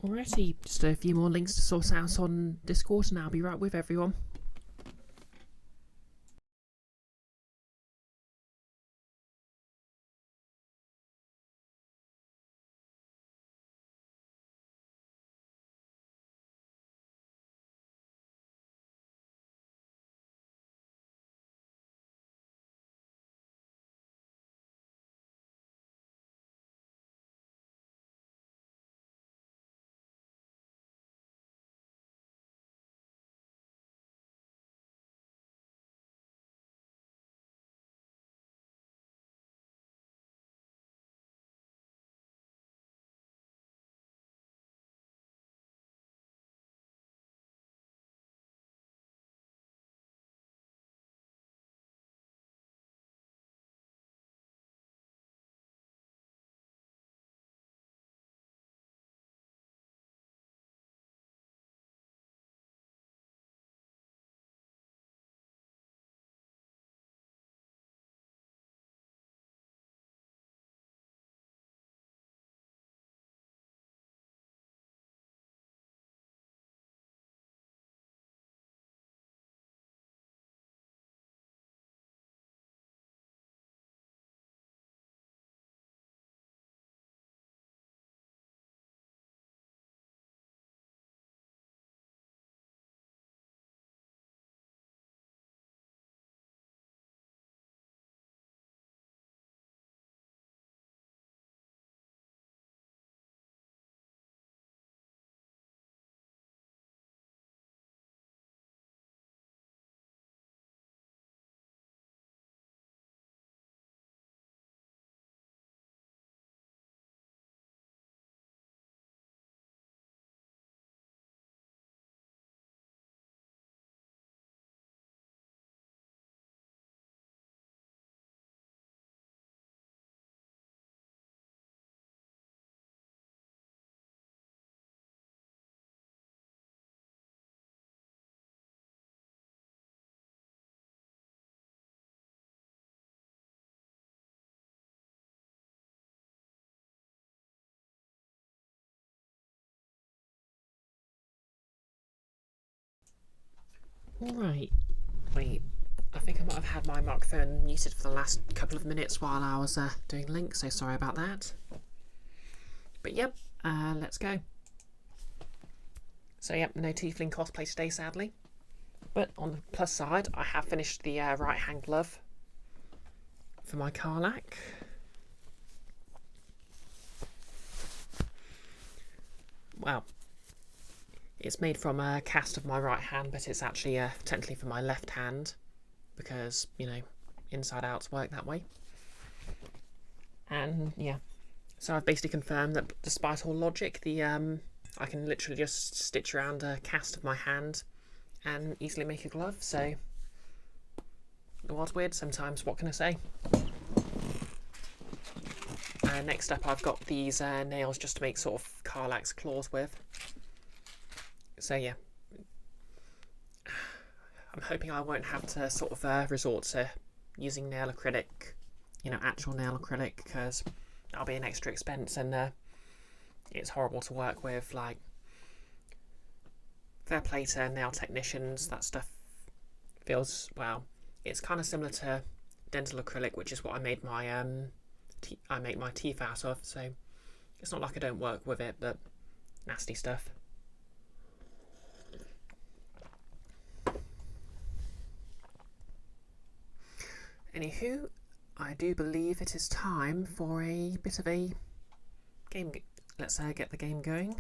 Alrighty, just a few more links to sort out on Discord and I'll be right with everyone. Alright, wait, I think I might have had my microphone muted for the last couple of minutes while I was doing links, so sorry about that. But yep, let's go. So yep, no tiefling cosplay today sadly. But on the plus side, I have finished the right hand glove for my Karlach. Wow. It's made from a cast of my right hand, but it's actually technically for my left hand because, you know, inside outs work that way. And yeah, so I've basically confirmed that despite all logic, I can literally just stitch around a cast of my hand and easily make a glove. So the world's weird sometimes, what can I say? Next up, I've got these nails just to make sort of Karlach's claws with. So yeah, I'm hoping I won't have to sort of resort to using nail acrylic, you know, actual nail acrylic, because that'll be an extra expense and it's horrible to work with. Like, fair play to nail technicians, that stuff feels, well, it's kind of similar to dental acrylic, which is what I made my I make my teeth out of, so it's not like I don't work with it, but nasty stuff. Anywho, I do believe it is time for a bit of a game. Let's get the game going.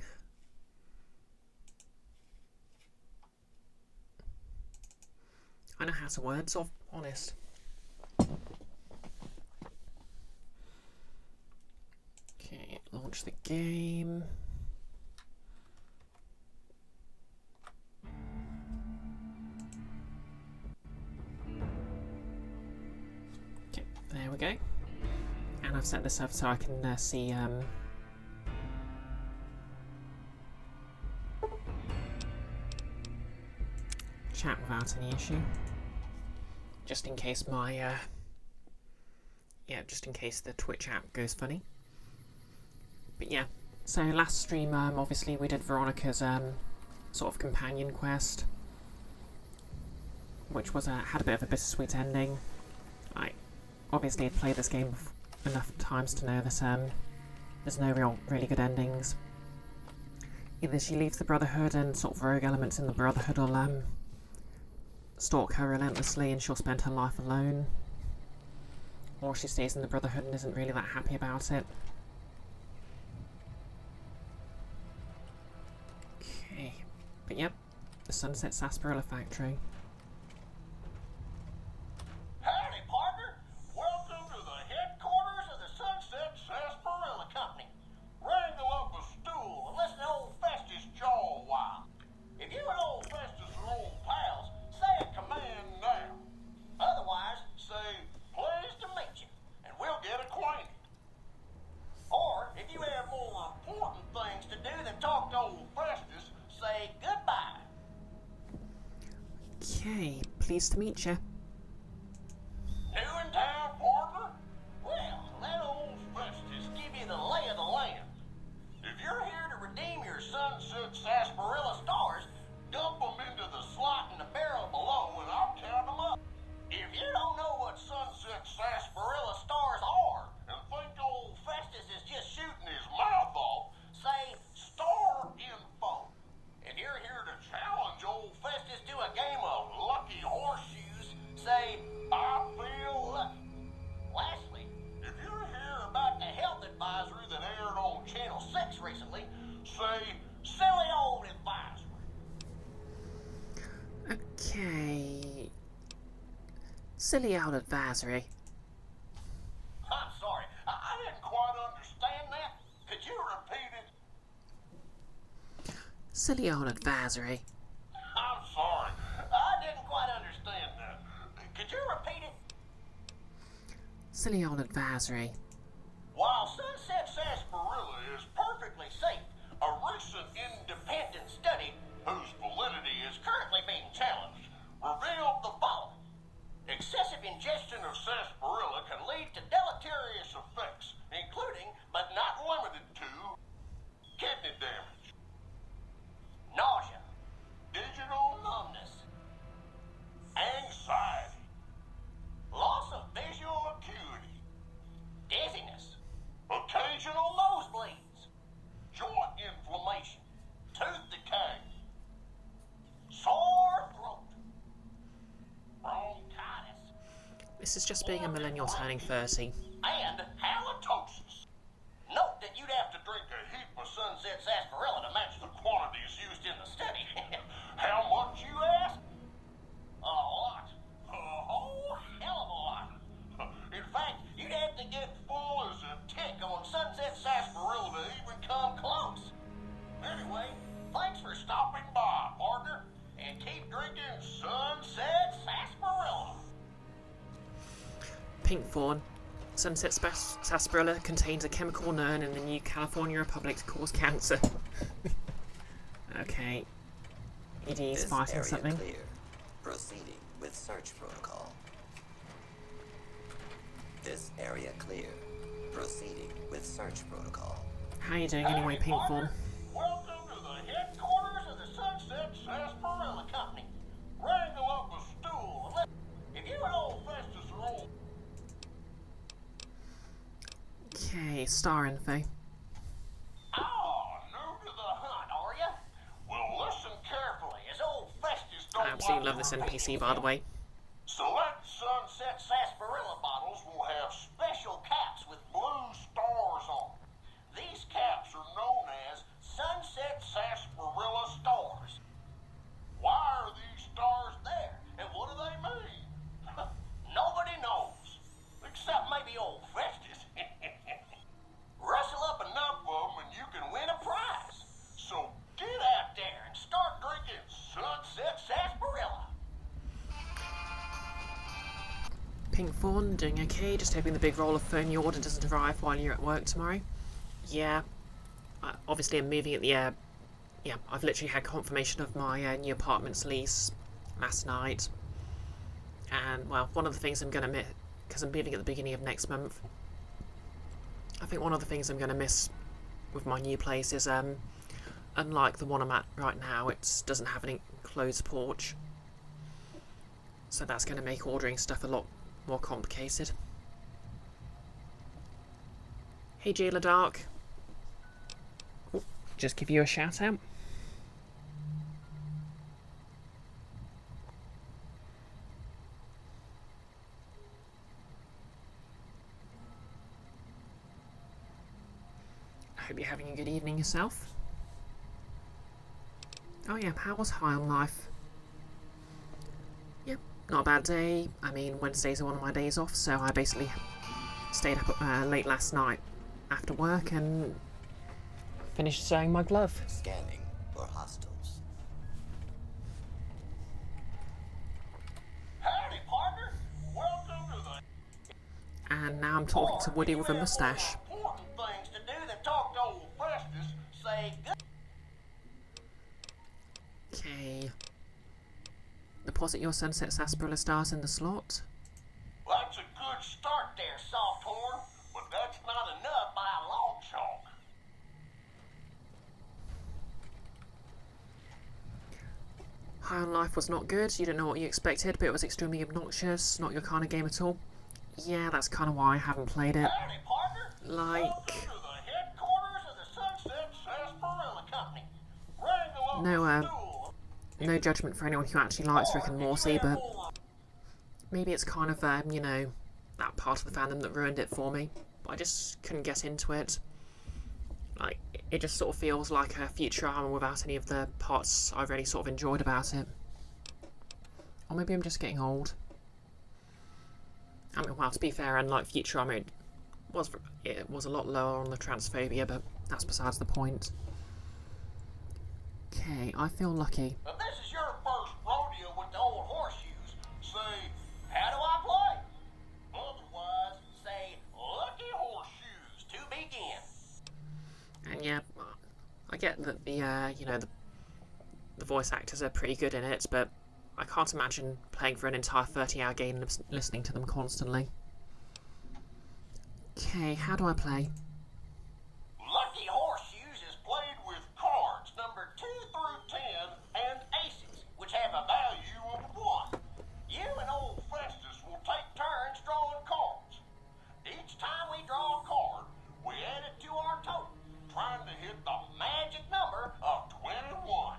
I know how to word, so honest. Okay, launch the game. Okay, there we go. And I've set this up so I can see chat without any issue. Just in case my yeah, just in case the Twitch app goes funny. But yeah, So last stream, obviously we did Veronica's sort of companion quest, which was had a bit of a bittersweet ending. I obviously had played this game enough times to know that there's no really good endings. Either she leaves the Brotherhood and sort of rogue elements in the Brotherhood will stalk her relentlessly and she'll spend her life alone, or she stays in the Brotherhood and isn't really that happy about it. Okay, but yep, the Sunset Sarsaparilla Factory. Howdy, partner. Welcome to the headquarters of the Sunset Sarsaparilla Company. Wrangle up a stool and listen to old Festus jaw a while. If you and old Festus are old pals, say a command now. Otherwise, say, pleased to meet you, and we'll get acquainted. Or, if you have more important things to do than talk to old Festus, say goodbye. Okay, pleased to meet you. New in town, partner? Well, let old Festus give you the lay of the land. If you're here to redeem your Sunset Sarsaparilla stars, dump them into the slot in the barrel below and I'll count them up. If you don't know what Sunset Sarsaparilla stars are and think old Festus is just shooting his mouth off, say star info. If you're here to challenge old Festus to a game of lucky horseshoes, say I feel lucky. Lastly, if you're here about the health advisory that aired on Channel 6 recently, say silly old advisory. Okay. Silly old advisory. I'm sorry, I didn't quite understand that. Could you repeat it? Silly old advisory. I'm sorry, I didn't quite understand that. Could you repeat it? Silly old advisory. While Sunset Sarsaparilla is perfectly safe, a recent independent study, whose validity is currently being challenged, revealed the following. Excessive ingestion of sarsaparilla can lead to deleterious effects, including, but not limited to, kidney damage, nausea, digital numbness, anxiety, loss of visual acuity, dizziness, occasional nosebleeds, joint inflammation, tooth decay, sore throat, bronchitis, This is just being a millennial turning 30. and halitosis. Note that you'd have to drink a heap of Sunset Sarsaparilla to match the quantities used in the study. How much, you ask? A lot. A whole hell of a lot. In fact, you'd have to get full as a tick on Sunset Sarsaparilla to even come close. Anyway, thanks for stopping by, partner, and keep drinking Sunset Sarsaparilla. Pink Fawn. Sunset Sarsaparilla contains a chemical known in the new California Republic to cause cancer. Okay. ED is fighting something. Clear. Proceeding with search protocol. This area clear. Proceeding with search protocol. How are you doing anyway, Pink Fawn? Welcome to the headquarters of the Sunset Sarsaparilla Company. Wrangle up a stool and let... If you and old Festus are old... Okay, star info. Oh, new to the hunt, are you? Well, listen carefully, as old Festus don't I absolutely like love this to repeat NPC, by the himself. way. Select Sunset Sarsaparilla bottles will have special caps with blue stars on them. These caps are known as Sunset Sarsaparilla stars. Why are these stars there, and what do they mean? Nobody knows, except maybe old Festus. Rustle up enough of them and you can win a prize. So get out there and start drinking Sunset Sarsaparilla. Pink Fawn, doing okay, just hoping the big roll of phone you ordered doesn't arrive while you're at work tomorrow. Yeah, obviously I'm moving at the, yeah, I've literally had confirmation of my new apartment's lease last night. And, well, one of the things I'm going to miss, because I'm moving at the beginning of next month, I think one of the things I'm going to miss with my new place is unlike the one I'm at right now, it doesn't have an enclosed porch. So that's going to make ordering stuff a lot more complicated. Hey Jailer Dark. Oh, just give you a shout out. I hope you're having a good evening yourself. Oh yeah, how was High on Life? Yep, not a bad day. I mean, Wednesdays are one of my days off, so I basically stayed up late last night after work and finished sewing my glove. Scanning for hostiles. Howdy, partner. Welcome to the... And now I'm talking to Woody with a mustache. Important things to do than talk to old Festus. Say good. Okay. Deposit your Sunset Sarsaparilla stars in the slot. That's a good start there, Softhorn. But that's not enough by a long shot. High on Life was not good. You don't know what you expected, but it was extremely obnoxious. Not your kind of game at all. Yeah, that's kind of why I haven't played it. Howdy, partner. Like, Welcome to the headquarters of the Sunset Sarsaparilla Company. Bring along the stool. no judgment for anyone who actually likes Rick and Morty, but maybe it's kind of, you know, that part of the fandom that ruined it for me. But I just couldn't get into it. Like, it just sort of feels like a Futurama without any of the parts I really sort of enjoyed about it. Or maybe I'm just getting old. I mean, well, to be fair, unlike Futurama, it was a lot lower on the transphobia, but that's besides the point. Okay, I feel lucky. If this is your first rodeo with the old horseshoes, say, how do I play? Otherwise, say, lucky horseshoes to begin. And yeah, I get that the you know, the voice actors are pretty good in it, but I can't imagine playing for an entire 30-hour game and listening to them constantly. Okay, how do I play? Lucky horseshoes is played with cards numbered 2 through 10 and aces, which have a value of 1. You and old Festus will take turns drawing cards. Each time we draw a card, we add it to our total, trying to hit the magic number of 21.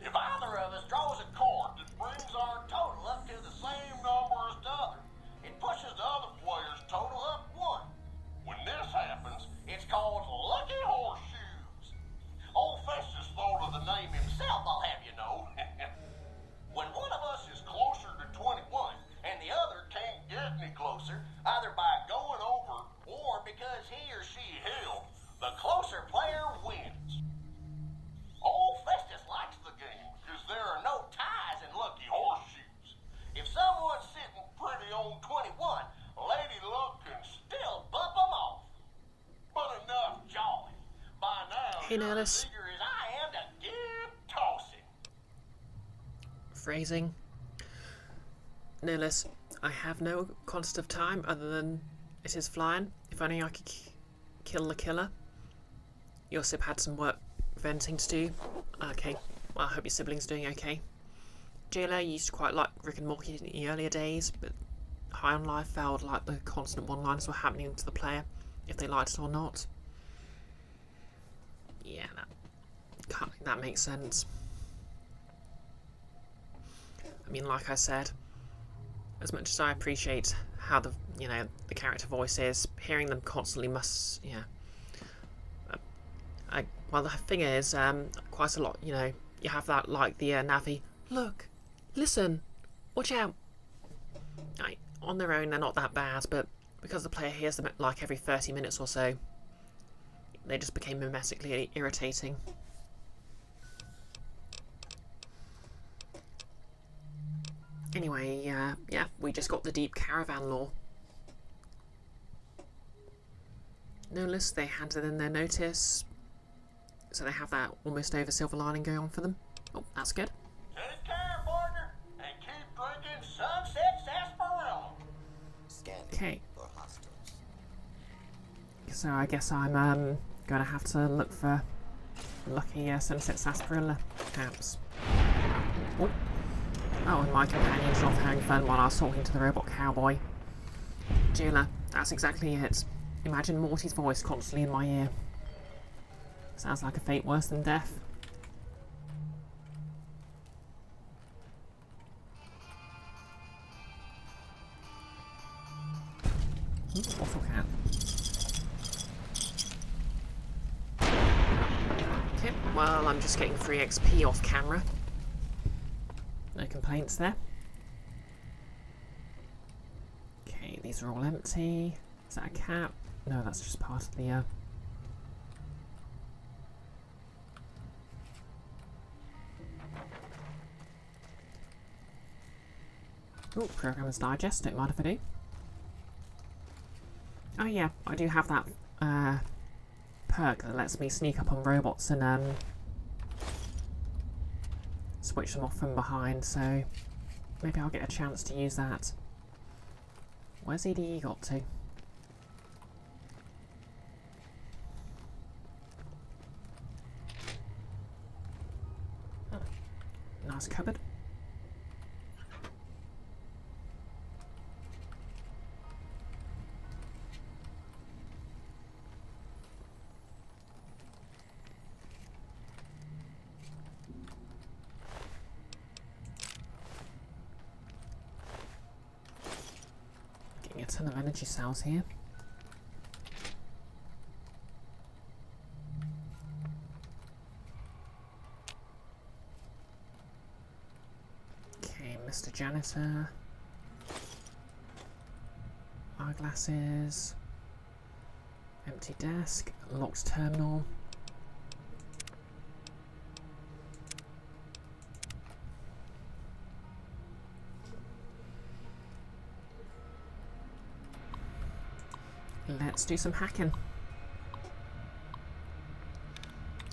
If either of us draws a card that brings our total up to the same number as the other, it pushes the other player's total up 1. When this happens, it's called Lucky Horseshoes. Old Festus thought of the name himself, I'll have you know. When one of us is closer to 21 and the other can't get any closer, either by going over or because he or she held, the closer player wins. Old Festus likes the game because there are no ties in Lucky Horseshoes. If someone's sitting pretty on 21, Lady Luck can still bump them off. But enough jawing. By now, Hey, you're Nerdist. as eager as I am to get tossing. Phrasing. Nihilus, I have no concept of time other than it is flying. If only I could kill the killer. Your sib had some work venting to do. Okay, well, I hope your siblings are doing okay. JLA used to quite like Rick and Morty in the earlier days, but High on Life felt like the constant one-liners were happening to the player, if they liked it or not. Yeah, that makes sense. I mean, like I said, as much as I appreciate how the character voice is, hearing them constantly must, yeah. Well, the thing is, quite a lot, you know, you have that, like the Navi, look, listen, watch out. On their own, they're not that bad, but because the player hears them like every 30 minutes or so, they just became mimetically irritating. Anyway, yeah, we just got the deep caravan lore. No list, they handed in their notice, so they have that almost over silver lining going on for them. Oh, that's good. Take care, partner, and keep drinking Sunset Sarsaparilla. Scanning Okay. for hostiles. So I guess I'm Gonna have to look for lucky Sunset Sarsaparilla caps. Oh. Oh, and my companion's off having fun while I was talking to the robot cowboy. Jilla, that's exactly it. Imagine Morty's voice constantly in my ear. Sounds like a fate worse than death. Bottle cap. Okay, well, I'm just getting free XP off camera. No complaints there. Okay, these are all empty. Is that a cap? No, that's just part of the oh, Programmer's Digest, don't mind if I do. Oh yeah, I do have that perk that lets me sneak up on robots and switch them off from behind, so maybe I'll get a chance to use that. Where's EDE got to? Oh, nice cupboard. Getting a ton of energy cells here. Okay, Mr. Janitor. Eyeglasses. Empty desk. Locked terminal. Let's do some hacking.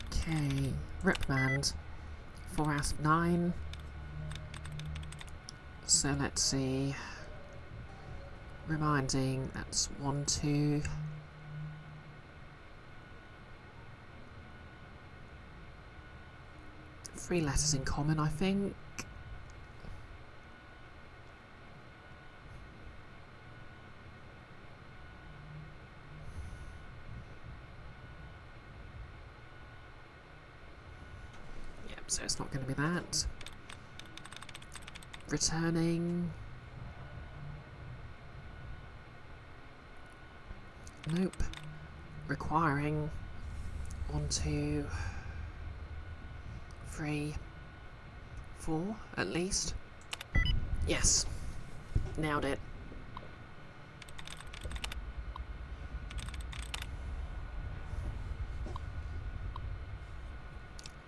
Okay, reprimand. 4 out of 9. So let's see. Reminding, that's 1, 2. Three letters in common, I think. So it's not going to be that. Returning. Nope. Requiring. 1, 2, 3, 4 at least. Yes. Nailed it.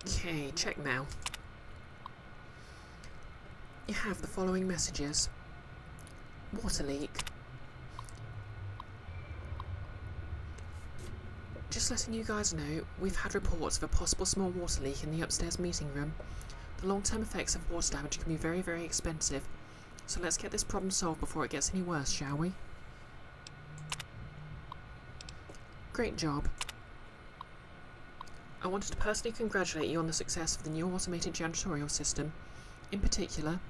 Okay, check now. You have the following messages. Water leak. Just letting you guys know, we've had reports of a possible small water leak in the upstairs meeting room. The long-term effects of water damage can be very, very expensive. So let's get this problem solved before it gets any worse, shall we? Great job. I wanted to personally congratulate you on the success of the new automated janitorial system. In particular,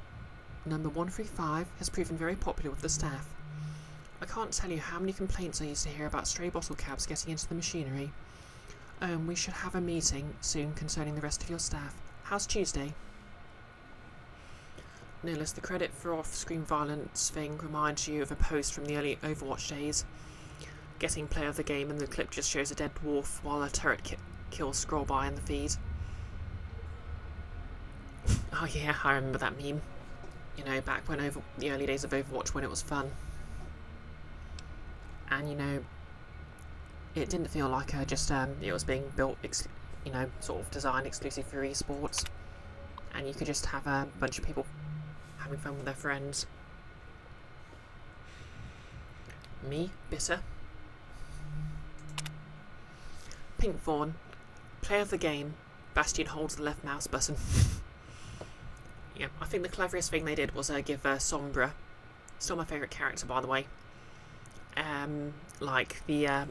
number 135 has proven very popular with the staff. I can't tell you how many complaints I used to hear about stray bottle caps getting into the machinery. We should have a meeting soon concerning the rest of your staff. How's Tuesday? Notice the credit for off-screen violence thing reminds you of a post from the early Overwatch days. Getting player of the game and the clip just shows a dead dwarf while a turret kills scroll by in the feed. Oh yeah, I remember that meme. You know, back when the early days of Overwatch when it was fun. And you know, it didn't feel like it was being built, you know, sort of designed exclusive for esports. And you could just have a bunch of people having fun with their friends. Me, Bitter. Pink Fawn. Player of the game. Bastion holds the left mouse button. Yeah, I think the cleverest thing they did was give Sombra, still my favourite character by the way, like the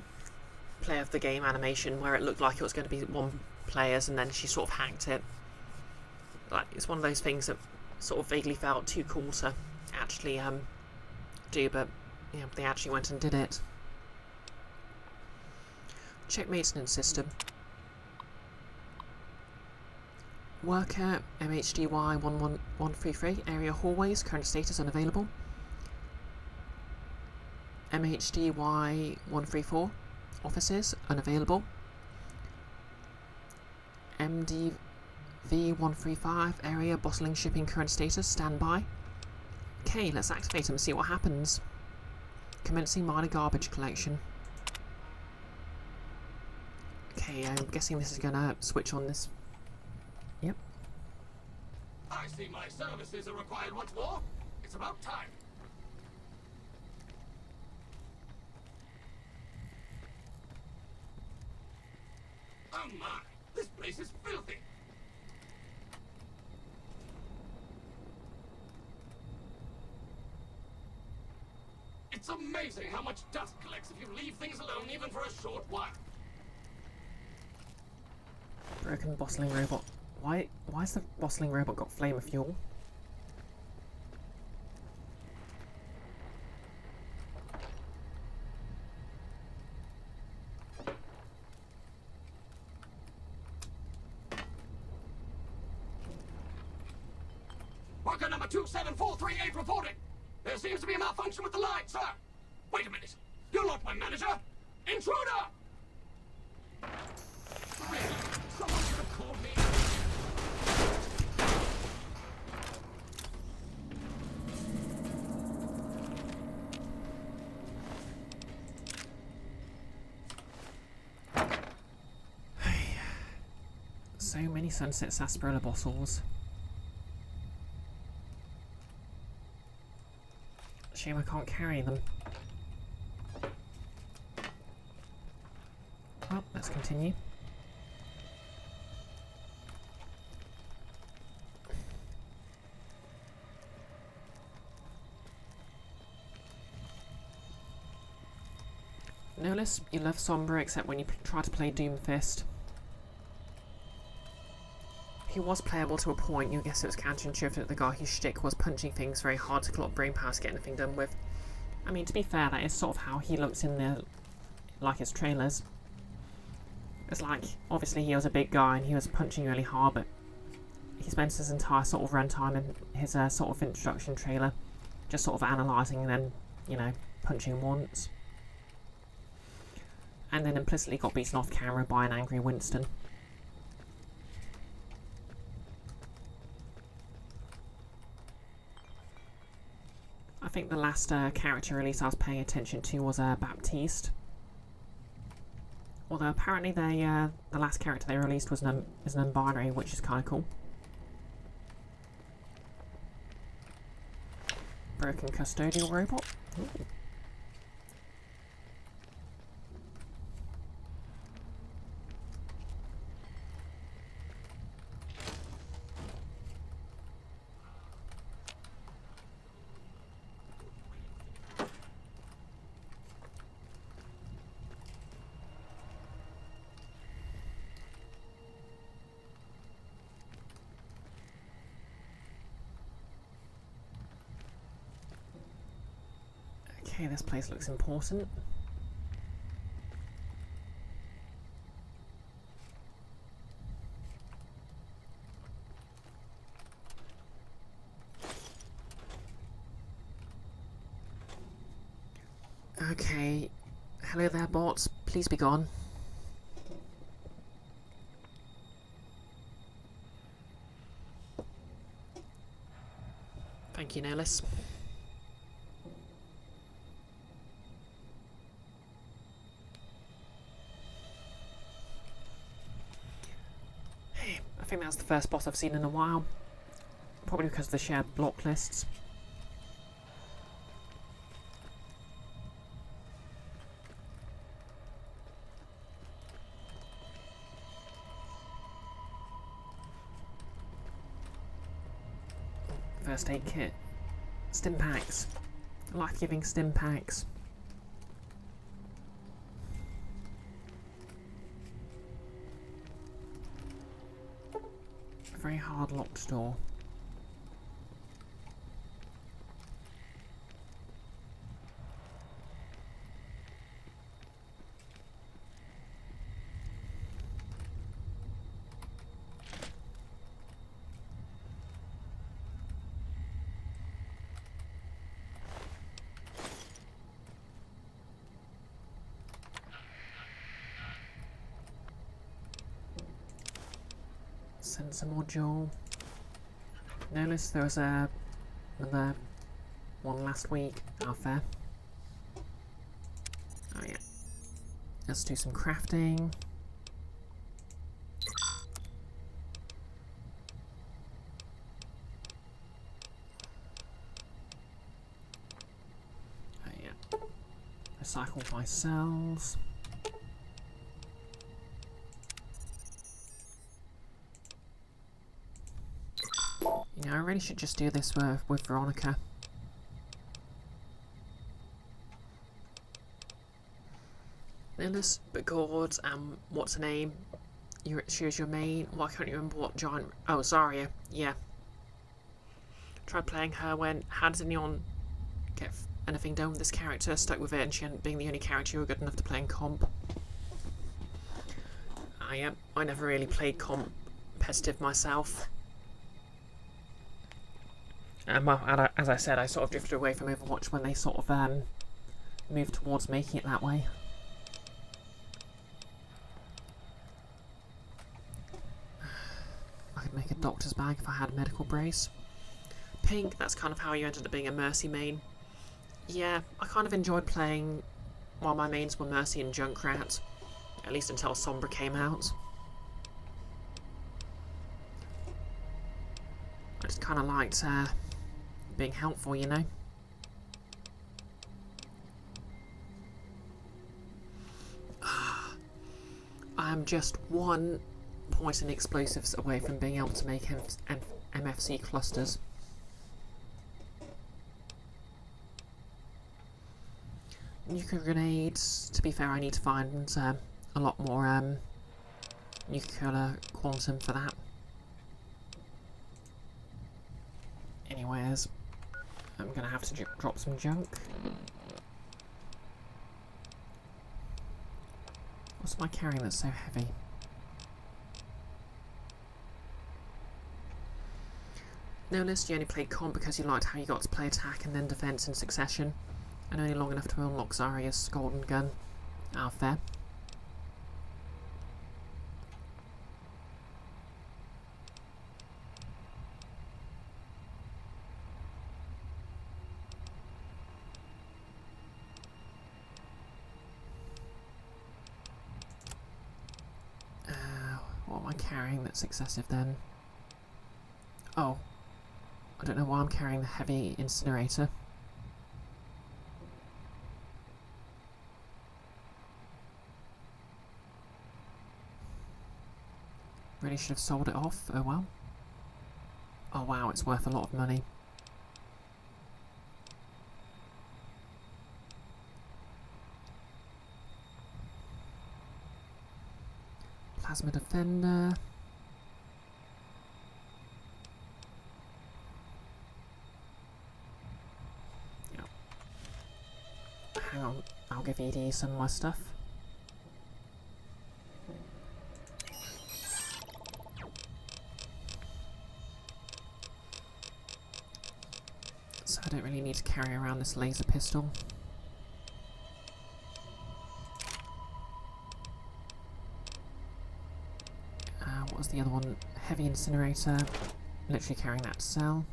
play of the game animation where it looked like it was going to be one player's, and then she sort of hacked it. Like, it's one of those things that sort of vaguely felt too cool to actually do, but yeah, they actually went and did it. Check maintenance system. Worker MHDY 11133 area hallways, current status unavailable. MHDY 134 offices unavailable. MDV 135 area bottling shipping current status standby. Okay, let's activate them and see what happens. Commencing minor garbage collection. Okay, I'm guessing this is gonna switch on this. Yep. I see my services are required once more. It's about time. Oh my, this place is filthy. It's amazing how much dust collects if you leave things alone even for a short while. Broken bottling robot. Why's the bottling robot got flame of fuel? Worker number 27438 reporting. There seems to be a malfunction with the line, sir. Wait a minute. You're not my manager. Intruder! Really? Someone should have called me. So many Sunset Sarsaparilla bottles. Shame I can't carry them. Well, let's continue. Notice you love Sombra except when you try to play Doomfist. He was playable to a point. You guess it was counterintuitive that the guy whose shtick was punching things very hard to clock brain power to get anything done with. I mean, to be fair, that is sort of how he looks in the, like, his trailers. It's like, obviously he was a big guy and he was punching really hard, but he spends his entire sort of runtime in his sort of introduction trailer just sort of analysing and then, you know, punching once. And then implicitly got beaten off camera by an angry Winston. I think the last character release I was paying attention to was Baptiste. Although apparently the last character they released was is non-binary, which is kind of cool. Broken custodial robot. Ooh. Okay, this place looks important. Okay, hello there bots, please be gone. Thank you, Nellis. I think that's the first boss I've seen in a while. Probably because of the shared block lists. First aid kit. Stim packs. Life-giving stim packs. very hard locked door. Sensor module. Notice there was another one last week. Oh, fair. Oh yeah. Let's do some crafting. Oh yeah. Recycle my cells. You know, I really should just do this with Veronica. Lilith, because, what's her name? She was your main. Well, I can't remember what giant. Oh, Zarya. Yeah. Tried playing her when. How does anyone get anything done with this character? Stuck with it, and she ended up being the only character you were good enough to play in comp. I never really played competitive myself. Well, as I said, I sort of drifted away from Overwatch when they sort of moved towards making it that way. I could make a doctor's bag if I had a medical brace. Pink, that's kind of how you ended up being a Mercy main. Yeah, I kind of enjoyed playing while my mains were Mercy and Junkrat, at least until Sombra came out. I just kind of liked being helpful, you know. I'm just one poison explosives away from being able to make MFC clusters. Nuclear grenades, to be fair, I need to find a lot more nuclear quantum for that. Anyways, I'm gonna have to drop some junk. What's am I carrying that's so heavy? Noticed you only played comp because you liked how you got to play attack and then defense in succession, and only long enough to unlock Zarya's golden gun. Ah, fair. What am I carrying that's excessive then? Oh, I don't know why I'm carrying the heavy incinerator. Really should have sold it off, oh well. Oh wow, it's worth a lot of money. Plasma Defender. Yep. Hang on, I'll give ED some of my stuff. So I don't really need to carry around this laser pistol. What was the other one? Heavy incinerator. Literally carrying that to sell.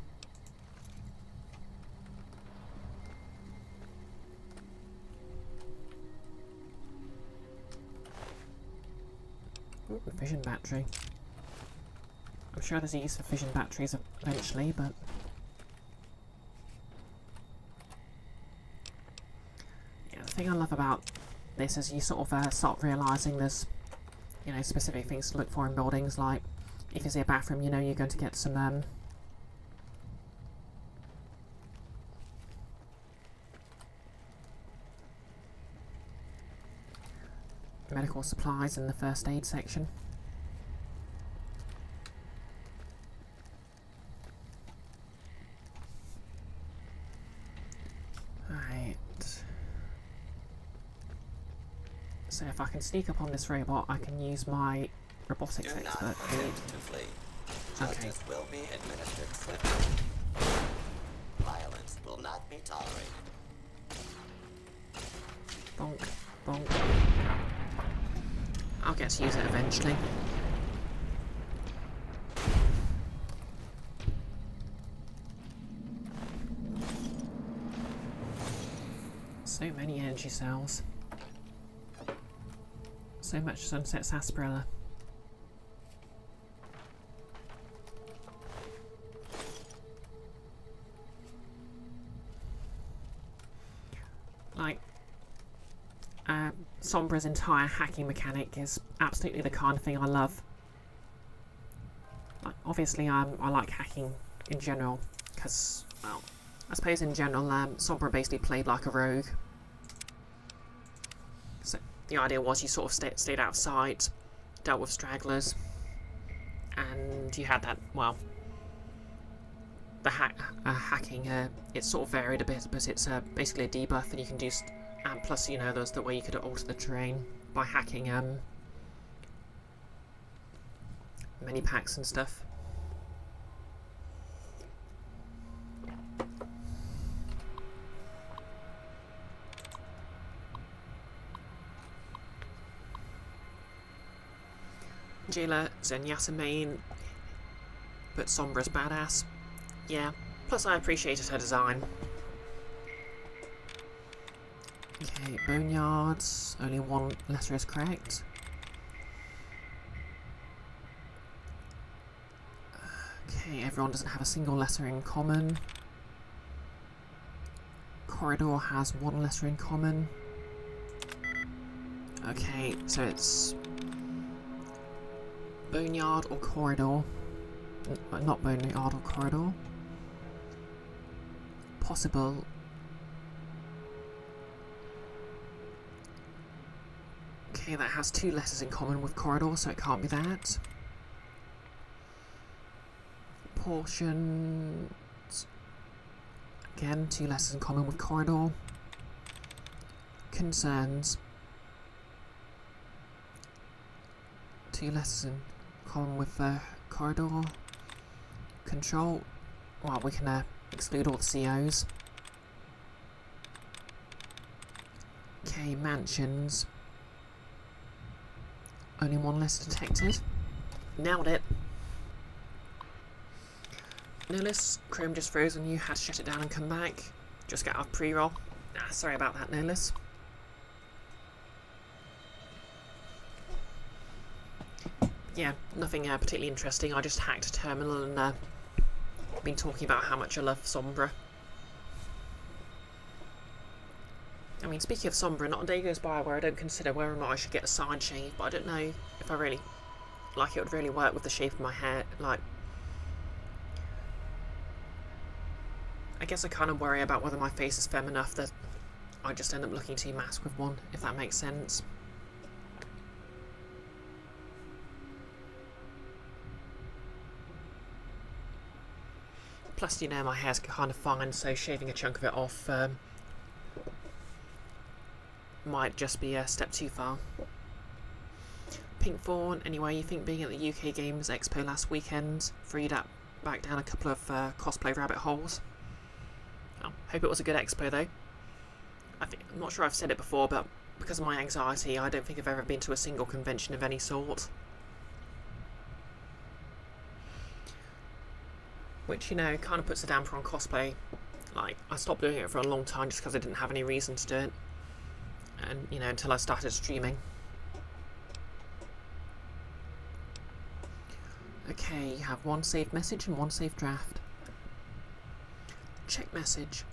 Ooh, fission battery. I'm sure there's a use for fission batteries eventually, but yeah, the thing I love about this is you sort of start realising there's, you know, specific things to look for in buildings, like if you see a bathroom, you know you're going to get some medical supplies in the first aid section. So if I can sneak up on this robot, I can use my robotics Do not expert feat. attempt to flee. Okay. Justice will be administered swiftly. Violence will not be tolerated. Bonk, bonk. I'll get to use it eventually. So many energy cells. So much sunset sarsaparilla. Like, Sombra's entire hacking mechanic is absolutely the kind of thing I love. Like, obviously, I like hacking in general, because, well, I suppose in general, Sombra basically played like a rogue. So the idea was you sort of stayed outside, dealt with stragglers, and you had that, well, the hacking, it sort of varied a bit, but it's basically a debuff, and you can do, and plus, you know, there's the way you could alter the terrain by hacking mini packs and stuff. Jayla Zenyatta main, but Sombra's badass. Yeah, plus I appreciated her design. Okay, Boneyards, only one letter is correct. Okay, everyone doesn't have a single letter in common. Corridor has one letter in common. Okay, so it's Boneyard or Corridor. Not Boneyard or Corridor. Possible. Okay, that has two letters in common with Corridor, so it can't be that. Portions. Again, two letters in common with Corridor. Concerns. Two letters in common with Corridor. Control. Well, we can exclude all the COs. Okay, mansions. Only one letter detected. Nailed it. Nihilus, Chrome just froze on you, had to shut it down and come back. Just get out of pre-roll. Ah, sorry about that, Nihilus. Yeah, nothing particularly interesting. I just hacked a terminal and been talking about how much I love Sombra. I mean, speaking of Sombra, not a day goes by where I don't consider whether or not I should get a side shave, but I don't know if I really, like, it would really work with the shape of my hair. Like, I guess I kind of worry about whether my face is femme enough that I just end up looking too masked with one, if that makes sense. Plus, you know, my hair's kind of fine, so shaving a chunk of it off might just be a step too far. Pink Fawn, anyway, you think being at the UK Games Expo last weekend freed up back down a couple of cosplay rabbit holes? Oh, hope it was a good expo though. I'm not sure I've said it before, but because of my anxiety, I don't think I've ever been to a single convention of any sort. Which, you know, kind of puts a damper on cosplay. Like, I stopped doing it for a long time just because I didn't have any reason to do it. And, you know, until I started streaming. Okay, you have one saved message and one saved draft. Check message.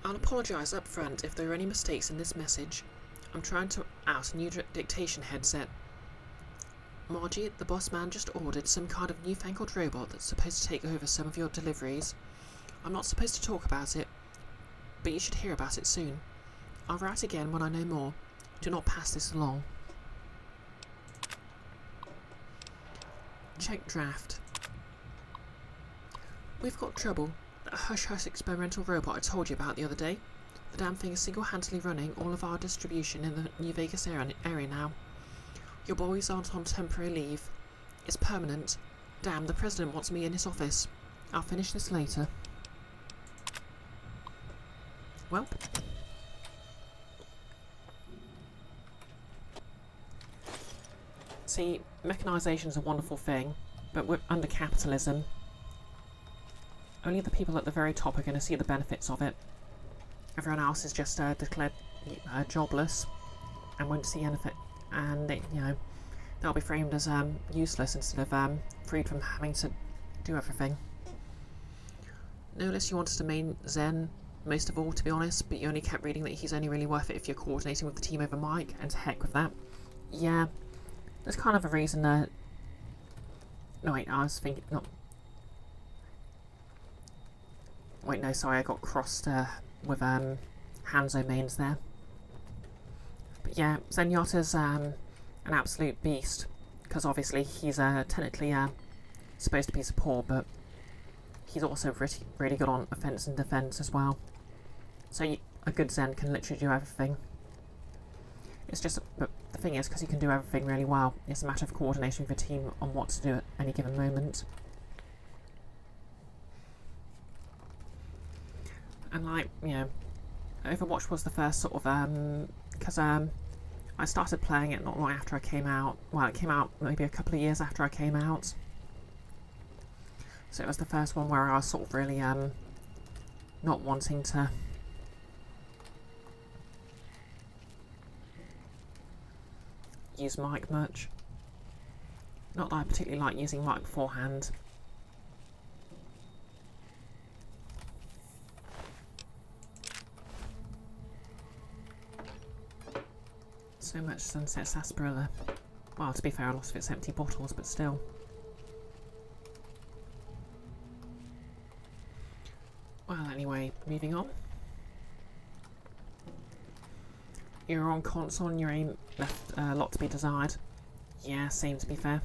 I'll apologise up front if there are any mistakes in this message. I'm trying to out a new dictation headset. Margie, the boss man just ordered some kind of newfangled robot that's supposed to take over some of your deliveries. I'm not supposed to talk about it, but you should hear about it soon. I'll write again when I know more. Do not pass this along. Check draft. We've got trouble. That hush-hush experimental robot I told you about the other day. The damn thing is single-handedly running all of our distribution in the New Vegas area now. Your boys aren't on temporary leave. It's permanent. Damn, the president wants me in his office. I'll finish this later. Well. See, mechanisation's a wonderful thing, but under capitalism, only the people at the very top are going to see the benefits of it. Everyone else is just declared jobless and won't see anything, and they'll be framed as useless instead of freed from having to do everything. Notice you wanted to main Zen most of all, to be honest, but you only kept reading that he's only really worth it if you're coordinating with the team over Mike, and to heck with that. Yeah, there's kind of a reason that... No, wait, I was thinking... Not... Wait, no, sorry, I got crossed with Hanzo mains there. But yeah, Zenyatta's an absolute beast, because obviously he's technically supposed to be support, but he's also really good on offense and defense as well. So a good Zen can literally do everything. It's just, but the thing is, because he can do everything really well, it's a matter of coordinating with your team on what to do at any given moment. And like, Overwatch was the first sort of, because I started playing it not long after I came out. Well, it came out maybe a couple of years after I came out. So it was the first one where I was sort of really not wanting to use mic much. Not that I particularly like using mic beforehand. So much Sunset Sarsaparilla. Well, to be fair, a lot of it's empty bottles, but still. Well, anyway, moving on. You're on console and your aim left a lot to be desired. Yeah, same to be fair.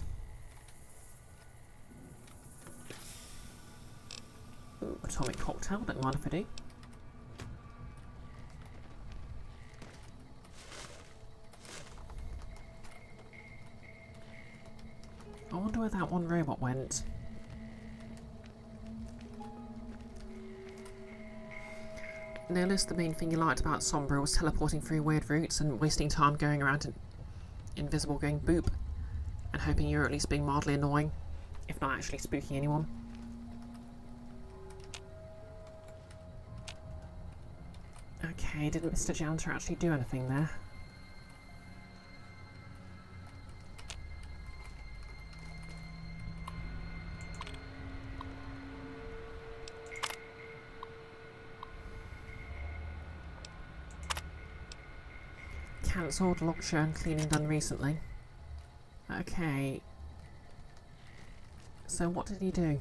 Ooh, atomic cocktail, don't mind if I do. I wonder where that one robot went. Notice the main thing you liked about Sombra was teleporting through weird routes and wasting time going around invisible going boop and hoping you're at least being mildly annoying, if not actually spooking anyone. Okay, didn't Mr. Janitor actually do anything there? Cancelled, log shown, cleaning done recently. Okay. So what did he do?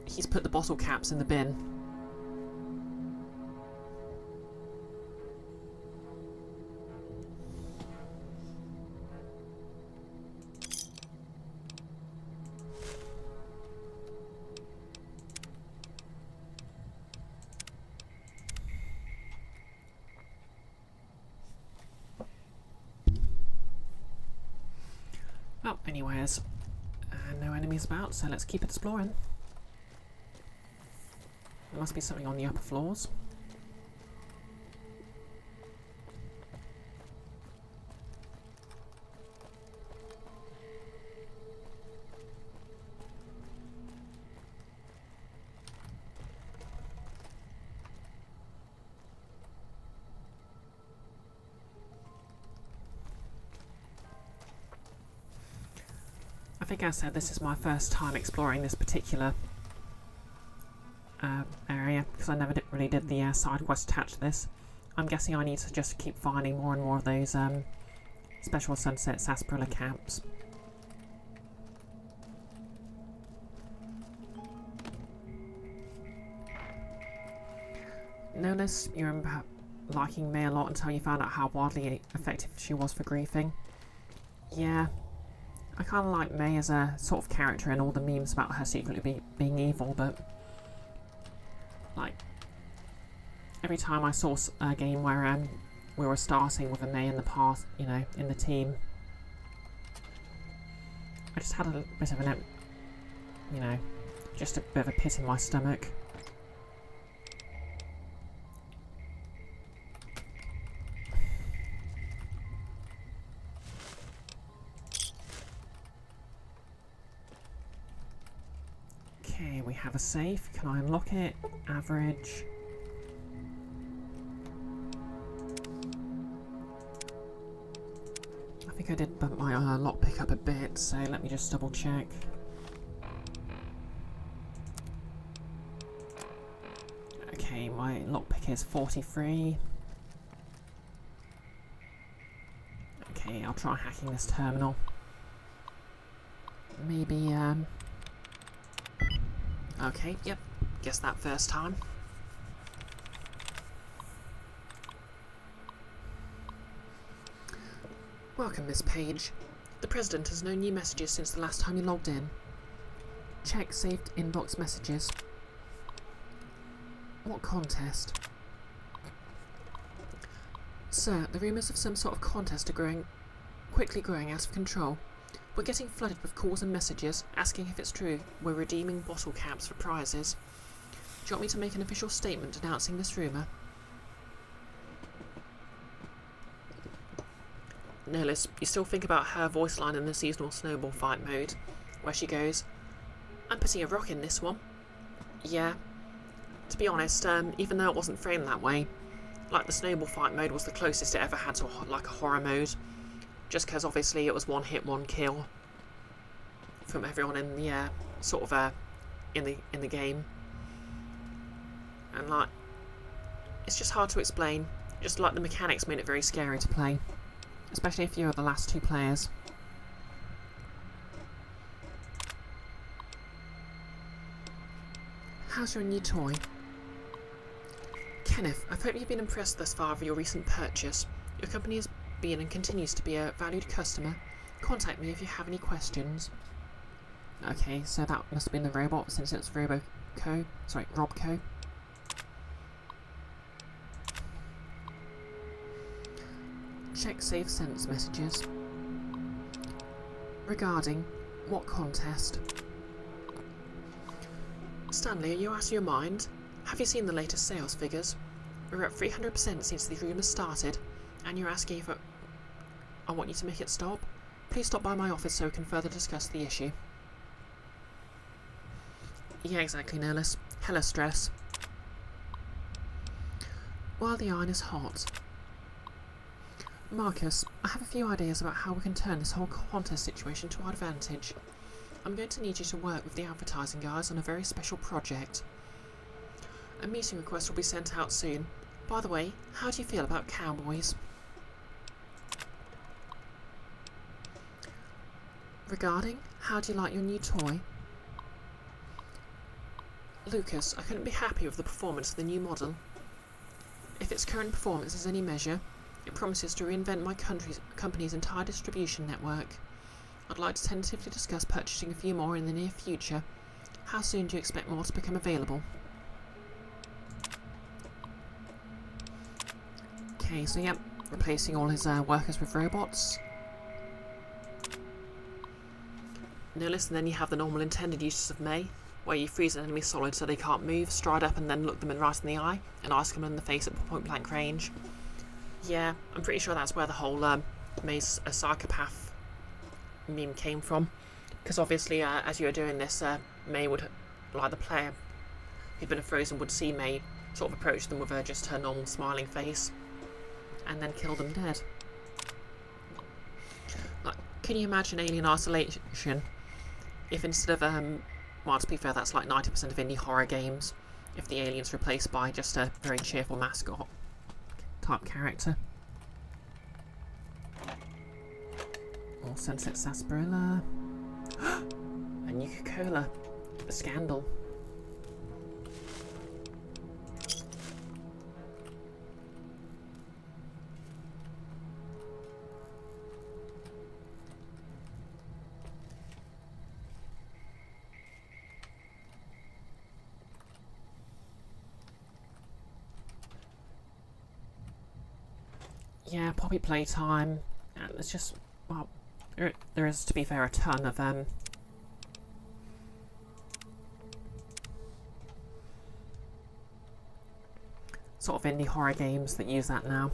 He's put the bottle caps in the bin. Well, anyways, no enemies about, so let's keep exploring. There must be something on the upper floors. I think I said this is my first time exploring this particular area, because I never really did the side quest attached to this. I'm guessing I need to just keep finding more and more of those special Sunset Sarsaparilla camps. Notice you remember liking May a lot until you found out how wildly effective she was for griefing. Yeah, I kind of like May as a sort of character and all the memes about her secretly being evil, but like every time I saw a game where we were starting with a May in the past, you know, in the team, I just had a bit of an, you know, just a bit of a pit in my stomach. Okay, we have a safe. Can I unlock it? Average. I think I did bump my lockpick up a bit, so let me just double check. Okay, my lockpick is 43. Okay, I'll try hacking this terminal. Maybe, okay, yep, guess that first time. Welcome, Miss Page. The President has no new messages since the last time you logged in. Check saved inbox messages. What contest? Sir, the rumours of some sort of contest are quickly growing out of control. We're getting flooded with calls and messages asking if it's true we're redeeming bottle caps for prizes. Do you want me to make an official statement announcing this rumour? Nerlis, you still think about her voice line in the seasonal snowball fight mode, where she goes, "I'm putting a rock in this one." Yeah. To be honest, even though it wasn't framed that way, like the snowball fight mode was the closest it ever had to like a horror mode, just because obviously it was one hit, one kill from everyone in the sort of in the game, and like it's just hard to explain. Just like the mechanics made it very scary to play, especially if you're the last two players. How's your new toy? Kenneth, I hope you've been impressed thus far with your recent purchase. Your company has been and continues to be a valued customer. Contact me if you have any questions. Okay, so that must have been the robot since it's Robco. Check save sent messages. Regarding what contest? Stanley, are you out of your mind? Have you seen the latest sales figures? We're up 300% since the rumours started, and you're asking if I want you to make it stop? Please stop by my office so we can further discuss the issue. Yeah, exactly, Nerlis. Hella stress. While the iron is hot. Marcus, I have a few ideas about how we can turn this whole contest situation to our advantage. I'm going to need you to work with the advertising guys on a very special project. A meeting request will be sent out soon. By the way, how do you feel about cowboys? Regarding, how do you like your new toy? Lucas, I couldn't be happier with the performance of the new model. If its current performance is any measure, it promises to reinvent my company's entire distribution network. I'd like to tentatively discuss purchasing a few more in the near future. How soon do you expect more to become available? Okay, so yep, replacing all his workers with robots. Nerlis, and then you have the normal intended uses of May, where you freeze an enemy solid so they can't move, stride up and then look them right in the eye, and ice them in the face at point blank range. Yeah, I'm pretty sure that's where the whole May's a psychopath meme came from, because obviously as you were doing this, May would, like the player who'd been frozen, would see May sort of approach them with just her normal smiling face, and then kill them dead. Like, can you imagine Alien Isolation if instead of, well, to be fair, that's like 90% of indie horror games, if the alien's replaced by just a very cheerful mascot type character. Or Sunset Sarsaparilla. A Nuka-Cola. A scandal. Yeah, Poppy playtime, and there's just, well, there is, to be fair, a ton of sort of indie horror games that use that now.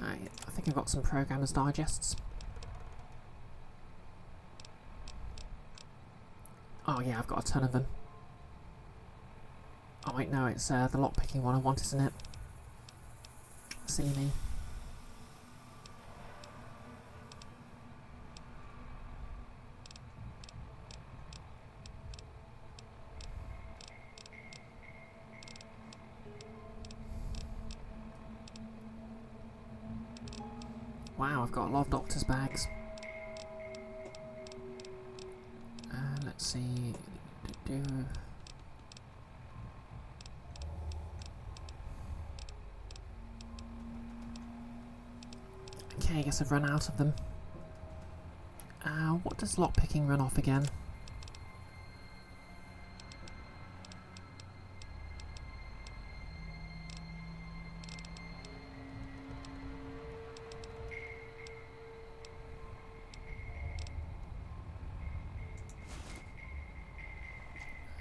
I think I've got some Programmer's Digests. Oh yeah, I've got a ton of them. Oh wait, no, it's the lockpicking one I want, isn't it? Silly me. Wow, I've got a lot of doctor's bags. Let's see. Okay, I guess I've run out of them. What does lockpicking run off again?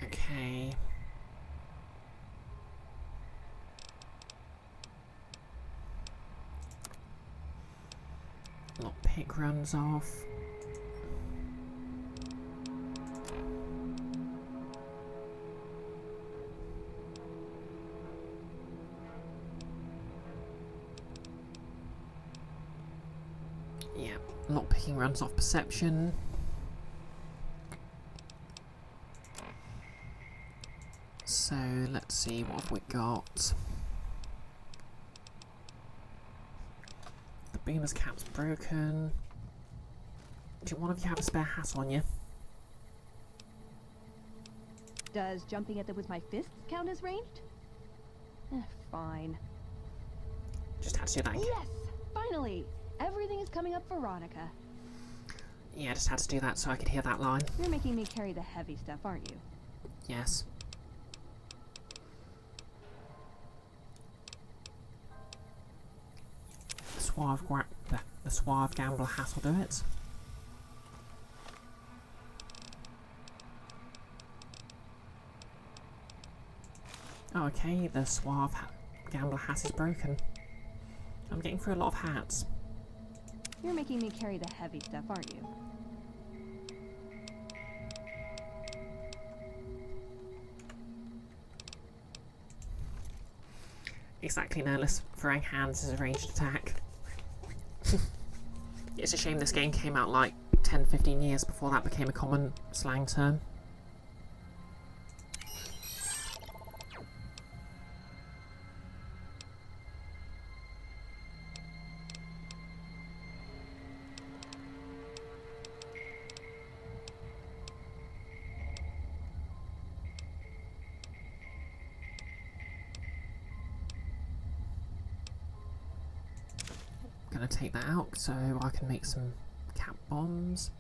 Okay. Lockpick runs off. Yeah, lockpicking runs off perception. So let's see, what have we got? The beamer's cap's broken. Do one of you have a spare hat on you? Does jumping at them with my fists count as ranged? Fine. Just had to do that. Yes! Finally! Everything is coming up Veronica. Yeah, just had to do that so I could hear that line. You're making me carry the heavy stuff, aren't you? Yes. The suave gambler hat will do it. Oh, okay, the suave gambler hat is broken. I'm getting through a lot of hats. You're making me carry the heavy stuff, aren't you? Exactly, Nerless. Throwing hands is a ranged attack. It's a shame this game came out like 10-15 years before that became a common slang term. Gonna take that out so I can make some cap bombs.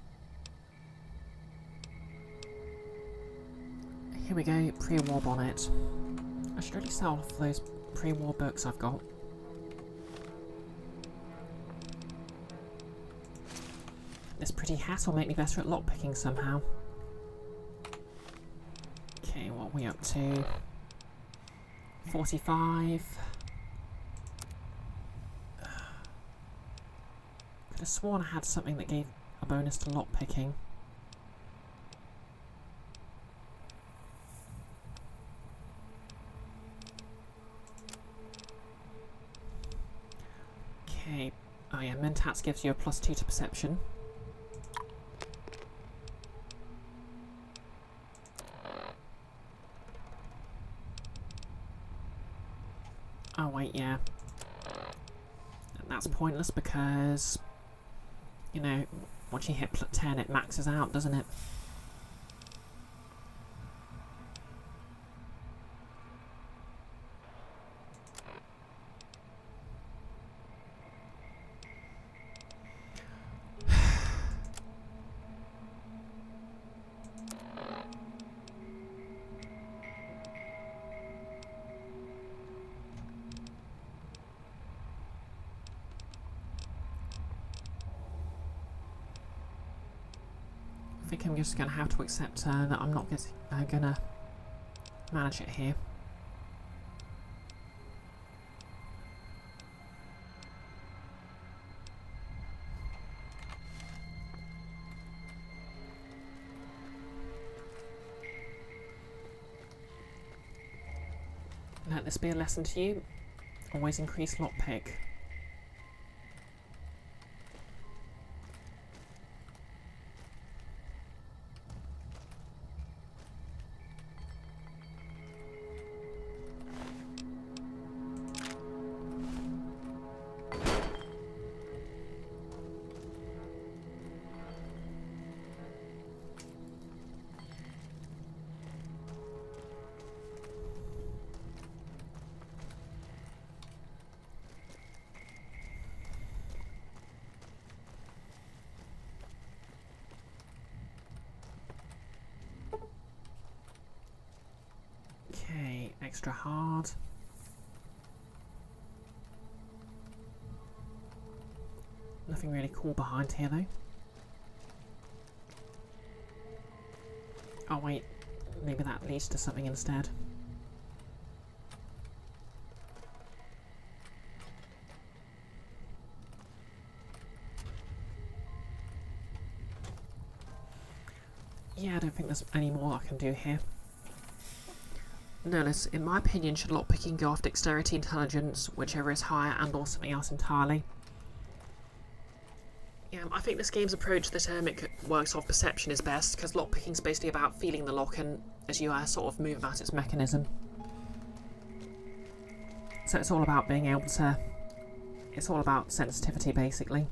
Here we go, pre-war bonnet. I should really sell off those pre-war books I've got. This pretty hat will make me better at lockpicking somehow. Okay, what are we up to? 45. Could have sworn I had something that gave a bonus to lockpicking. Okay. Oh yeah, Mentats gives you a +2 to perception. Oh wait, yeah. That's pointless because, you know, once you hit 10 it maxes out, doesn't it? think I'm just going to have to accept that I'm not going to manage it here. Let this be a lesson to you. Always increase lockpick. Okay, extra hard. Nothing really cool behind here though. Oh wait, maybe that leads to something instead. Yeah, I don't think there's any more I can do here. Nullis, in my opinion, should lockpicking go off dexterity, intelligence, whichever is higher, and or something else entirely? Yeah, I think this game's approach that it works off perception is best, because lockpicking's basically about feeling the lock and as you sort of move about its mechanism. So it's all about being able to... It's all about sensitivity, basically.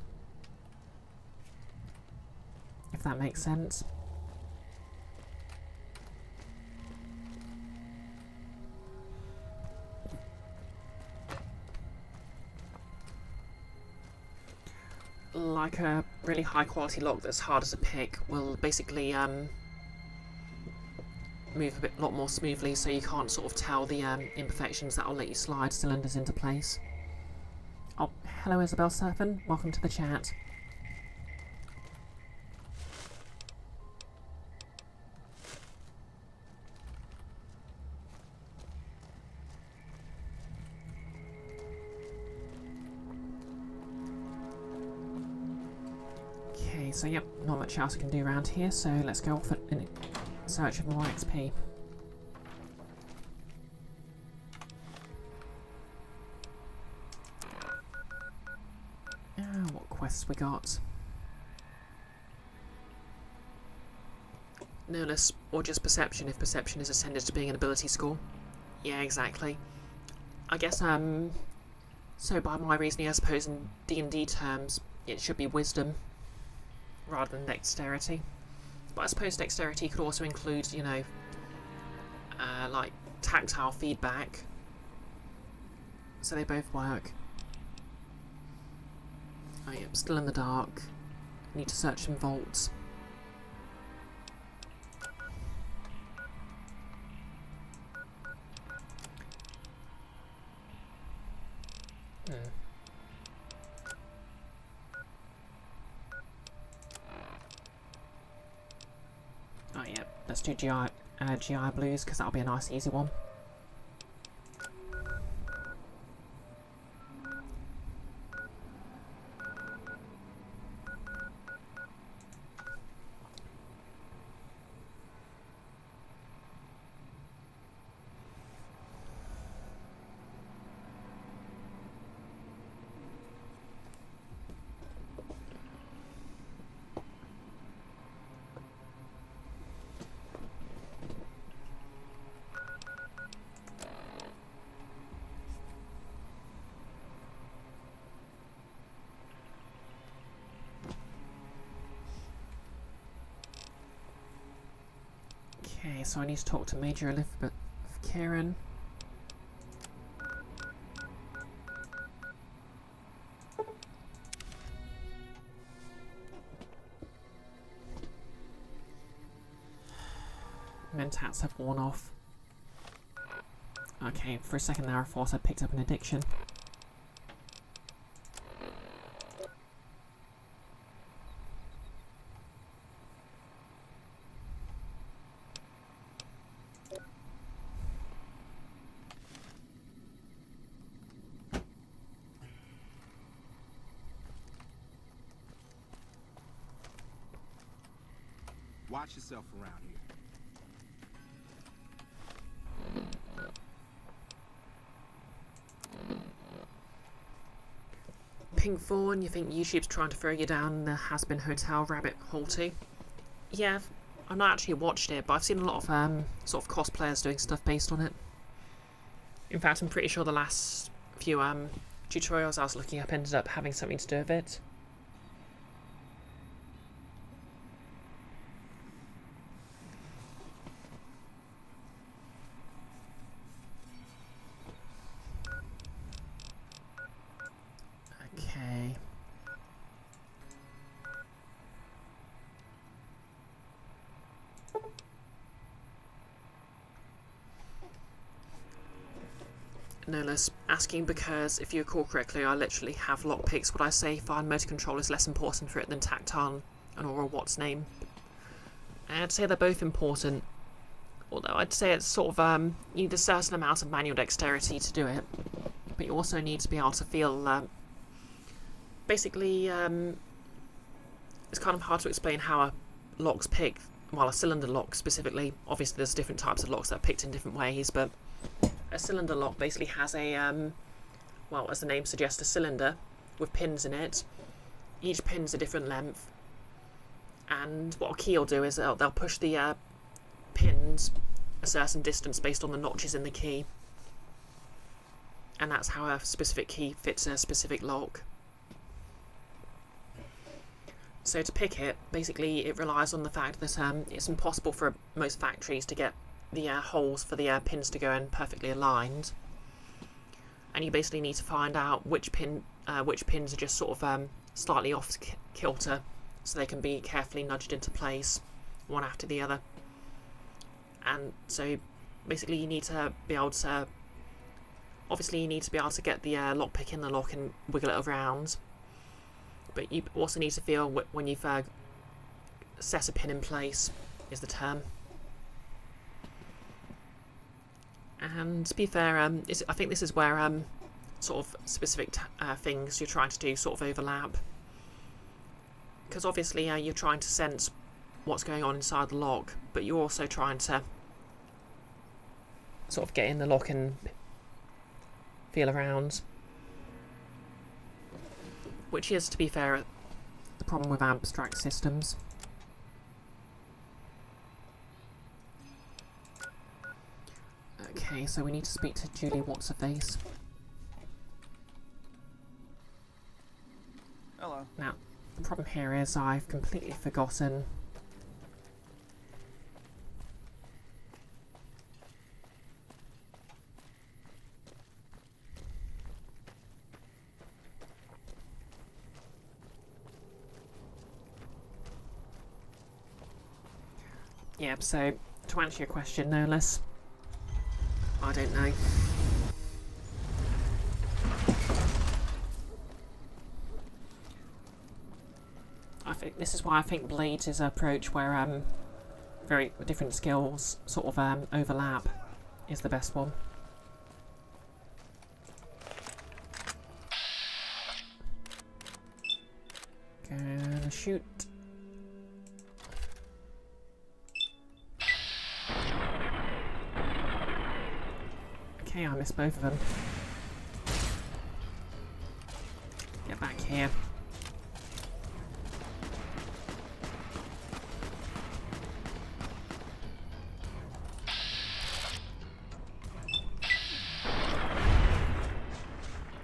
If that makes sense. Like a really high quality lock that's harder to pick will basically move a lot more smoothly, so you can't sort of tell the imperfections that will let you slide cylinders into place. Oh, hello Isabel Surfin, welcome to the chat. Okay, so yep, not much else I can do around here, so let's go off in search of more XP. What quests we got? Nullis, or just perception if perception is ascended to being an ability score. Yeah, exactly. I guess, so by my reasoning, I suppose in D&D terms, it should be wisdom rather than dexterity. But I suppose dexterity could also include, you know, like tactile feedback. So they both work. Oh yeah, I'm still in the dark. Need to search some vaults. Oh yeah, let's do GI blues because that'll be a nice easy one. Okay, so I need to talk to Major Elizabeth Kieran. Mentats have worn off. Okay, for a second there I thought I picked up an addiction. Watch yourself around here. Pink Fawn, you think YouTube's trying to throw you down the has-been hotel rabbit hole too? Yeah, I've not actually watched it, but I've seen a lot of sort of cosplayers doing stuff based on it. In fact, I'm pretty sure the last few tutorials I was looking up ended up having something to do with it. Okay. No less asking because, if you recall correctly, I literally have lockpicks. Would I say fine motor control is less important for it than tactile and or what's name? I'd say they're both important. Although I'd say it's sort of, you need a certain amount of manual dexterity to do it. But you also need to be able to feel, basically, it's kind of hard to explain how a lock's picked, well, a cylinder lock specifically. Obviously there's different types of locks that are picked in different ways, but a cylinder lock basically has a, well, as the name suggests, a cylinder with pins in it. Each pin's a different length, and what a key will do is they'll push the pins a certain distance based on the notches in the key, and that's how a specific key fits a specific lock. So to pick it, basically it relies on the fact that it's impossible for most factories to get the holes for the pins to go in perfectly aligned, and you basically need to find out which pins are just sort of slightly off kilter, so they can be carefully nudged into place one after the other. And so basically you need to be able to, obviously you need to be able to get the lockpick in the lock and wiggle it around, but you also need to feel when you've set a pin in place, is the term. And to be fair, I think this is where sort of specific things you're trying to do sort of overlap, because obviously you're trying to sense what's going on inside the lock, but you're also trying to sort of get in the lock and feel around, which is, to be fair, the problem with abstract systems. Okay, so we need to speak to Julie What's-Her-Face. Hello. Now, the problem here is I've completely forgotten Yep, so to answer your question, no less, I don't know. I think this is why I think Blades' is an approach where very different skills sort of overlap is the best one. Gonna shoot. Okay, I missed both of them. Get back here.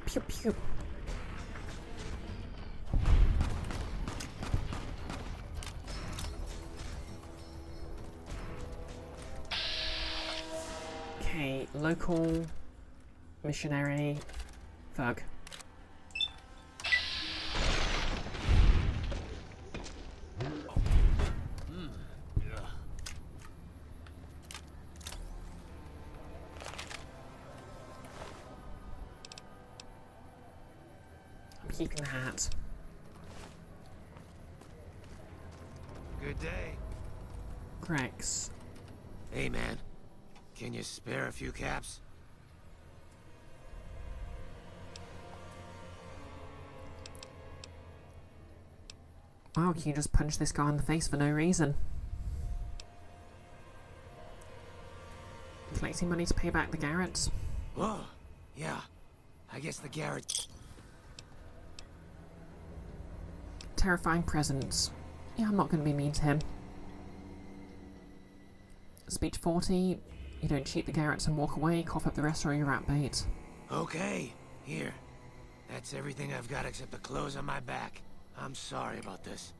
Pew pew. Okay, local missionary thug. I'm keeping the hat. Good day. Grex. Hey, man. Can you spare a few caps? Wow, can you just punch this guy in the face for no reason? Raising money to pay back the Garretts. Whoa. Yeah. I guess the Garrett... Terrifying presence. Yeah, I'm not going to be mean to him. Speech 40. You don't cheat the Garretts and walk away. Cough up the rest or you're at bait. Okay. Here. That's everything I've got except the clothes on my back. I'm sorry about this.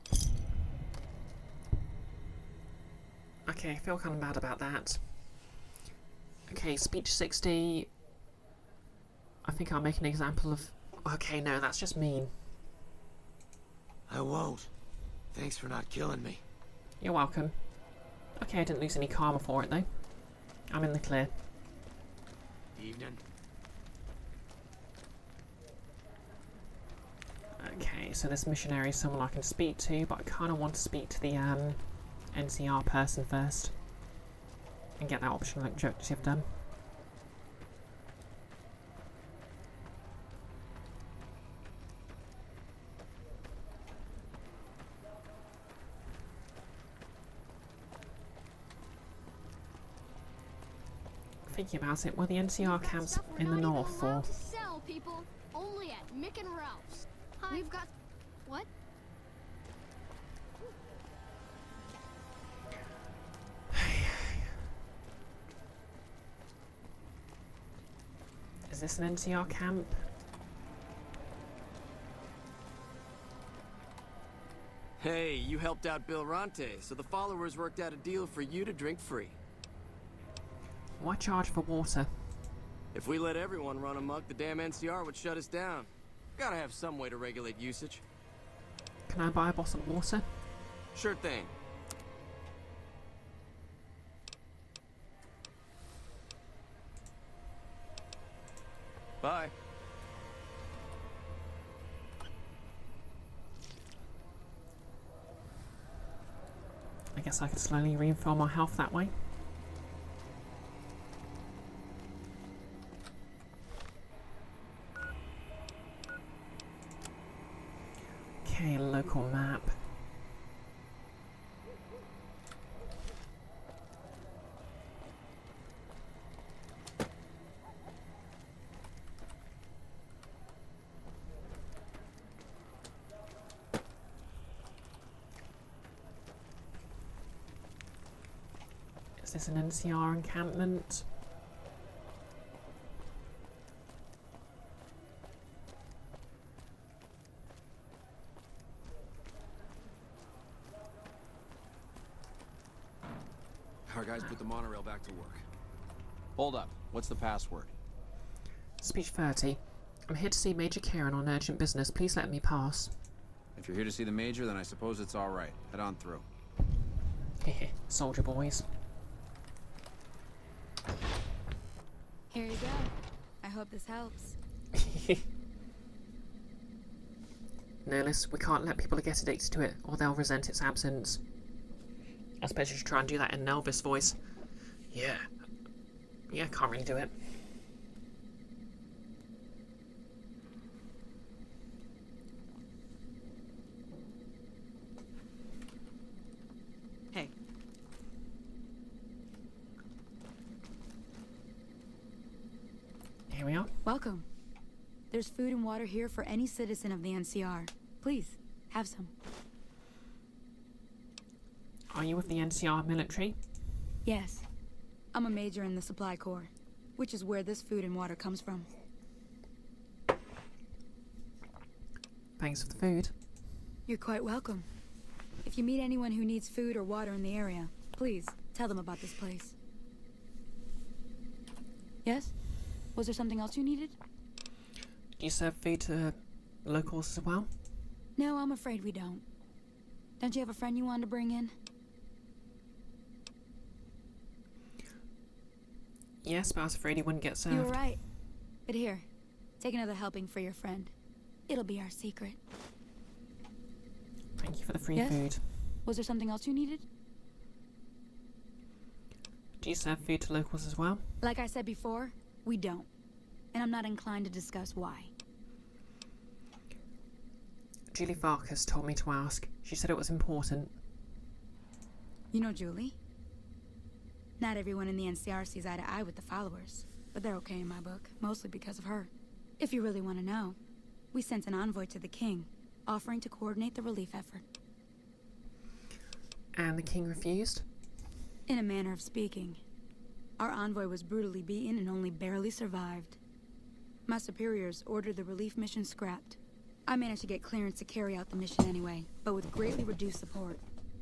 Okay, I feel kind of bad about that. Okay, speech 60. I think I'll make an example of... Okay, no, that's just mean. I won't. Thanks for not killing me. You're welcome. Okay, I didn't lose any karma for it, though. I'm in the clear. Evening. Okay, so this missionary is someone I can speak to, but I kind of want to speak to the NCR person first. And get that optional objective done. Thinking about it, were the NCR camps in the north or... To sell, people. Only at Mick and Ralph's. We've got... What? Is this an NCR camp? Hey, you helped out Bill Ronte, so the followers worked out a deal for you to drink free. Why charge for water? If we let everyone run amok, the damn NCR would shut us down. Gotta have some way to regulate usage. Can I buy a bottle of water? Sure thing. Bye. I guess I could slowly refill my health that way. Okay, local map. Is this an NCR encampment? Our guys put the monorail back to work. Hold up. What's the password? Speech 30. I'm here to see Major Kieran on urgent business. Please let me pass. If you're here to see the Major, then I suppose it's all right. Head on through. Hehe, soldier boys. Here you go. I hope this helps. Nerlus, we can't let people get addicted to it, or they'll resent its absence. I suppose you should try and do that in an Elvis voice. Yeah. Yeah, can't really do it. Hey. Here we are. Welcome. There's food and water here for any citizen of the NCR. Please, have some. Are you with the NCR military? Yes. I'm a major in the Supply Corps, which is where this food and water comes from. Thanks for the food. You're quite welcome. If you meet anyone who needs food or water in the area, please tell them about this place. Yes? Was there something else you needed? Do you serve food to locals as well? No, I'm afraid we don't. Don't you have a friend you wanted to bring in? Yes, but I was afraid he wouldn't get served. You were right. But here, take another helping for your friend. It'll be our secret. Thank you for the free Yes? food. Was there something else you needed? Do you serve food to locals as well? Like I said before, we don't. And I'm not inclined to discuss why. Julie Farkas told me to ask. She said it was important. You know Julie? Not everyone in the NCR sees eye to eye with the followers, but they're okay in my book, mostly because of her. If you really want to know, we sent an envoy to the king, offering to coordinate the relief effort. And the king refused? In a manner of speaking. Our envoy was brutally beaten and only barely survived. My superiors ordered the relief mission scrapped. I managed to get clearance to carry out the mission anyway, but with greatly reduced support.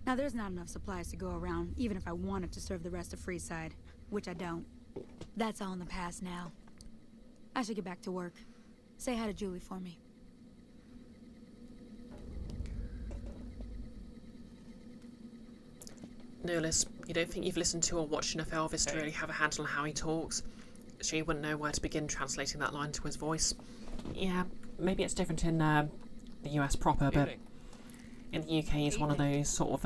Now there's not enough supplies to go around, even if I wanted to serve the rest of Freeside, which I don't. That's all in the past now. I should get back to work. Say hi to Julie for me. Nullis, you don't think you've listened to or watched enough Elvis to really have a handle on how he talks? So you wouldn't know where to begin translating that line to his voice? Yeah, maybe it's different in the US proper, but in the UK he's one of those sort of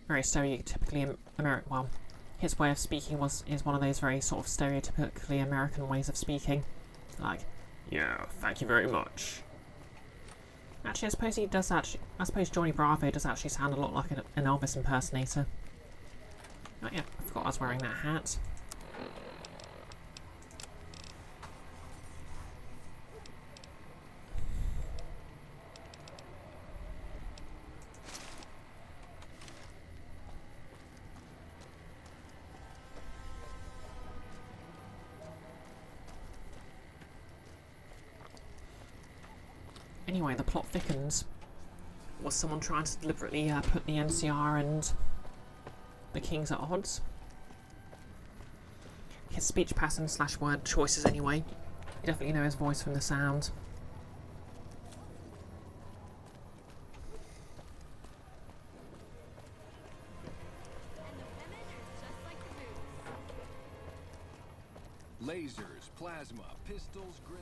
very stereotypically American. Well, his way of speaking is one of those very sort of stereotypically American ways of speaking, like, yeah, thank you very much. Actually, I suppose he does actually. I suppose Johnny Bravo does actually sound a lot like an Elvis impersonator. Oh yeah, I forgot I was wearing that hat. Anyway, the plot thickens. Was someone trying to deliberately put the NCR and the kings at odds? His speech pattern / word choices anyway. You definitely know his voice from the sound. Lasers, plasma, pistols, grenades.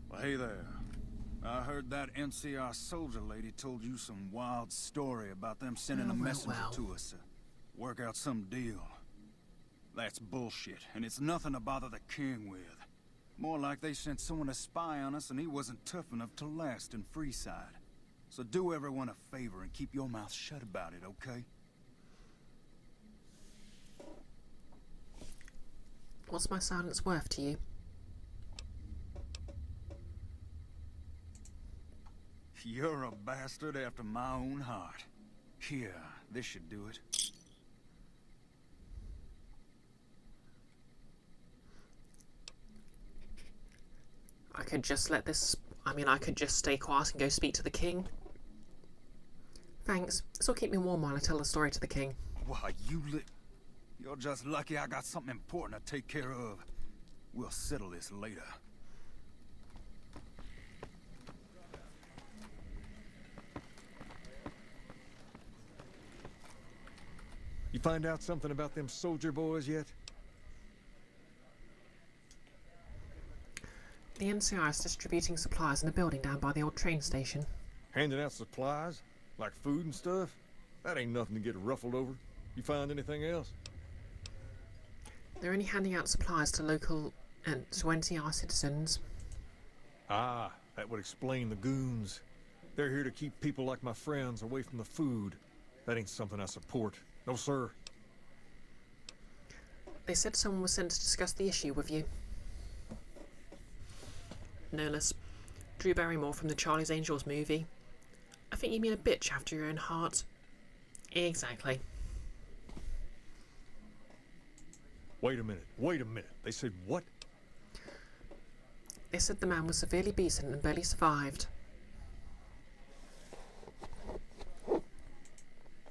Well, hey there. I heard that NCR soldier lady told you some wild story about them sending a messenger to us to work out some deal. That's bullshit, and it's nothing to bother the king with. More like they sent someone to spy on us and he wasn't tough enough to last in Freeside. So do everyone a favor and keep your mouth shut about it, okay? What's my silence worth to you? You're a bastard after my own heart. Here, this should do it. I could just let this... I mean, I could just stay quiet and go speak to the king. Thanks. This'll keep me warm while I tell the story to the king. Why, you're just lucky I got something important to take care of. We'll settle this later. You find out something about them soldier boys yet? The NCR is distributing supplies in a building down by the old train station. Handing out supplies? Like food and stuff? That ain't nothing to get ruffled over. You find anything else? They're only handing out supplies to local and to NCR citizens. Ah, that would explain the goons. They're here to keep people like my friends away from the food. That ain't something I support. No, sir. They said someone was sent to discuss the issue with you. Nolus. Drew Barrymore from the Charlie's Angels movie. I think you mean a bitch after your own heart. Exactly. Wait a minute. They said what? They said the man was severely beaten and barely survived.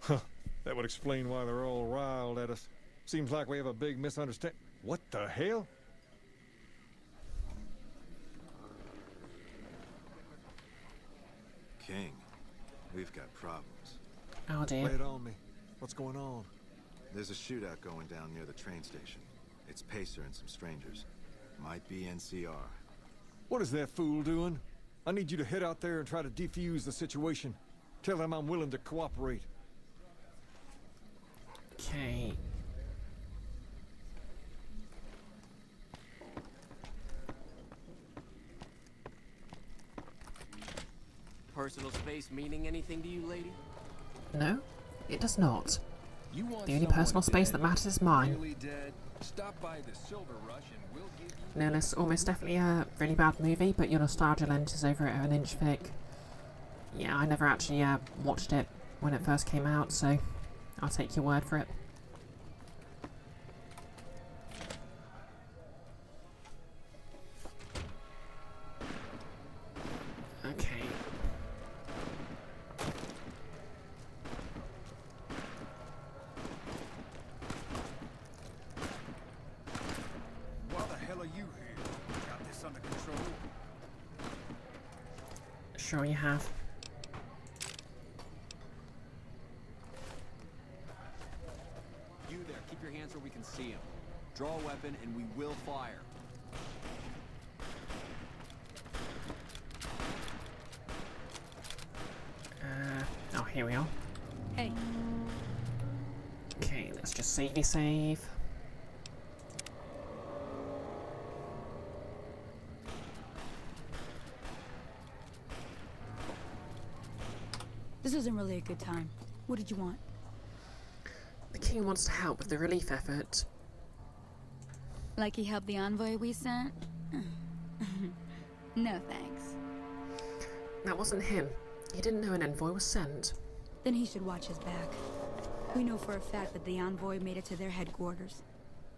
Huh. That would explain why they're all riled at us. Seems like we have a big misunderstanding. What the hell? King, we've got problems. Oh dear. Lay it on me. What's going on? There's a shootout going down near the train station. It's Pacer and some strangers. Might be NCR. What is that fool doing? I need you to head out there and try to defuse the situation. Tell them I'm willing to cooperate. Okay. personal space meaning anything to you, lady? No, it does not. You want The only someone personal space dead, that matters is mine. really dead? Stop by the Silver Rush and we'll give you... No, it's almost definitely a really bad movie, but your nostalgia lens is over at an inch thick. Yeah, I never actually watched it when it first came out, so I'll take your word for it. Okay. Why the hell are you here? Got this under control? Sure you have. You there, keep your hands where we can see him. Draw a weapon and we will fire. Oh, here we are. Hey. Okay, let's just save. This isn't really a good time. What did you want? The king wants to help with the relief effort. Like he helped the envoy we sent? No thanks. That wasn't him. He didn't know an envoy was sent. Then he should watch his back. We know for a fact that the envoy made it to their headquarters.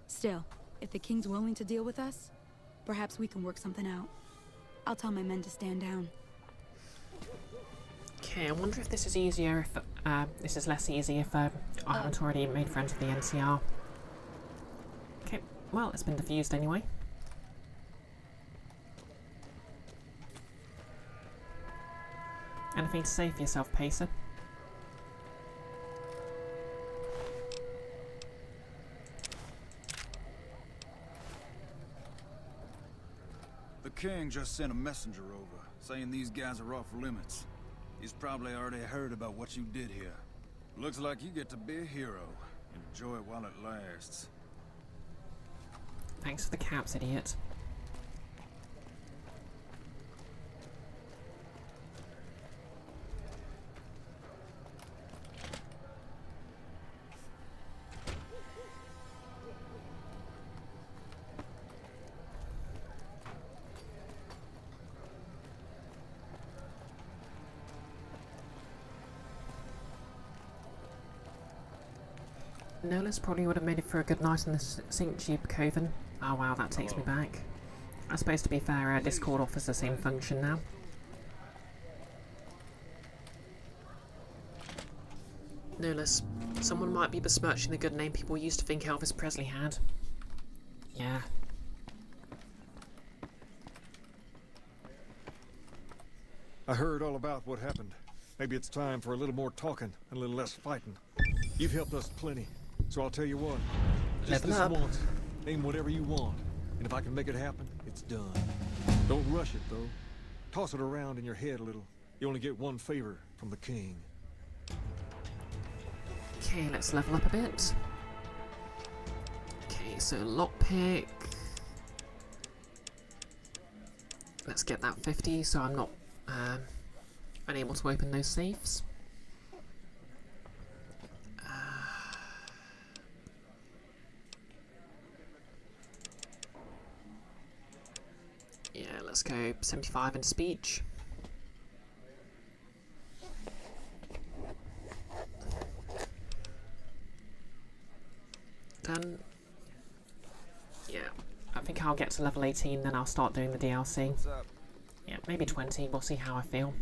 Still, if the king's willing to deal with us, perhaps we can work something out. I'll tell my men to stand down. Okay, I wonder if this is easier if this is less easy if I haven't already made friends with the NCR. Okay, well, it's been diffused anyway. Anything to say for yourself, Pacer? The king just sent a messenger over, saying these guys are off limits. He's probably already heard about what you did here. Looks like you get to be a hero. Enjoy it while it lasts. Thanks for the caps, idiot. Nolas probably would have made it for a good night in the sink tube, Coven. Oh wow, that takes me back. I suppose to be fair, Discord offers the same function now. Nolas, someone might be besmirching the good name people used to think Elvis Presley had. Yeah. I heard all about what happened. Maybe it's time for a little more talking and a little less fighting. You've helped us plenty, so I'll tell you what. Just Level this up. once, aim whatever you want, and if I can make it happen, it's done. Don't rush it, though. Toss it around in your head a little. You only get one favor from the king. Okay, let's level up a bit. Okay, so lockpick. Let's get that 50 so I'm not unable to open those safes. Yeah, let's go 75 in speech. Done. Yeah, I think I'll get to level 18, then I'll start doing the DLC. Yeah, maybe 20, we'll see how I feel.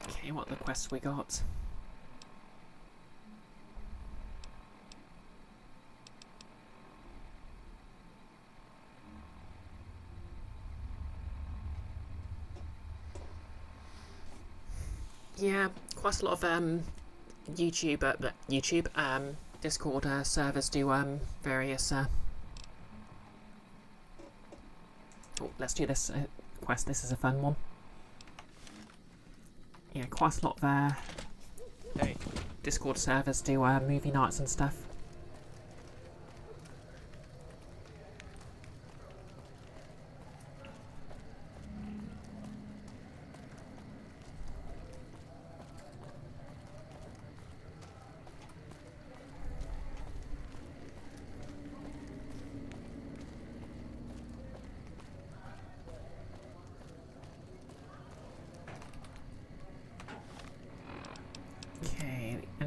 Okay, what are the quests we got? Yeah, quite a lot of Discord servers do various. Oh, let's do this quest. This is a fun one. Yeah, quite a lot of Discord servers do movie nights and stuff.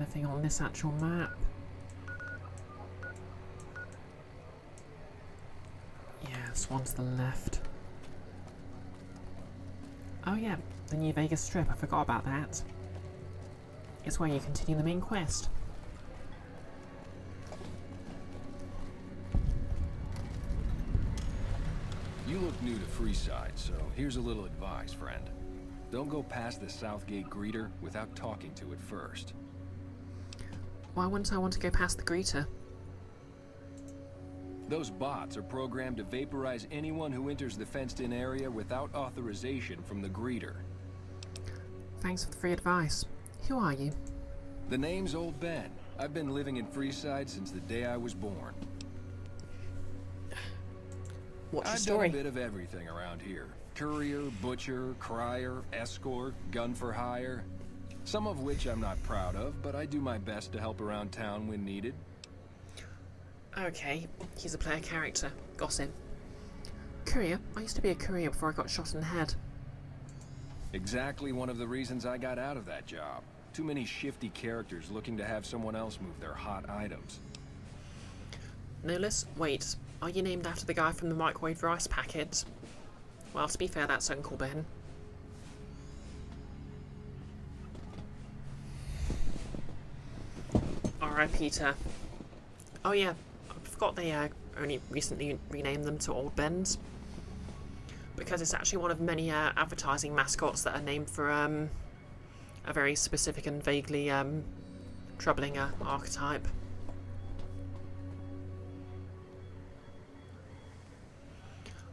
anything on this actual map? Yeah, this one to the left. Oh yeah, the New Vegas Strip, I forgot about that. It's where you continue the main quest. You look new to Freeside, so here's a little advice, friend. Don't go past the Southgate greeter without talking to it first. Why wouldn't I want to go past the greeter? Those bots are programmed to vaporize anyone who enters the fenced-in area without authorization from the greeter. Thanks for the free advice. Who are you? The name's Old Ben. I've been living in Freeside since the day I was born. What's your I've story? done a bit of everything around here. Courier, butcher, crier, escort, gun for hire. Some of which I'm not proud of, but I do my best to help around town when needed. Okay, he's a player character. Got him. Courier? I used to be a courier before I got shot in the head. Exactly one of the reasons I got out of that job. Too many shifty characters looking to have someone else move their hot items. Nolus, wait. Are you named after the guy from the microwave rice packet? Well, to be fair, that's Uncle Ben. Alright, Peter. Oh yeah, I forgot they only recently renamed them to Old Ben's. Because it's actually one of many advertising mascots that are named for a very specific and vaguely troubling archetype.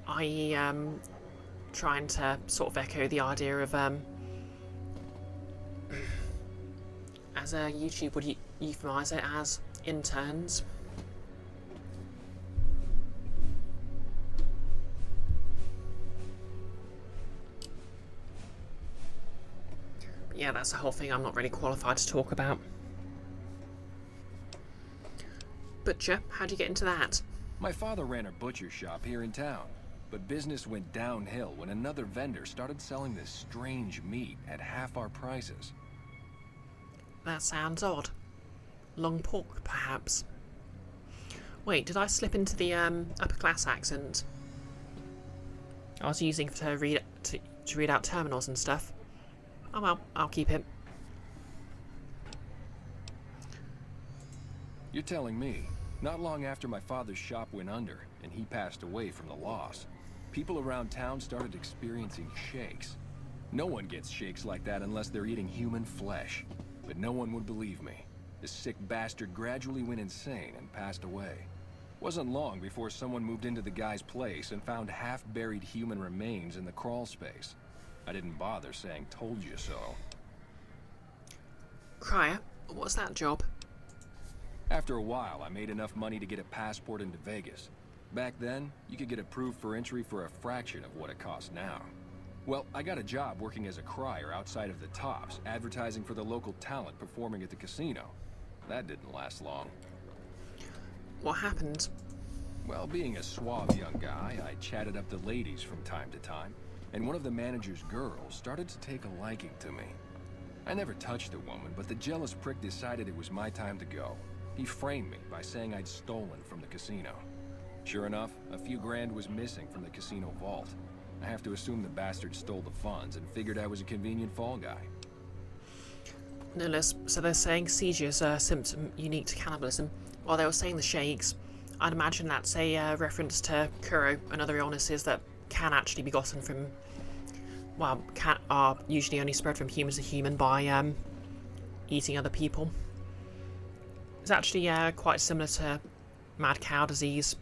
I.e. trying to sort of echo the idea of as YouTube would euphemize it as interns. But yeah, that's the whole thing I'm not really qualified to talk about. Butcher, how'd you get into that? My father ran a butcher shop here in town, but business went downhill when another vendor started selling this strange meat at half our prices. That sounds odd. Long pork, perhaps. Wait, did I slip into the upper class accent? I was using to read out terminals and stuff. Oh well, I'll keep it. You're telling me, not long after my father's shop went under and he passed away from the loss, people around town started experiencing shakes. No one gets shakes like that unless they're eating human flesh. But no one would believe me. The sick bastard gradually went insane and passed away. Wasn't long before someone moved into the guy's place and found half-buried human remains in the crawl space. I didn't bother saying "told you so." Crier, what's that job? After a while, I made enough money to get a passport into Vegas. Back then, you could get approved for entry for a fraction of what it costs now. Well, I got a job working as a crier outside of the Tops, advertising for the local talent performing at the casino. That didn't last long. What happened? Well, being a suave young guy, I chatted up the ladies from time to time, and one of the manager's girls started to take a liking to me. I never touched a woman, but the jealous prick decided it was my time to go. He framed me by saying I'd stolen from the casino. Sure enough, a few grand was missing from the casino vault. I have to assume the bastard stole the funds and figured I was a convenient fall guy. Nolus, so they're saying seizures are a symptom unique to cannibalism. While they were saying the shakes, I'd imagine that's a reference to Kuro and other illnesses that can actually be gotten from, well, are usually only spread from human to human by eating other people. It's actually quite similar to mad cow disease.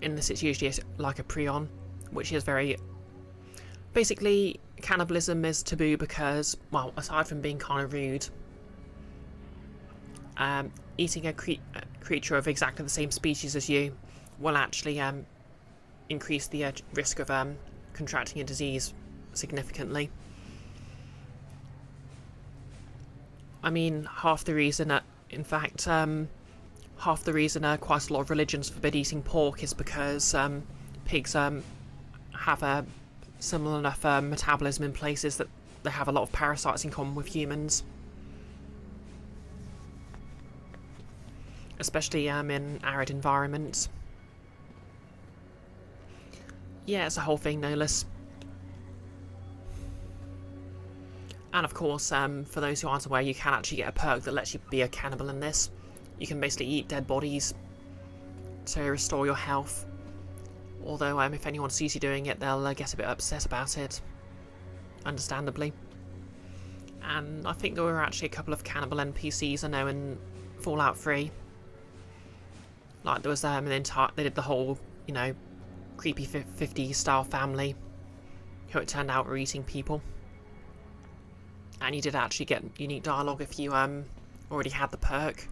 In this, it's usually like a prion, which is very... Basically, cannibalism is taboo because, well, aside from being kind of rude, eating a creature of exactly the same species as you will actually increase the risk of contracting a disease significantly. I mean, half the reason, in fact, half the reason quite a lot of religions forbid eating pork is because pigs have a similar enough metabolism in places that they have a lot of parasites in common with humans. Especially in arid environments. Yeah, it's a whole thing, no less. And of course, for those who aren't aware, you can actually get a perk that lets you be a cannibal in this. You can basically eat dead bodies to restore your health. Although if anyone sees you doing it, they'll get a bit upset about it. Understandably. And I think there were actually a couple of cannibal NPCs I know in Fallout 3. Like there was an entire, they did the whole, you know, creepy 50s style family who it turned out were eating people. And you did actually get unique dialogue if you already had the perk.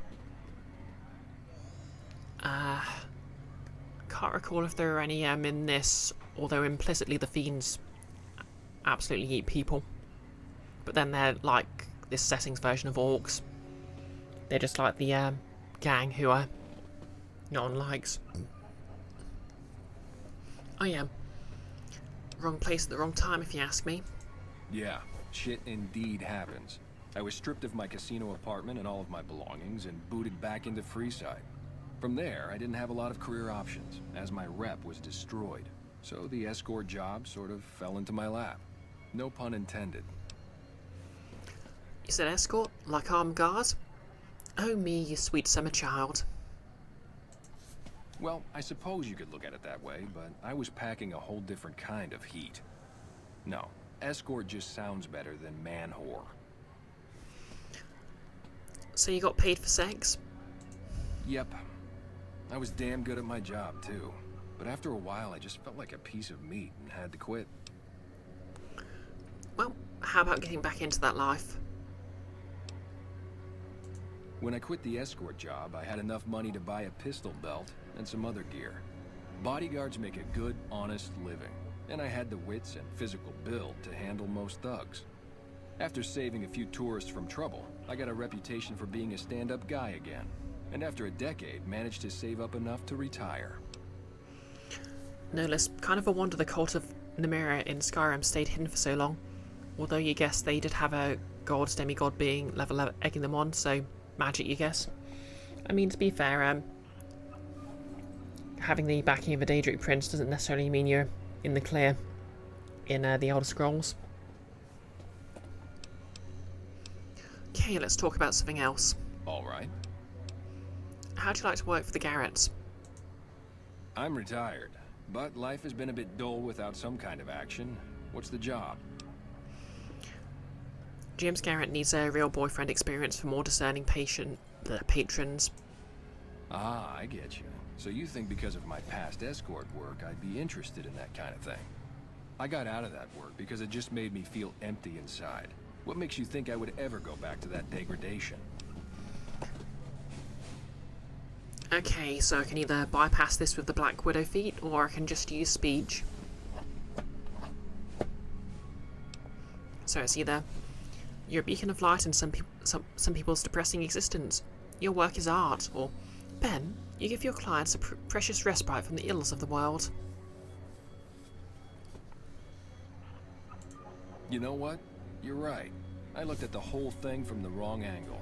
Can't recall if there were any in this, although implicitly the fiends absolutely eat people. But then they're like this settings version of orcs. They're just like the gang who no one likes. Oh yeah. Wrong place at the wrong time if you ask me. Yeah, shit indeed happens. I was stripped of my casino apartment and all of my belongings and booted back into Freeside. From there, I didn't have a lot of career options, as my rep was destroyed. So the escort job sort of fell into my lap. No pun intended. You said escort? Like armed guard? Oh me, you sweet summer child. Well, I suppose you could look at it that way, but I was packing a whole different kind of heat. No, escort just sounds better than man-whore. So you got paid for sex? Yep. I was damn good at my job, too. But after a while, I just felt like a piece of meat and had to quit. Well, how about getting back into that life? When I quit the escort job, I had enough money to buy a pistol belt and some other gear. Bodyguards make a good, honest living, and I had the wits and physical build to handle most thugs. After saving a few tourists from trouble, I got a reputation for being a stand-up guy again, and after a decade, managed to save up enough to retire. No less, kind of a wonder the cult of Namira in Skyrim stayed hidden for so long. Although you guess they did have a god, demigod being level egging them on, so magic, you guess. I mean, to be fair, having the backing of a Daedric prince doesn't necessarily mean you're in the clear in the Elder Scrolls. Okay, let's talk about something else. Alright. How'd you like to work for the Garretts? I'm retired, but life has been a bit dull without some kind of action. What's the job? James Garrett needs a real boyfriend experience for more discerning patrons. Ah, I get you. So you think because of my past escort work, I'd be interested in that kind of thing. I got out of that work because it just made me feel empty inside. What makes you think I would ever go back to that degradation? Okay, so I can either bypass this with the Black Widow feat, or I can just use speech. So it's either you're a beacon of light in some people's depressing existence. Your work is art, or Ben, you give your clients a precious respite from the ills of the world. You know what? You're right. I looked at the whole thing from the wrong angle.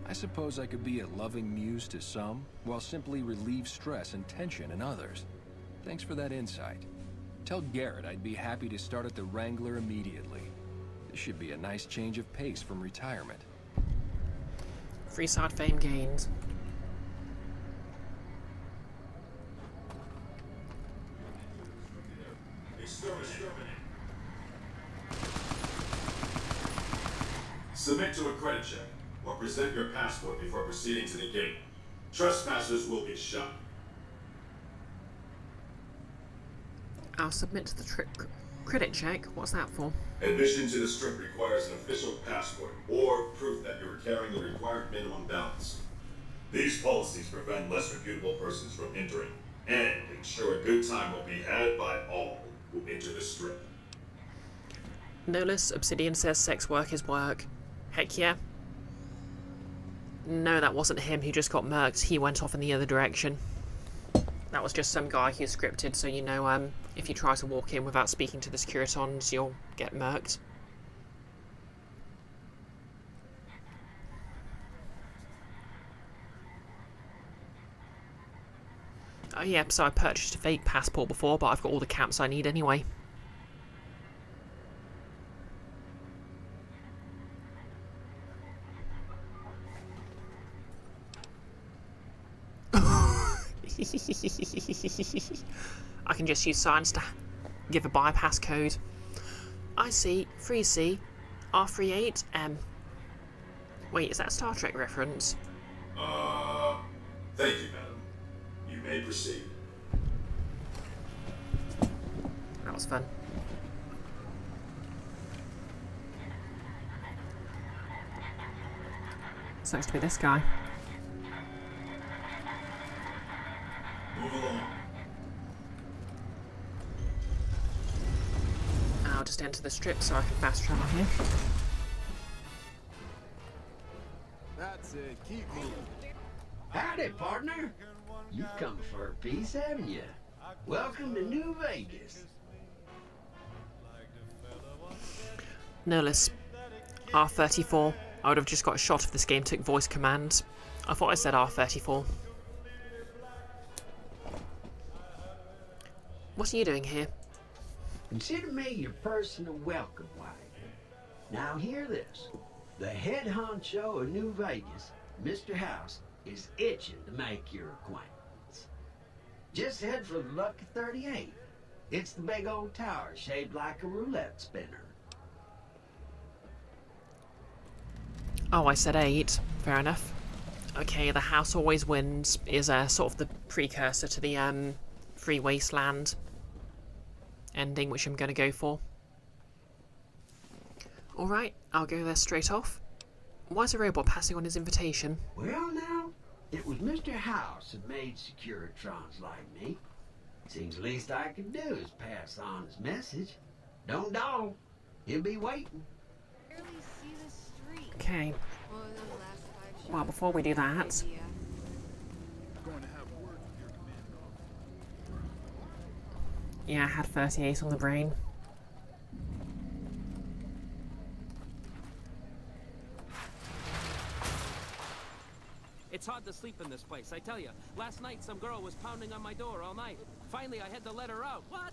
I suppose I could be a loving muse to some, while simply relieve stress and tension in others. Thanks for that insight. Tell Garrett I'd be happy to start at the Wrangler immediately. This should be a nice change of pace from retirement. Freeside fame gained. Submit to a credit check, or present your passport before proceeding to the gate. Trespassers will be shot. I'll submit to the credit check. What's that for? Admission to the strip requires an official passport, or proof that you're carrying the required minimum balance. These policies prevent less reputable persons from entering, and ensure a good time will be had by all who enter the strip. No less, Obsidian says sex work is work. Heck yeah. No, that wasn't him who just got murked. He went off in the other direction. That was just some guy who scripted, so you know, if you try to walk in without speaking to the Securitons, you'll get murked. Oh yeah, so I purchased a fake passport before, but I've got all the caps I need anyway. I can just use signs to give a bypass code. I see. 3C, R38, M. Wait, is that a Star Trek reference? Thank you, madam. You may proceed. That was fun. Sucks to be this guy. Move along. I'll just enter the strip so I can fast travel here. That's it. Keep moving. Howdy, partner. You come for a piece, haven't you? Welcome to New Vegas. No less. R34. I would have just got a shot if this game took voice commands. I thought I said R34. What are you doing here? Consider me your personal welcome wagon. Now hear this. The head honcho of New Vegas, Mr. House, is itching to make your acquaintance. Just head for the Lucky 38. It's the big old tower shaped like a roulette spinner. Oh, I said 8. Fair enough. Okay, the house always wins is sort of the precursor to the Free Wasteland ending, which I'm going to go for. Alright, I'll go there straight off. Why is a robot passing on his invitation? Well now, it was Mr. House that made Securitrons like me. Seems the least I could do is pass on his message. Don't dawdle. He'll be waiting. Okay. Well, before we do that... Yeah, I had 38 on the brain. It's hard to sleep in this place, I tell you. Last night, some girl was pounding on my door all night. Finally, I had to let her out. What?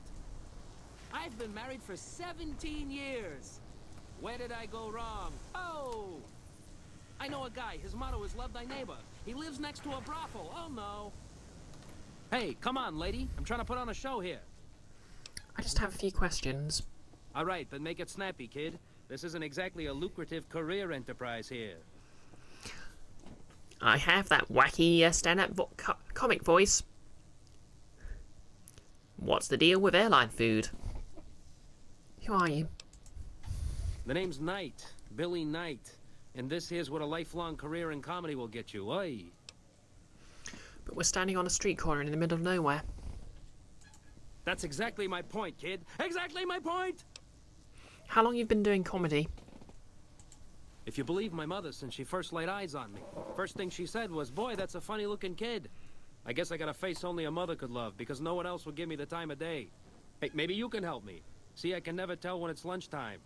I've been married for 17 years. Where did I go wrong? Oh! I know a guy. His motto is love thy neighbor. He lives next to a brothel. Oh, no. Hey, come on, lady. I'm trying to put on a show here. I just have a few questions. All right, then make it snappy, kid. This isn't exactly a lucrative career enterprise here. I have that wacky stand-up comic voice. What's the deal with airline food? Who are you? The name's Knight. Billy Knight. And this here's what a lifelong career in comedy will get you. Oi! But we're standing on a street corner in the middle of nowhere. That's exactly my point, kid. Exactly my point! How long you've been doing comedy? If you believe my mother, since she first laid eyes on me. First thing she said was, boy, that's a funny-looking kid. I guess I got a face only a mother could love, because no one else would give me the time of day. Hey, maybe you can help me. See, I can never tell when it's lunchtime.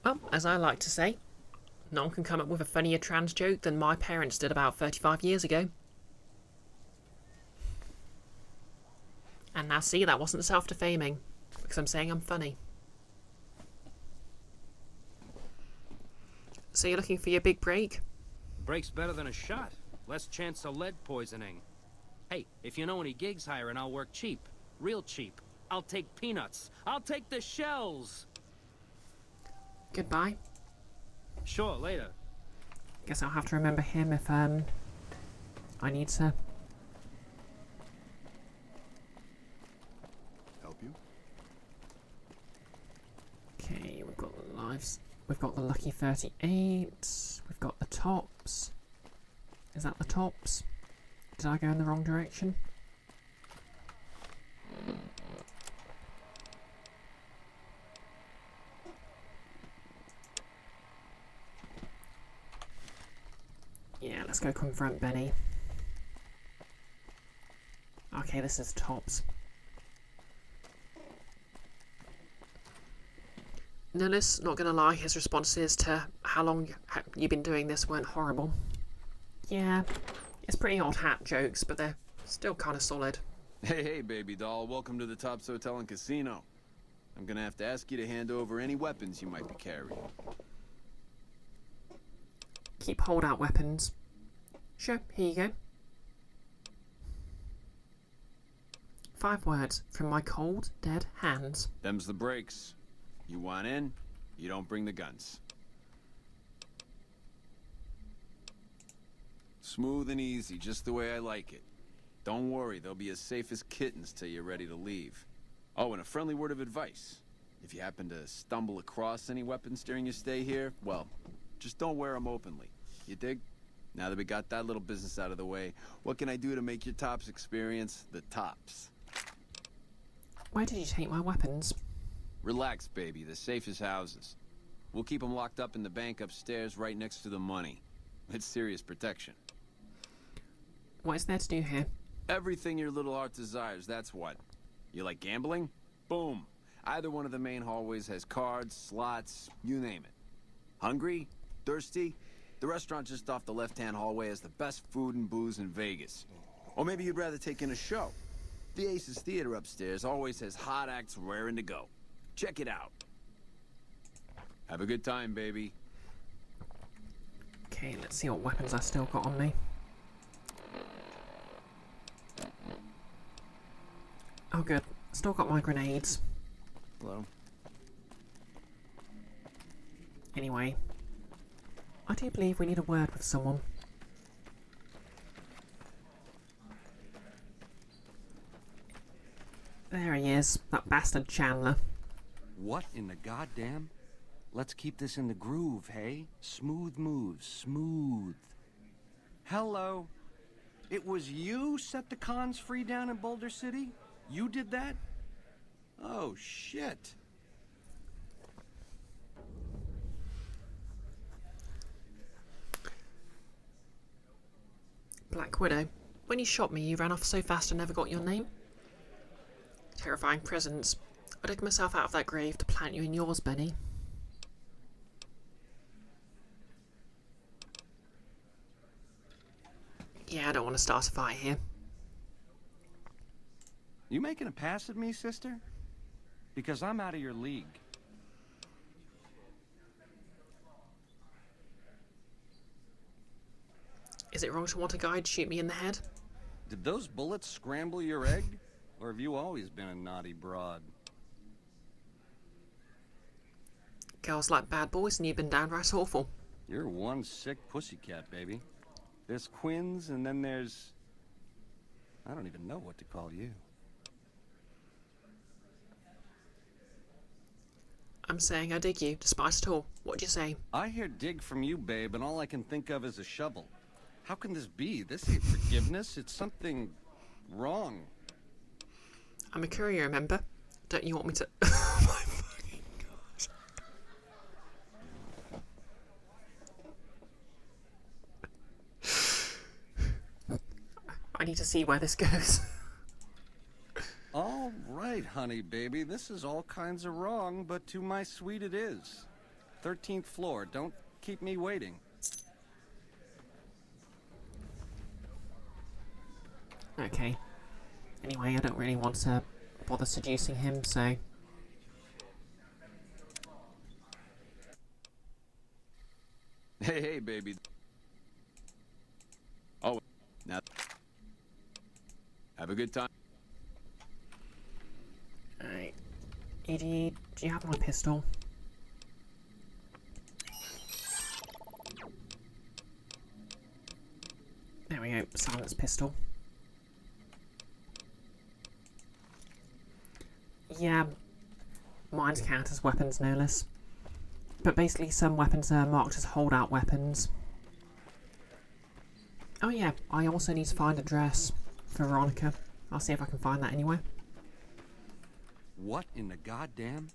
Well, as I like to say, no one can come up with a funnier trans joke than my parents did about 35 years ago. And now see, that wasn't self-defaming, because I'm saying I'm funny. So you're looking for your big break? Break's better than a shot. Less chance of lead poisoning. Hey, if you know any gigs hiring, I'll work cheap. Real cheap. I'll take peanuts. I'll take the shells! Goodbye. Sure, later. Guess I'll have to remember him if, I need to... Help you? Okay, we've got the lives... We've got the Lucky 38. We've got the tops. Is that the tops? Did I go in the wrong direction? Yeah, let's go confront Benny. Okay, this is tops. Nillis, not gonna lie, his responses to how long you've been doing this weren't horrible. Yeah, It's pretty odd hat jokes, but they're still kind of solid. Hey, baby doll. Welcome to the Tops Hotel and Casino. I'm gonna have to ask you to hand over any weapons you might be carrying. Keep hold-out weapons. Sure, here you go. 5 words from my cold, dead hands. Them's the breaks. You want in, you don't bring the guns. Smooth and easy, just the way I like it. Don't worry, they'll be as safe as kittens till you're ready to leave. Oh, and a friendly word of advice. If you happen to stumble across any weapons during your stay here, well, just don't wear them openly. You dig? Now that we got that little business out of the way, what can I do to make your Tops experience the tops? Where did you take my weapons? Relax, baby. They're safe as houses. We'll keep them locked up in the bank upstairs right next to the money. It's serious protection. What is there to do here? Everything your little heart desires, that's what. You like gambling? Boom. Either one of the main hallways has cards, slots, you name it. Hungry? Thirsty? The restaurant just off the left-hand hallway has the best food and booze in Vegas. Or maybe you'd rather take in a show. The Aces Theater upstairs always has hot acts raring to go. Check it out. Have a good time, baby. Okay, let's see what weapons I still got on me. Oh good, still got my grenades. Hello. Anyway, I do believe we need a word with someone. There he is, that bastard Chandler. What in the goddamn? Let's keep this in the groove, hey? Smooth moves, smooth. Hello. It was you set the cons free down in Boulder City? You did that? Oh, shit. Black Widow, when you shot me, you ran off so fast I never got your name. Terrifying presence. I dug myself out of that grave to plant you in yours, Benny. Yeah, I don't want to start a fight here. You making a pass at me, sister? Because I'm out of your league. Is it wrong to want a guy to shoot me in the head? Did those bullets scramble your egg? Or have you always been a naughty broad? Girls like bad boys and you've been downright awful. You're one sick pussycat, baby. There's Quinn's and then there's... I don't even know what to call you. I'm saying I dig you, despite it all. What'd you say? I hear dig from you, babe, and all I can think of is a shovel. How can this be? This ain't forgiveness. It's something wrong. I'm a courier, remember? Don't you want me to... Oh my fucking gosh. I need to see where this goes. All right, honey, baby. This is all kinds of wrong, but to my suite it is. 13th floor. Don't keep me waiting. Okay. Anyway, I don't really want to bother seducing him, so... Hey, baby. Oh, now... Have a good time. Alright. Edie, do you have my pistol? There we go, silence pistol. Yeah, mines count as weapons, no less. But basically some weapons are marked as holdout weapons. Oh yeah, I also need to find a dress for Veronica. I'll see if I can find that anywhere. What in the goddamn?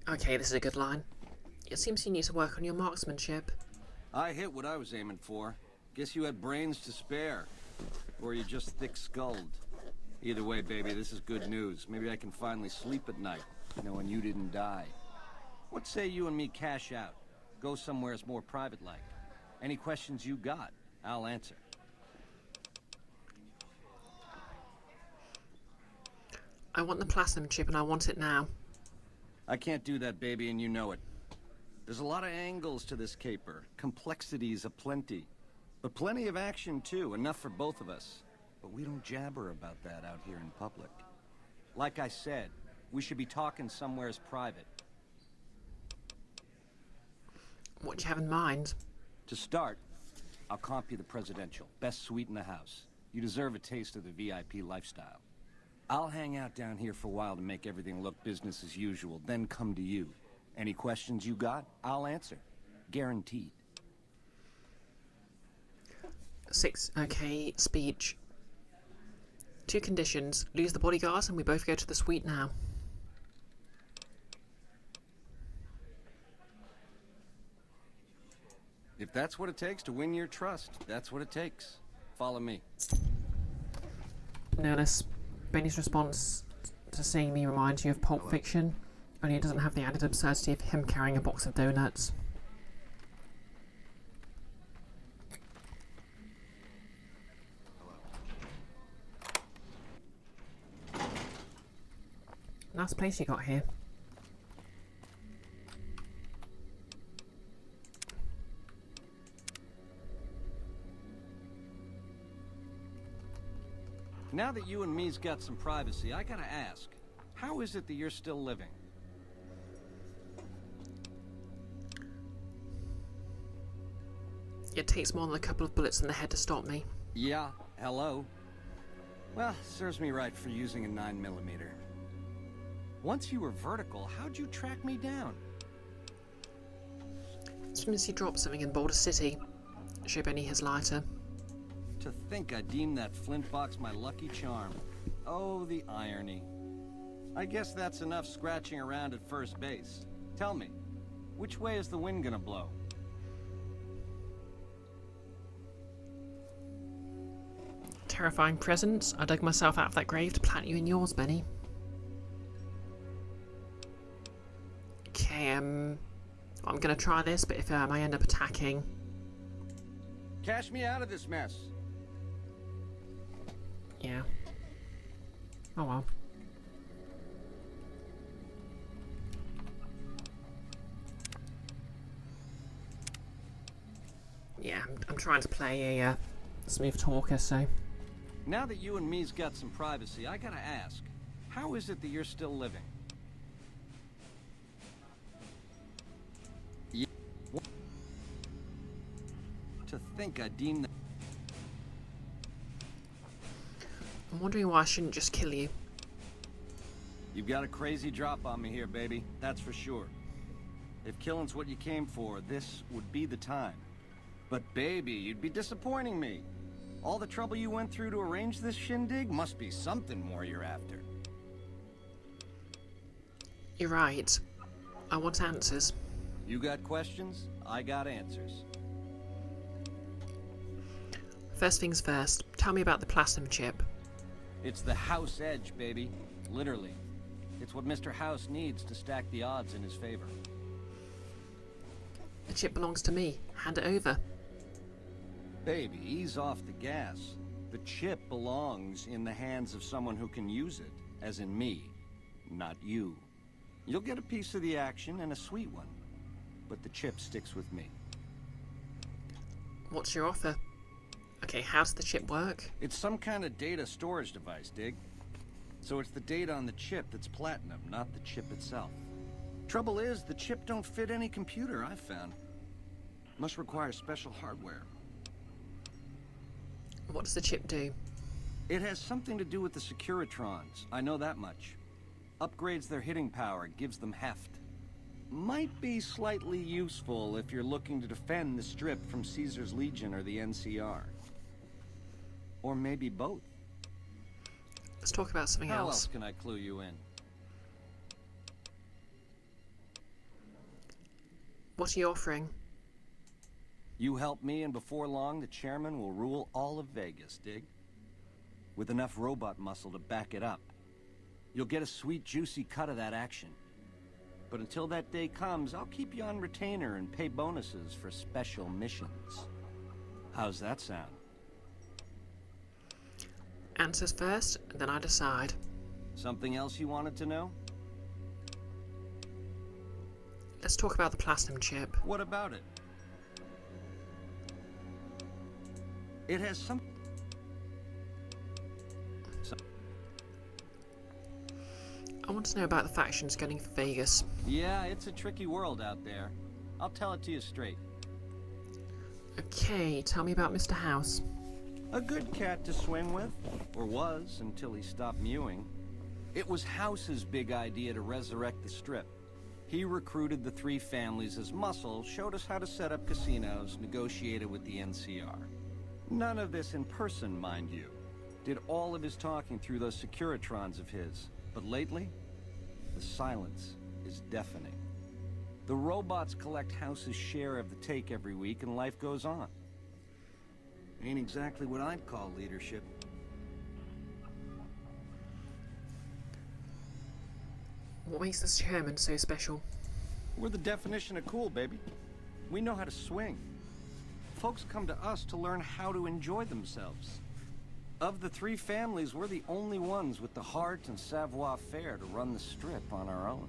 Okay, this is a good line. It seems you need to work on your marksmanship. I hit what I was aiming for. Guess you had brains to spare. Or you just thick-skulled. Either way, baby, this is good news. Maybe I can finally sleep at night, knowing you didn't die. What say you and me cash out? go somewheres more private-like. Any questions you got, I'll answer. I want the platinum chip and I want it now. I can't do that, baby, and you know it. There's a lot of angles to this caper. Complexities aplenty. But plenty of action, too. Enough for both of us. But we don't jabber about that out here in public. Like I said, we should be talking somewheres private. What do you have in mind? To start, I'll comp you the presidential. Best suite in the house. You deserve a taste of the VIP lifestyle. I'll hang out down here for a while to make everything look business as usual, then come to you. Any questions you got, I'll answer. Guaranteed. 6. Okay, speech. 2 conditions. Lose the bodyguards and we both go to the suite now. If that's what it takes to win your trust, that's what it takes. Follow me. Notice Benny's response to seeing me reminds you of Pulp Fiction, only it doesn't have the added absurdity of him carrying a box of donuts. Nice place you got here. Now that you and me's got some privacy, I gotta ask, how is it that you're still living? It takes more than a couple of bullets in the head to stop me. Yeah, hello. Well, serves me right for using a 9mm. Once you were vertical, how'd you track me down? As soon as he dropped something in Boulder City, show Benny his lighter. To think I deemed that flint box my lucky charm. Oh, the irony. I guess that's enough scratching around at first base. Tell me, which way is the wind gonna blow? Terrifying presence. I dug myself out of that grave to plant you in yours, Benny. Okay, I'm gonna try this, but if I end up attacking... Cash me out of this mess. Yeah. Oh well. Yeah, I'm trying to play a smooth talker, so... Now that you and me's got some privacy, I gotta ask, how is it that you're still living? Yeah. To think I deemed that... I'm wondering why I shouldn't just kill you. You've got a crazy drop on me here, baby. That's for sure. If killing's what you came for, this would be the time. But baby, you'd be disappointing me. All the trouble you went through to arrange this shindig must be something more you're after. You're right. I want answers. You got questions, I got answers. First things first, tell me about the platinum chip. It's the house edge, baby. Literally. It's what Mr. House needs to stack the odds in his favor. The chip belongs to me. Hand it over. Baby, ease off the gas. The chip belongs in the hands of someone who can use it, as in me, not you. You'll get a piece of the action and a sweet one, but the chip sticks with me. What's your offer? Okay, how does the chip work? It's some kind of data storage device, dig? So it's the data on the chip that's platinum, not the chip itself. Trouble is, the chip don't fit any computer I've found. Must require special hardware. What does the chip do? It has something to do with the Securitrons, I know that much. Upgrades their hitting power, gives them heft. Might be slightly useful if you're looking to defend the strip from Caesar's Legion or the NCR. Or maybe both. Let's talk about something else. How else can I clue you in? What are you offering? You help me, and before long, the chairman will rule all of Vegas, dig? With enough robot muscle to back it up. You'll get a sweet, juicy cut of that action. But until that day comes, I'll keep you on retainer and pay bonuses for special missions. How's that sound? Answers first, then I decide. Something else you wanted to know? Let's talk about the platinum chip. What about it? It has some... I want to know about the factions gunning for Vegas. Yeah, it's a tricky world out there. I'll tell it to you straight. Okay, tell me about Mr. House. A good cat to swing with. Or was, until he stopped mewing. It was House's big idea to resurrect the Strip. He recruited the three families as muscle, showed us how to set up casinos, negotiated with the NCR. None of this in person, mind you. Did all of his talking through those Securitrons of his. But lately, the silence is deafening. The robots collect House's share of the take every week, and life goes on. Ain't exactly what I'd call leadership. What makes this chairman so special? We're the definition of cool, baby. We know how to swing. Folks come to us to learn how to enjoy themselves. Of the three families, we're the only ones with the heart and savoir-faire to run the Strip on our own.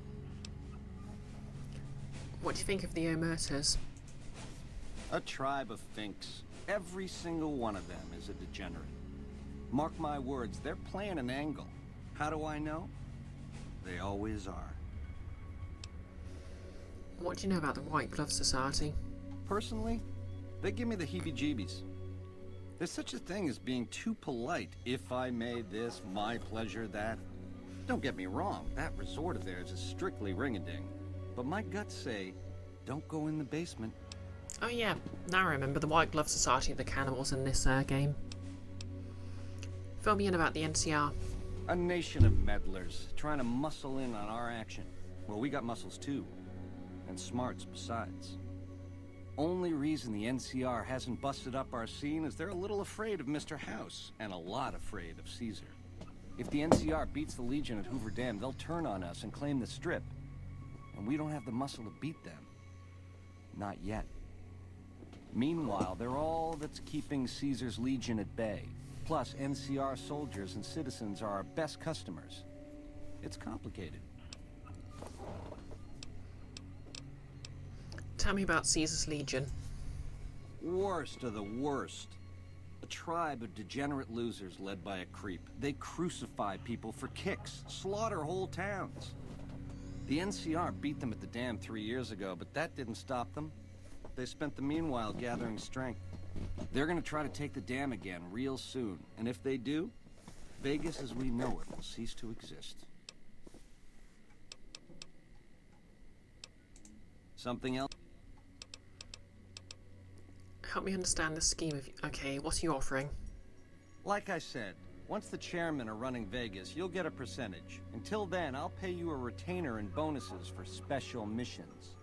What do you think of the Omertas? A tribe of finks. Every single one of them is a degenerate. Mark my words, they're playing an angle. How do I know? They always are. What do you know about the White Glove Society? Personally, they give me the heebie-jeebies. There's such a thing as being too polite. If I may this, my pleasure that. Don't get me wrong, that resort of theirs is strictly ring-a-ding. But my guts say, don't go in the basement. Oh yeah, now I remember the White Glove Society of the cannibals in this game. Fill me in about the NCR. A nation of meddlers, trying to muscle in on our action. Well, we got muscles too. And smarts besides. Only reason the NCR hasn't busted up our scene is they're a little afraid of Mr. House, and a lot afraid of Caesar. If the NCR beats the Legion at Hoover Dam, they'll turn on us and claim the Strip. And we don't have the muscle to beat them. Not yet. Meanwhile, they're all that's keeping Caesar's Legion at bay. Plus, NCR soldiers and citizens are our best customers. It's complicated. Tell me about Caesar's Legion. Worst of the worst. A tribe of degenerate losers led by a creep. They crucify people for kicks, slaughter whole towns. The NCR beat them at the dam 3 years ago, but that didn't stop them. They spent the meanwhile gathering strength. They're gonna try to take the dam again real soon, and if they do, Vegas as we know it will cease to exist. Something else? Help me understand the scheme of... Okay, what are you offering? Like I said, once the chairmen are running Vegas, you'll get a percentage. Until then, I'll pay you a retainer and bonuses for special missions.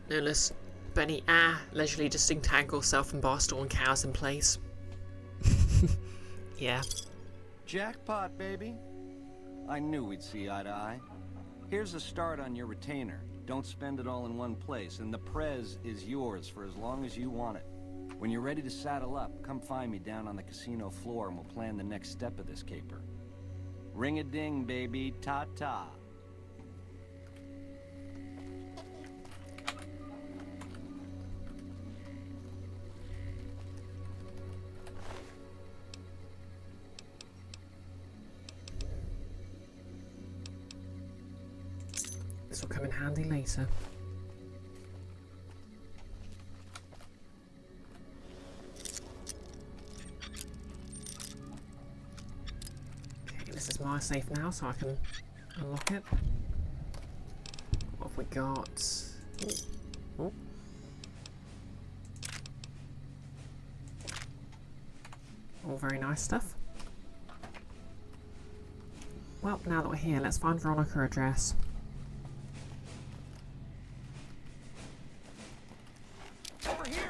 Known as Benny leisurely disentangle self and Barstool and cows in place. Yeah. Jackpot, baby. I knew we'd see eye to eye. Here's a start on your retainer. Don't spend it all in one place, and the prez is yours for as long as you want it. When you're ready to saddle up, come find me down on the casino floor and we'll plan the next step of this caper. Ring-a-ding, baby. Ta-ta. This will come in handy later. Okay, this is my safe now, so I can unlock it. What have we got? Ooh. Ooh. All very nice stuff. Well, now that we're here, let's find Veronica address. Over here!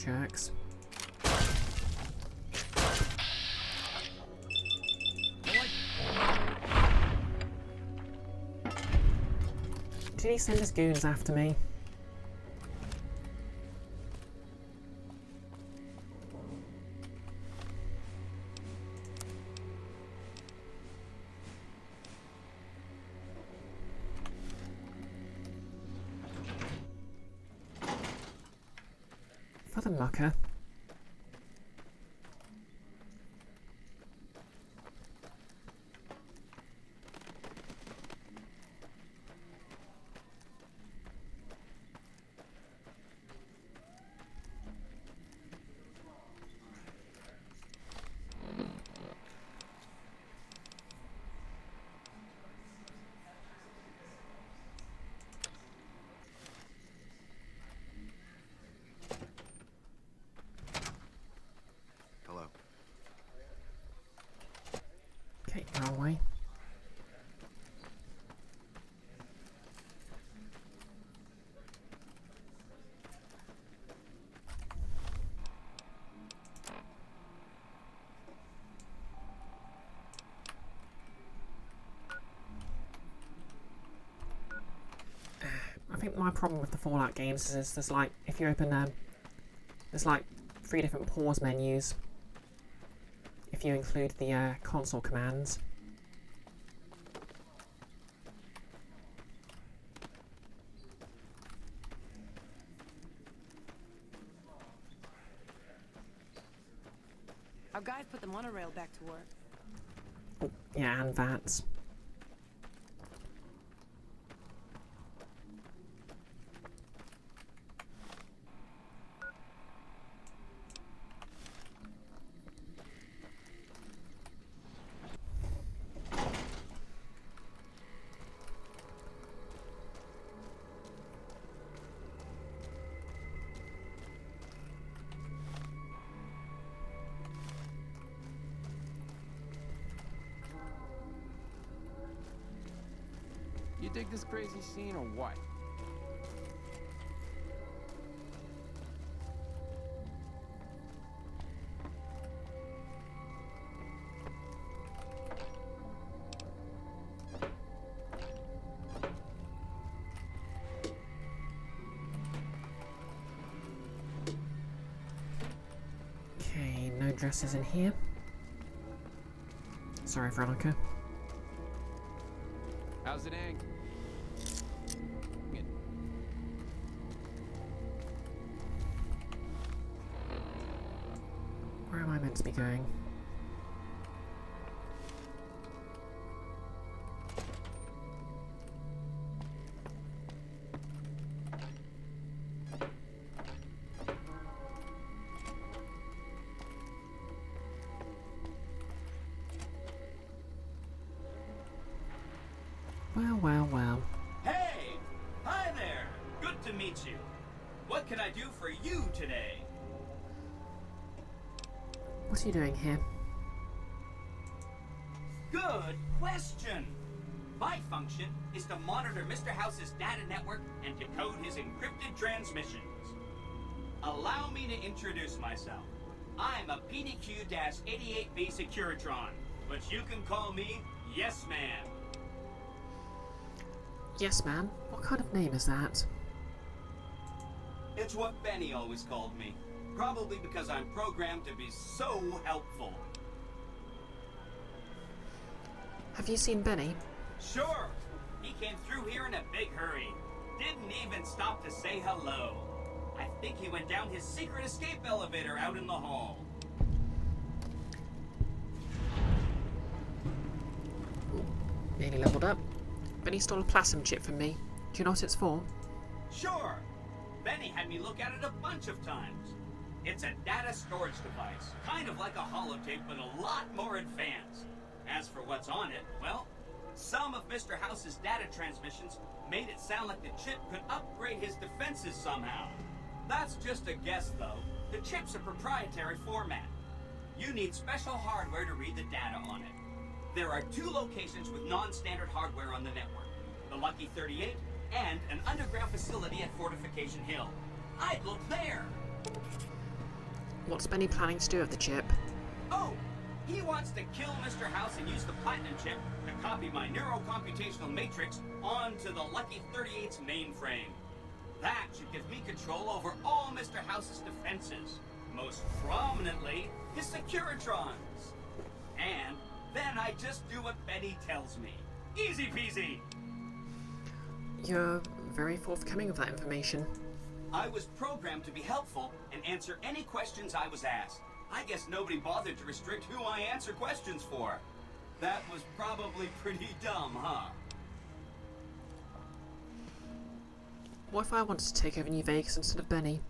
jerks. Did he send his goons after me? For the mucker. Okay, wrong way. I think my problem with the Fallout games is there's like, if you open there's like 3 different pause menus if you include the console commands. Our guys put the monorail back to work. Oh, yeah, and that. You dig this crazy scene or what? Okay, no dresses in here. Sorry, Veronica. How's it, Hank? Where am I meant to be going? Well, well, well. Hey! Hi there! Good to meet you. What can I do for you today? What are you doing here? Good question! My function is to monitor Mr. House's data network and decode his encrypted transmissions. Allow me to introduce myself. I'm a PDQ-88B Securitron, but you can call me Yes Man. Yes, ma'am. What kind of name is that? It's what Benny always called me. Probably because I'm programmed to be so helpful. Have you seen Benny? Sure. He came through here in a big hurry. Didn't even stop to say hello. I think he went down his secret escape elevator out in the hall. Nearly leveled up. Benny stole a plasm chip from me. Do you know what it's for? Sure. Benny had me look at it a bunch of times. It's a data storage device, kind of like a holotape, but a lot more advanced. As for what's on it, well, some of Mr. House's data transmissions made it sound like the chip could upgrade his defenses somehow. That's just a guess, though. The chip's a proprietary format. You need special hardware to read the data on it. There are 2 locations with non-standard hardware on the network. The Lucky 38 and an underground facility at Fortification Hill. I'd look there! What's Benny planning to do with the chip? Oh, he wants to kill Mr. House and use the platinum chip to copy my neurocomputational matrix onto the Lucky 38's mainframe. That should give me control over all Mr. House's defenses, most prominently his Securitrons. And then I just do what Benny tells me. Easy peasy! You're very forthcoming with that information. I was programmed to be helpful and answer any questions I was asked. I guess nobody bothered to restrict who I answer questions for. That was probably pretty dumb, huh? What if I wanted to take over New Vegas instead of Benny?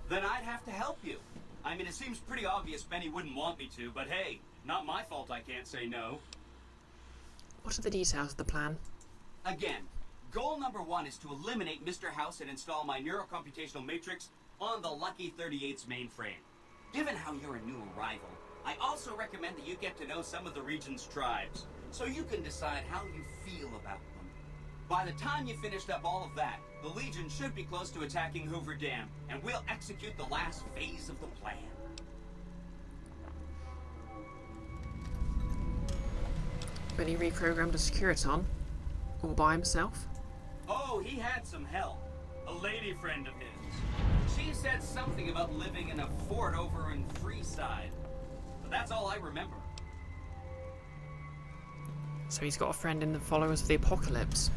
Then I'd have to help you. I mean, it seems pretty obvious Benny wouldn't want me to, but hey, not my fault I can't say no. What are the details of the plan? Again, goal number 1 is to eliminate Mr. House and install my neurocomputational matrix on the Lucky 38's mainframe. Given how you're a new arrival, I also recommend that you get to know some of the region's tribes, so you can decide how you feel about them. By the time you finished up all of that, the Legion should be close to attacking Hoover Dam, and we'll execute the last phase of the plan. Benny reprogrammed a Securiton? All by himself? Oh, he had some help. A lady friend of his. She said something about living in a fort over in Freeside. But that's all I remember. So he's got a friend in the Followers of the Apocalypse.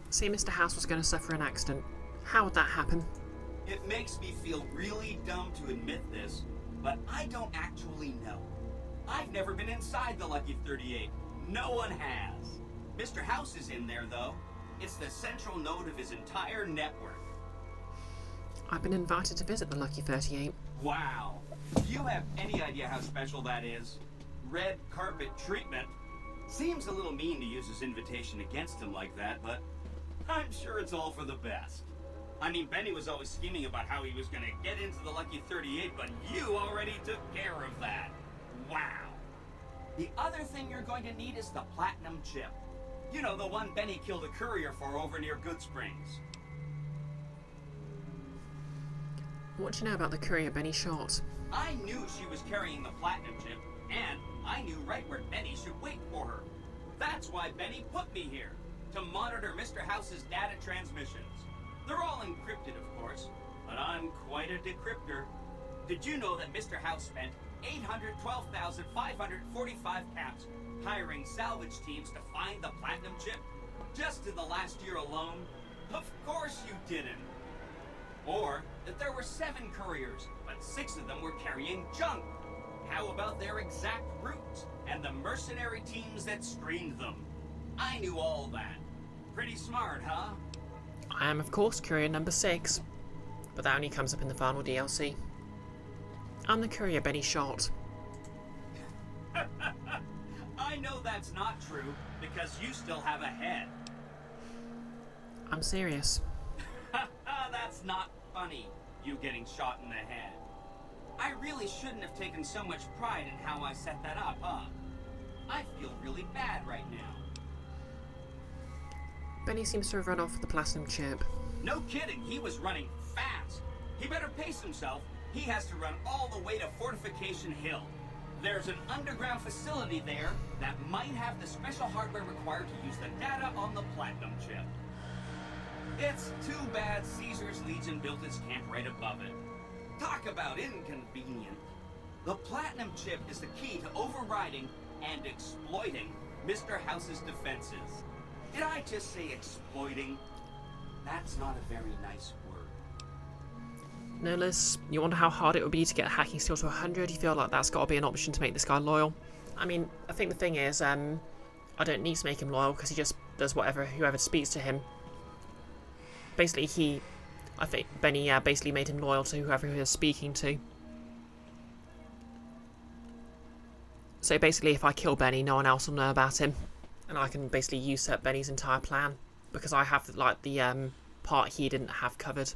Say Mr. House was going to suffer an accident. How would that happen? It makes me feel really dumb to admit this, but I don't actually know. I've never been inside the Lucky 38. No one has. Mr. House is in there, though. It's the central node of his entire network. I've been invited to visit the Lucky 38. Wow. Do you have any idea how special that is? Red carpet treatment. Seems a little mean to use his invitation against him like that, but I'm sure it's all for the best. I mean, Benny was always scheming about how he was going to get into the Lucky 38, but you already took care of that. Wow. The other thing you're going to need is the platinum chip. You know, the one Benny killed a courier for over near Good Springs. What do you know about the courier Benny shot? I knew she was carrying the platinum chip, and I knew right where Benny should wait for her. That's why Benny put me here, to monitor Mr. House's data transmissions. They're all encrypted, of course, but I'm quite a decryptor. Did you know that Mr. House spent 812,545 caps hiring salvage teams to find the platinum chip? Just in the last year alone? Of course you didn't. Or that there were 7 couriers, but 6 of them were carrying junk. How about their exact routes and the mercenary teams that screened them? I knew all that. Pretty smart, huh? I am, of course, courier number 6, but that only comes up in the final DLC. I'm the courier Benny shot. I know that's not true, because you still have a head. I'm serious. That's not funny, you getting shot in the head. I really shouldn't have taken so much pride in how I set that up, huh? I feel really bad right now. Benny seems to have run off with the platinum chip. No kidding, he was running fast. He better pace himself. He has to run all the way to Fortification Hill. There's an underground facility there that might have the special hardware required to use the data on the platinum chip. It's too bad Caesar's Legion built its camp right above it. Talk about inconvenient. The platinum chip is the key to overriding and exploiting Mr. House's defenses. Did I just say exploiting? That's not a very nice word. No, Liz, you wonder how hard it would be to get hacking skill to 100? You feel like that's got to be an option to make this guy loyal? I mean, I think the thing is, I don't need to make him loyal because he just does whoever speaks to him. Basically, I think Benny basically made him loyal to whoever he was speaking to. So basically, if I kill Benny, no one else will know about him, and I can basically usurp Benny's entire plan because I have like the part he didn't have covered.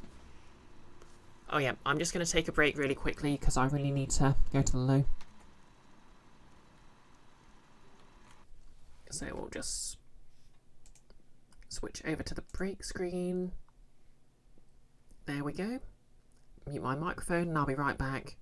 Oh yeah, I'm just going to take a break really quickly because I really need to go to the loo. So we'll just switch over to the break screen. there we go. Mute my microphone and I'll be right back.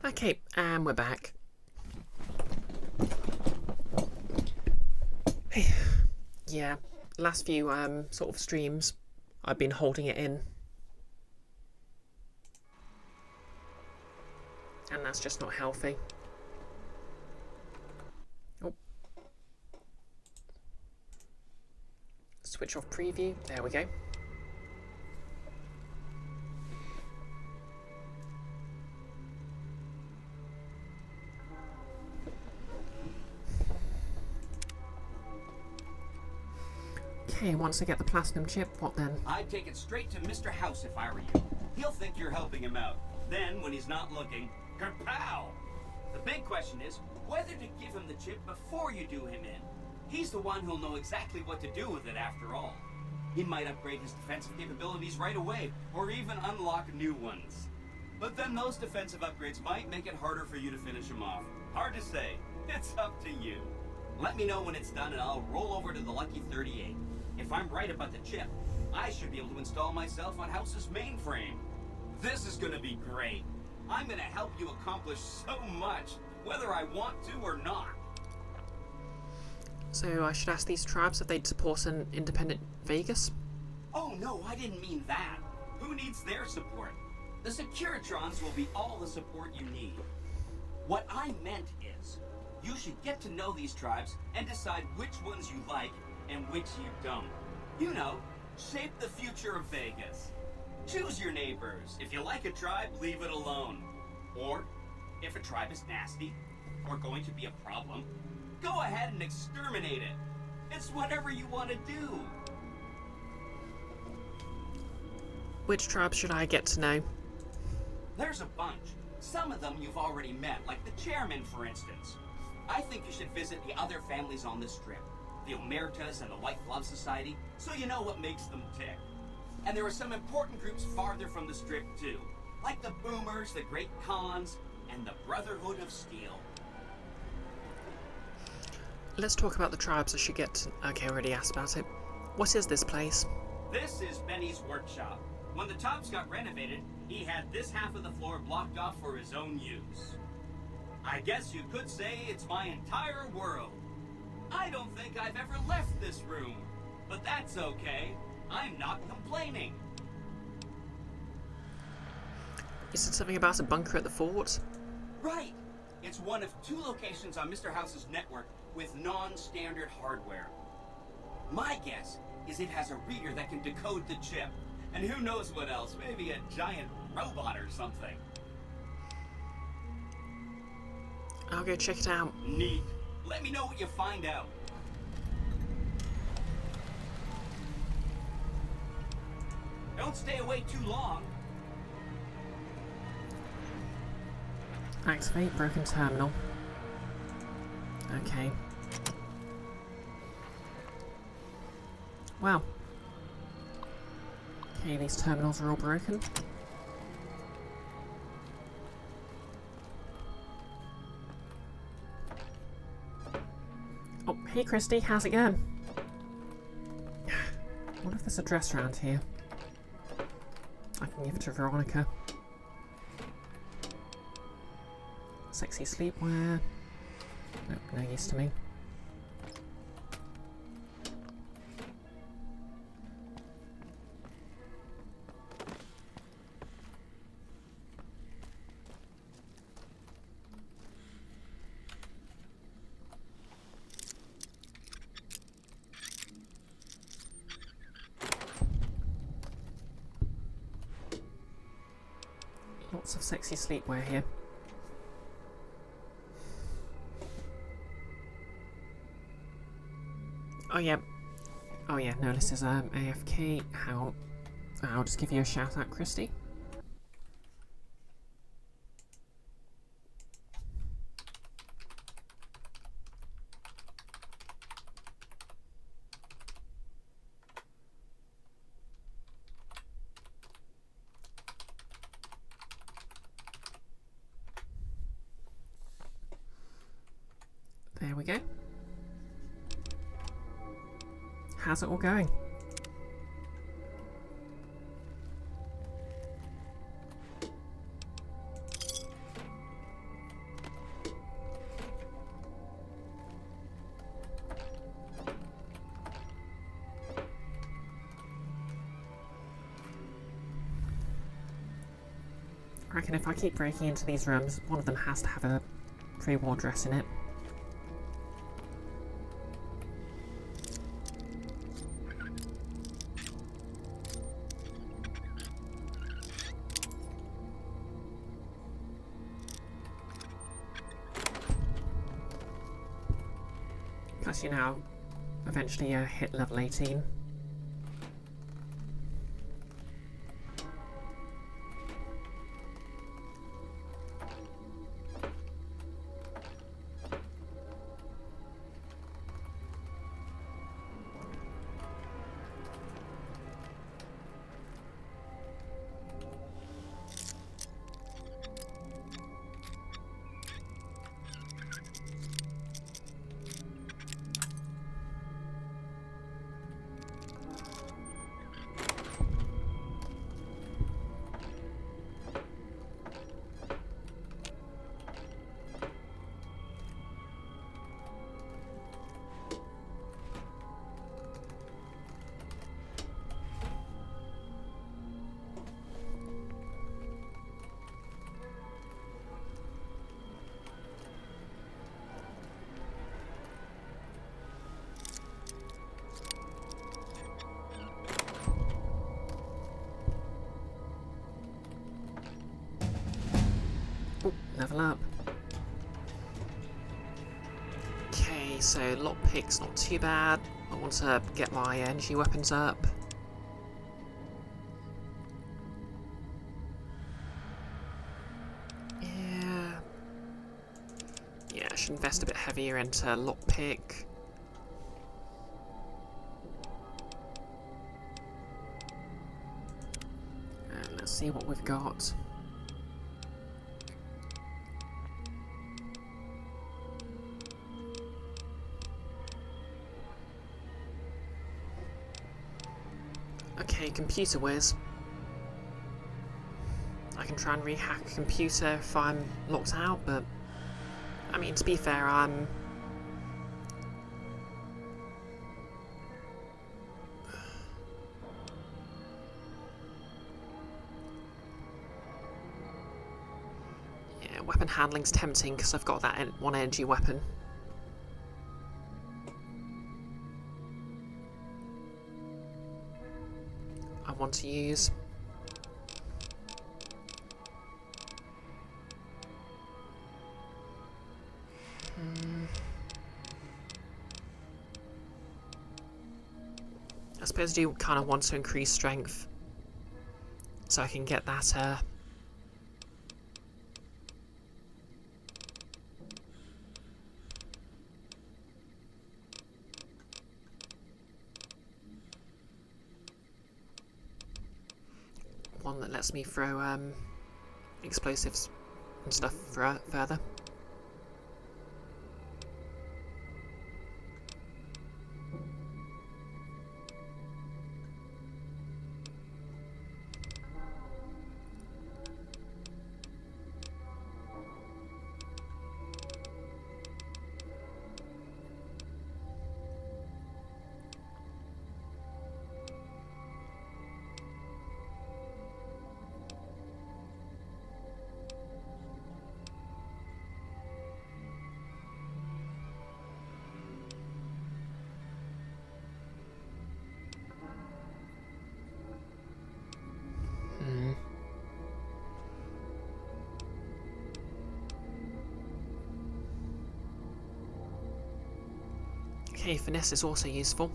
Okay, and we're back. Yeah, last few sort of streams, I've been holding it in. And that's just not healthy. Oh. Switch off preview. There we go. Okay, once I get the platinum chip, what then? I'd take it straight to Mr. House if I were you. He'll think you're helping him out. Then, when he's not looking, kapow! The big question is whether to give him the chip before you do him in. He's the one who'll know exactly what to do with it after all. He might upgrade his defensive capabilities right away, or even unlock new ones. But then those defensive upgrades might make it harder for you to finish him off. Hard to say. It's up to you. Let me know when it's done and I'll roll over to the Lucky 38. If I'm right about the chip, I should be able to install myself on House's mainframe. This is gonna be great. I'm gonna help you accomplish so much, whether I want to or not. So I should ask these tribes if they'd support an independent Vegas? Oh no, I didn't mean that. Who needs their support? The Securitrons will be all the support you need. What I meant is, you should get to know these tribes and decide which ones you like and which you don't. You know, shape the future of Vegas. Choose your neighbors. If you like a tribe, leave it alone. Or, if a tribe is nasty, or going to be a problem, go ahead and exterminate it. It's whatever you want to do. Which tribes should I get to know? There's a bunch. Some of them you've already met, like the chairman, for instance. I think you should visit the other families on the strip, the Omertas and the White Glove Society, so you know what makes them tick. And there are some important groups farther from the strip, too, like the Boomers, the Great Khans, and the Brotherhood of Steel. Let's talk about the tribes I should get to... Okay, I already asked about it. What is this place? This is Benny's workshop. When the tops got renovated, he had this half of the floor blocked off for his own use. I guess you could say it's my entire world. I don't think I've ever left this room, but that's okay. I'm not complaining. You said something about a bunker at the fort? Right. It's one of 2 locations on Mr. House's network with non-standard hardware. My guess is it has a reader that can decode the chip. And who knows what else, maybe a giant robot or something. I'll go check it out. Neat. Let me know what you find out. Don't stay away too long. Activate broken terminal. Okay. Wow. Okay, these terminals are all broken. Oh, hey Christy, how's it going? What if there's a dress around here? I can give it to Veronica. Sexy sleepwear. Nope, no use to me. Lots of sexy sleepwear here. Oh yeah. Oh yeah, no, this is AFK. I'll just give you a shout out, Christy. There we go. How's it all going? I reckon if I keep breaking into these rooms, one of them has to have a pre-war dress in it. Plus, you know, eventually hit level 18. level up. Okay, so lockpick's not too bad. I want to get my energy weapons up. Yeah, I should invest a bit heavier into lockpick. And let's see what we've got. Okay, computer whiz. I can try and rehack a computer if I'm locked out, but I mean, to be fair, yeah, weapon handling's tempting because I've got that one energy weapon. I want to use. I suppose I do kind of want to increase strength so I can get that one that lets me throw explosives and stuff further. Okay, finesse is also useful.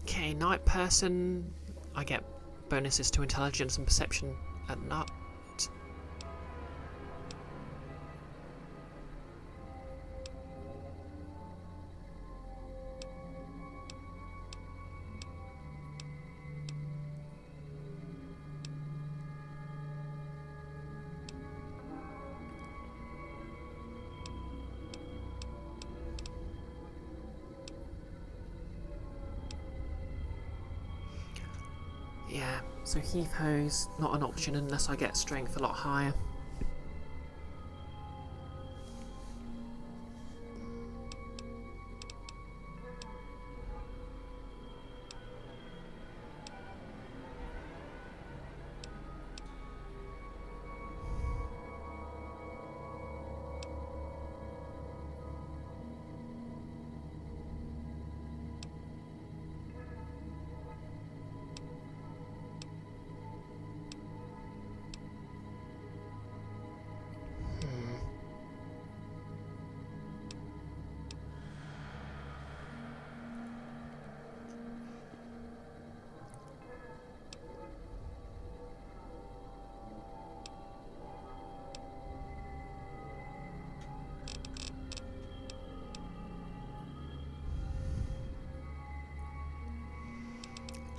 Okay, night person. I get bonuses to intelligence and perception at night. Yeah, so heave ho's not an option unless I get strength a lot higher.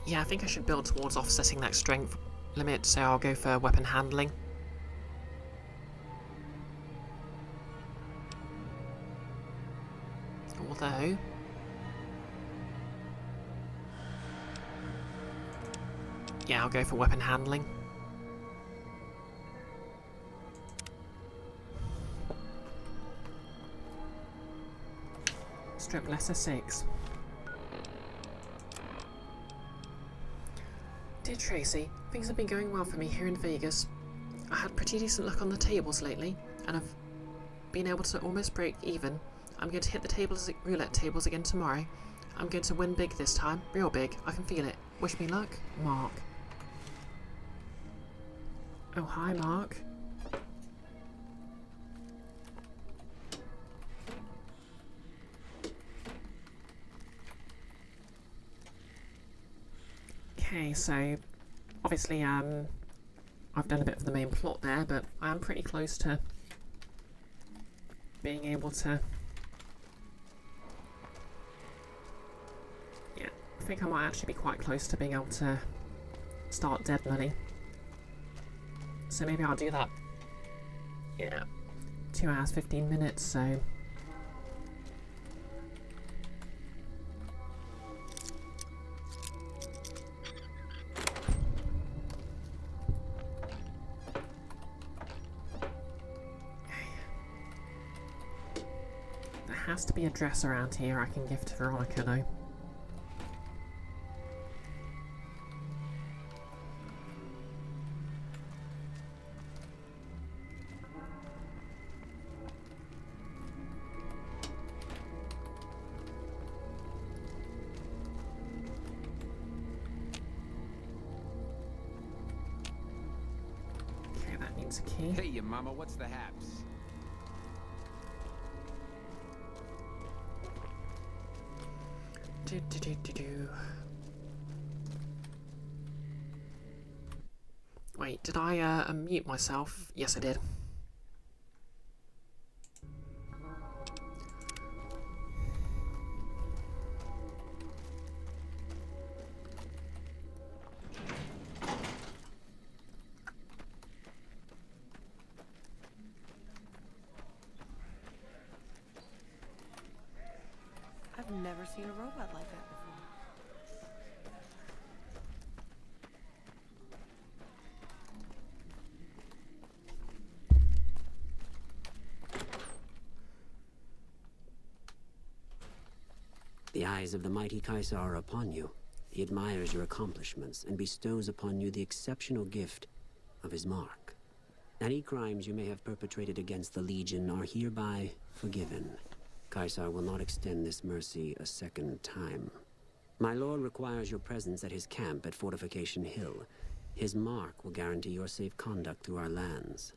Yeah, I think I should build towards offsetting that strength limit, so I'll go for weapon handling. Although... yeah, I'll go for weapon handling. Strip lesser 6. Dear Tracy, things have been going well for me here in Vegas. I had pretty decent luck on the tables lately, and I've been able to almost break even. I'm going to hit the roulette tables again tomorrow. I'm going to win big this time. Real big. I can feel it. Wish me luck. Mark. Oh, hi, Mark. Okay, so obviously I've done a bit of the main plot there, but I am pretty close to being able to... Yeah, I think I might actually be quite close to being able to start Dead Money. So maybe I'll do that. Yeah, 2 hours 15 minutes, so... There has to be a dress around here I can give to Veronica, though. Okay, that needs a key. Hey, you mama, what's the haps? Wait, did I unmute myself? Yes, I did. I've never seen a robot like that before. The eyes of the mighty Kaiser are upon you. He admires your accomplishments and bestows upon you the exceptional gift of his mark. Any crimes you may have perpetrated against the Legion are hereby forgiven. Kaiser will not extend this mercy a second time. My lord requires your presence at his camp at Fortification Hill. His mark will guarantee your safe conduct through our lands.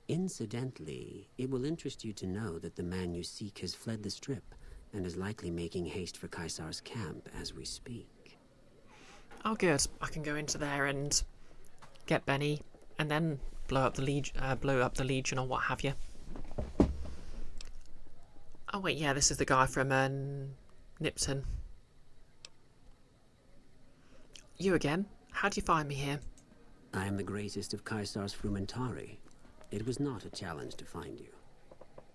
Incidentally, it will interest you to know that the man you seek has fled the Strip and is likely making haste for Kaiser's camp as we speak. Oh, good. I can go into there and get Benny, and then blow up the Legion or what have you. Oh wait, yeah, this is the guy from Nipton. You again? How'd you find me here? I am the greatest of Kaiser's Frumentari. It was not a challenge to find you.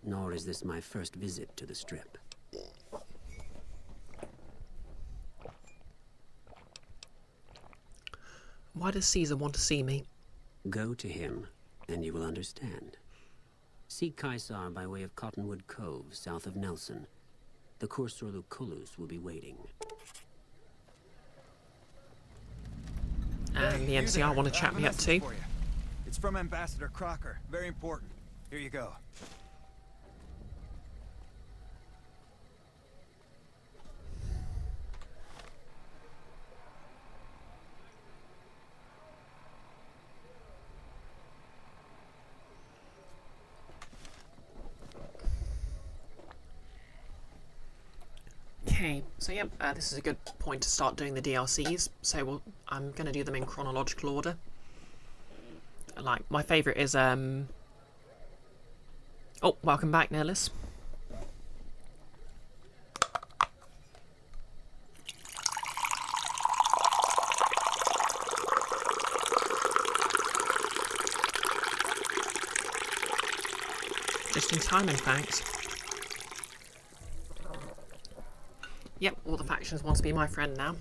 Nor is this my first visit to the Strip. Why does Caesar want to see me? Go to him, and you will understand. Seek Kaiser by way of Cottonwood Cove, south of Nelson. The Cursor Lucullus will be waiting. And the NCR want to chat me up too. It's from Ambassador Crocker. Very important. Here you go. Okay, so yep, this is a good point to start doing the DLCs. So I'm going to do them in chronological order. Like, my favourite is, oh, welcome back, Nihilus. Just in time, and thanks. Yep, all the factions want to be my friend now.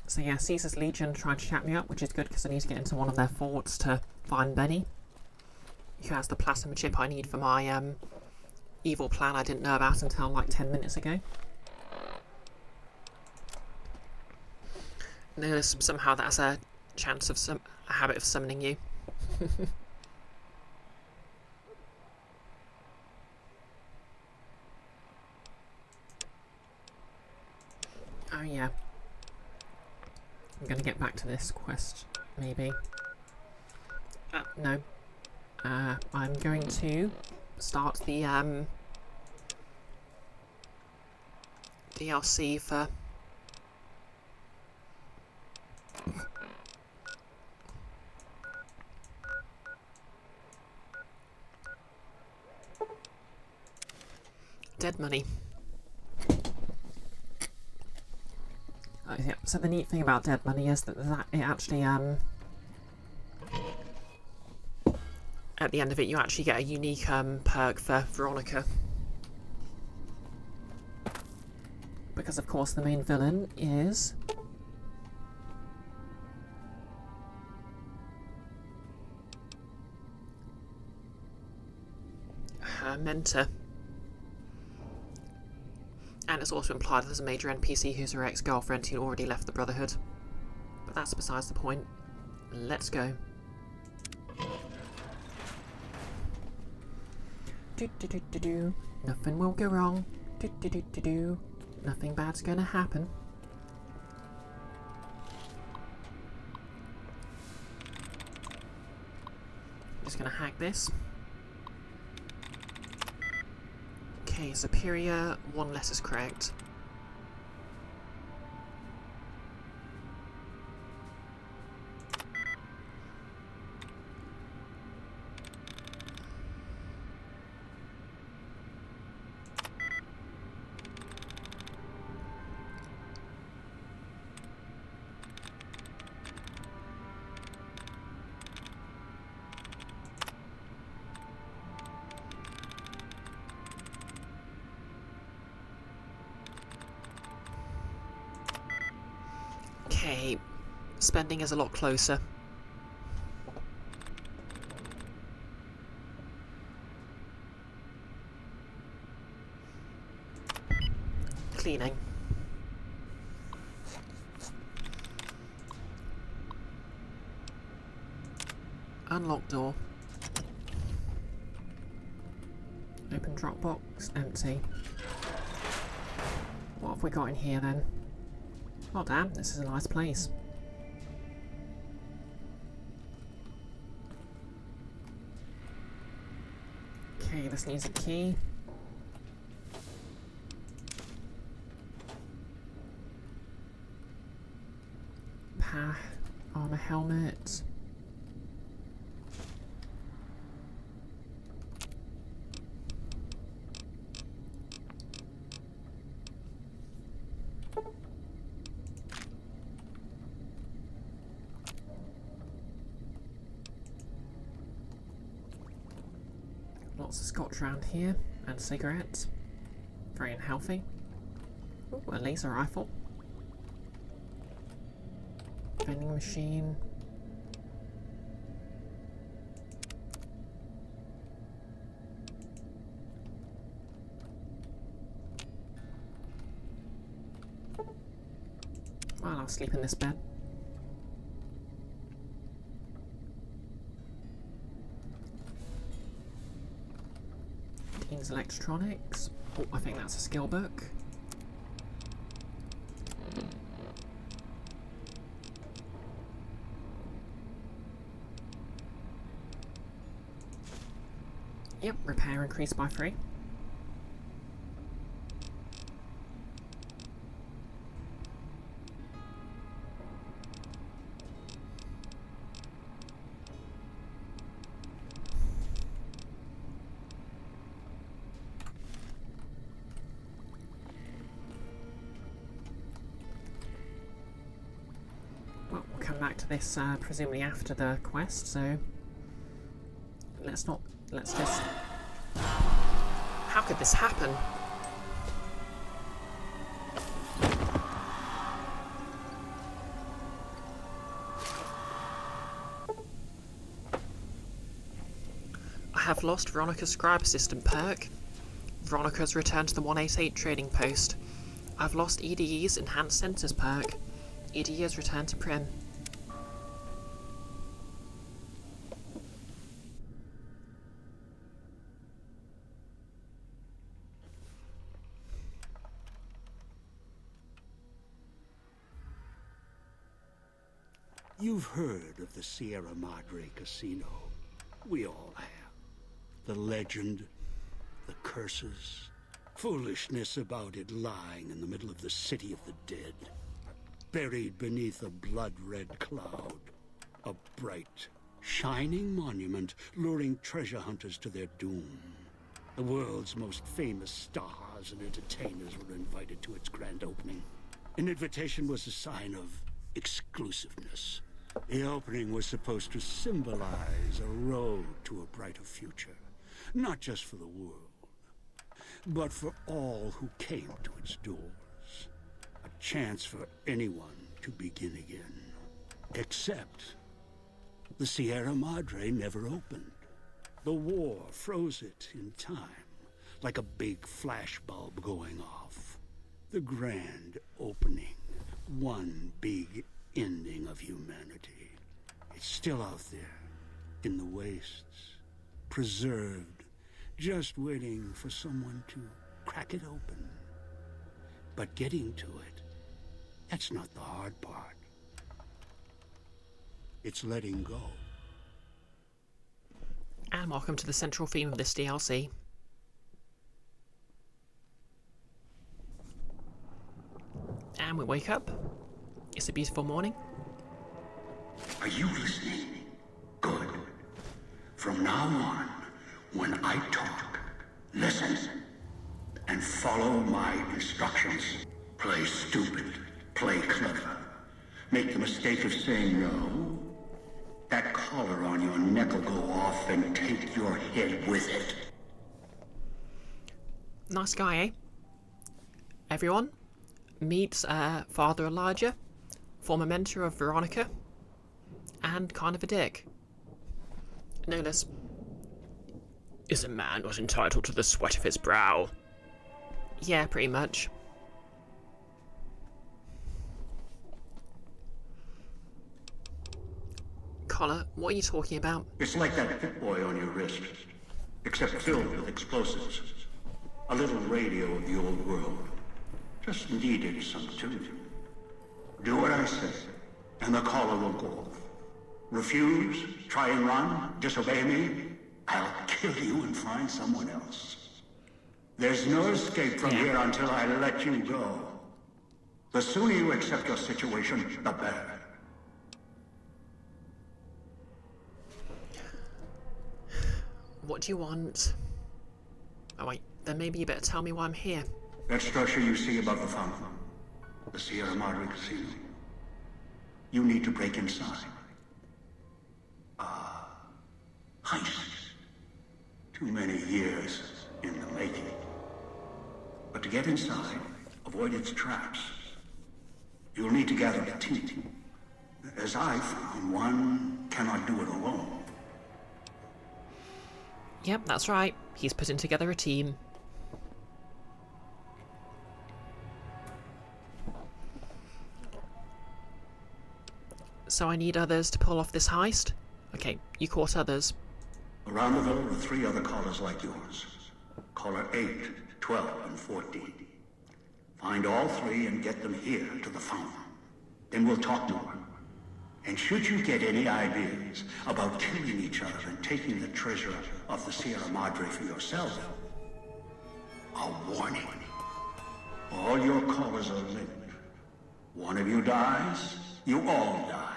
So yeah, Caesar's Legion tried to chat me up, which is good because I need to get into one of their forts to find Benny, who has the plasma chip I need for my evil plan I didn't know about until like 10 minutes ago. Notice somehow that has a chance of a habit of summoning you. Oh yeah. I'm gonna get back to this quest, maybe. No. I'm going to start the DLC for Dead Money. Yeah, so the neat thing about Dead Money is that it actually at the end of it you actually get a unique perk for Veronica. Because of course the main villain is her mentor. And it's also implied that there's a major NPC who's her ex-girlfriend who already left the Brotherhood. But that's besides the point. Let's go. Do-do-do-do-do. Nothing will go wrong. Do-do-do-do-do. Nothing bad's gonna happen. Just gonna hack this. Okay, superior, one less is correct. Okay, spending is a lot closer. Cleaning. Unlock door. Open drop box, empty. What have we got in here then? Oh damn, this is a nice place. Okay, this needs a key. Armor helmet. Lots of scotch around here, and cigarettes. Very unhealthy. Ooh, a laser rifle. Vending machine. Well, I'll sleep in this bed. Teens electronics. Oh, I think that's a skill book. Yep, repair increased by 3. Well, we'll come back to this presumably after the quest, so let's just... How could this happen? I have lost Veronica's scribe assistant perk. Veronica's returned to the 188 trading post. I've lost EDE's enhanced sensors perk. EDU has returned to Prim. You've heard of the Sierra Madre Casino. We all have. The legend, the curses, foolishness about it lying in the middle of the city of the dead, buried beneath a blood-red cloud. A bright, shining monument luring treasure hunters to their doom. The world's most famous stars and entertainers were invited to its grand opening. An invitation was a sign of exclusiveness. The opening was supposed to symbolize a road to a brighter future, not just for the world, but for all who came to its doors. A chance for anyone to begin again. Except the Sierra Madre never opened. The war froze it in time, like a big flashbulb going off. The grand opening, one big ending of humanity. It's still out there, in the wastes, preserved, just waiting for someone to crack it open. But getting to it, that's not the hard part. It's letting go. And welcome to the central theme of this DLC. And we wake up. It's a beautiful morning. Are you listening? Good. From now on, when I talk, listen and follow my instructions. Play stupid, play clever. Make the mistake of saying no. That collar on your neck will go off and take your head with it. Nice guy, eh? Everyone, meet Father Elijah, former mentor of Veronica, and kind of a dick. No less. Is a man not entitled to the sweat of his brow? Yeah, pretty much. Collar, what are you talking about? It's like that Pip Boy on your wrist, except filled with explosives. A little radio of the old world. Just needed some tuning. Do what I say, and the collar will go off. Refuse, try and run, disobey me, I'll kill you and find someone else. There's no escape from here until I let you go. The sooner you accept your situation, the better. What do you want? Oh wait, then maybe you better tell me why I'm here. That structure you see above the fountain, the Sierra Madre Casino. You need to break inside. Heist. Too many years in the making. But to get inside, avoid its traps, you'll need to gather a team. As I found, one cannot do it alone. Yep, that's right. He's putting together a team. So I need others to pull off this heist? Okay, you caught others. Around the villa are 3 other collars like yours. Collar 8, 12, and 14. Find all 3 and get them here to the fountain. Then we'll talk to them. And should you get any ideas about killing each other and taking the treasure of the Sierra Madre for yourself, a warning. All your collars are linked. One of you dies, you all die.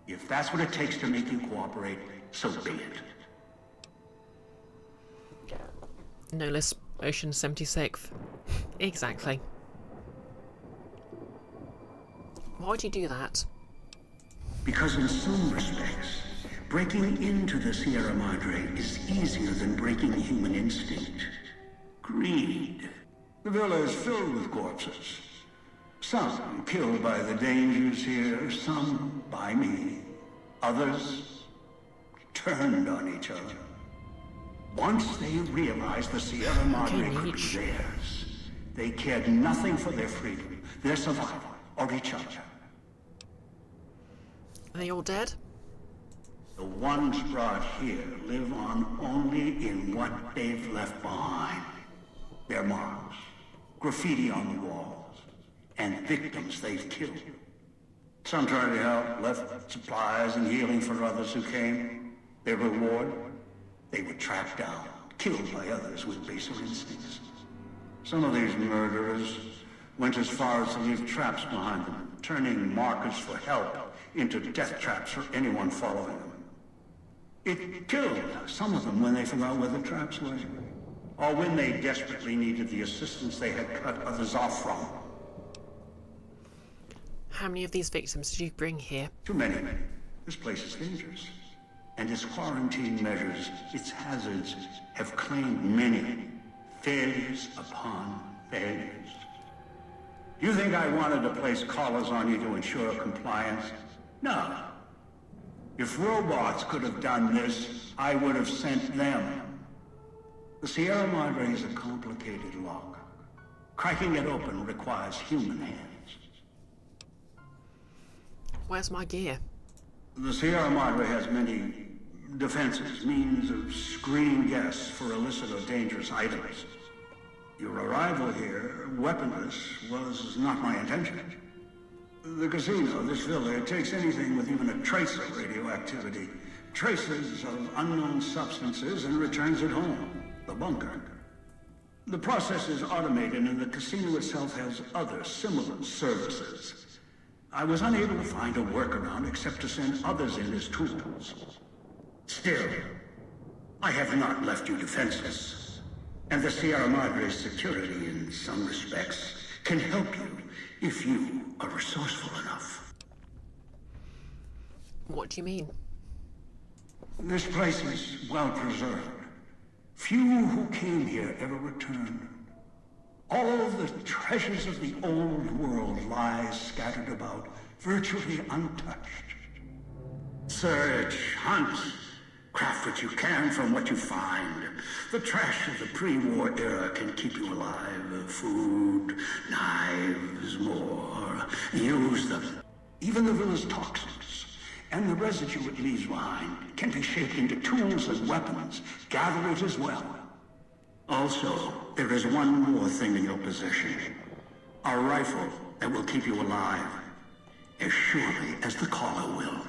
If that's what it takes to make you cooperate, so be it. No less Ocean 76th. Exactly. Why would you do that? Because in some respects, breaking into the Sierra Madre is easier than breaking human instinct. Greed. The villa is filled with corpses. Some killed by the dangers here, some by me. Others turned on each other. Once they realized the Sierra Madre could be theirs, they cared nothing for their freedom, their survival, or each other. Are they all dead? The ones brought here live on only in what they've left behind. Their marks, graffiti on the walls, and victims they've killed. Some tried to help, left supplies and healing for others who came. Their reward? They were tracked down, killed by others with baser instincts. Some of these murderers went as far as to leave traps behind them, turning markers for help into death traps for anyone following them. It killed some of them when they forgot where the traps were, or when they desperately needed the assistance they had cut others off from. How many of these victims did you bring here? Too many. This place is dangerous. And its quarantine measures, its hazards, have claimed many failures upon failures. You think I wanted to place collars on you to ensure compliance? No. If robots could have done this, I would have sent them. The Sierra Madre is a complicated lock. Cracking it open requires human hands. Where's my gear? The Sierra Madre has many defenses, means of screening guests for illicit or dangerous items. Your arrival here, weaponless, was not my intention. The casino, this villa, it takes anything with even a trace of radioactivity, traces of unknown substances, and returns it home, the bunker. The process is automated, and the casino itself has other similar services. I was unable to find a workaround except to send others in as tools. Still, I have not left you defenseless, and the Sierra Madre's security, in some respects, can help you if you are resourceful enough. What do you mean? This place is well preserved. Few who came here ever returned. All the treasures of the old world lie scattered about, virtually untouched. Search, hunt, craft what you can from what you find. The trash of the pre-war era can keep you alive. Food, knives, more. Use them. Even the villa's toxins and the residue it leaves behind can be shaped into tools and weapons. Gather it as well. Also, there is one more thing in your possession. A rifle that will keep you alive. As surely as the caller will.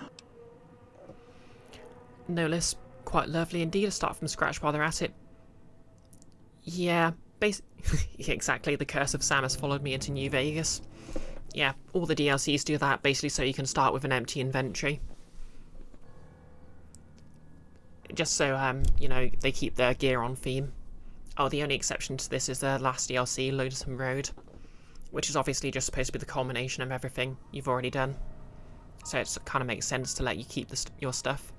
No less quite lovely indeed to start from scratch while they're at it. Yeah, exactly. The curse of Sam has followed me into New Vegas. Yeah, all the DLCs do that, basically so you can start with an empty inventory. Just so, you know, they keep their gear on theme. Oh, the only exception to this is the last DLC, Lonesome Road, which is obviously just supposed to be the culmination of everything you've already done. So it kind of makes sense to let you keep your stuff.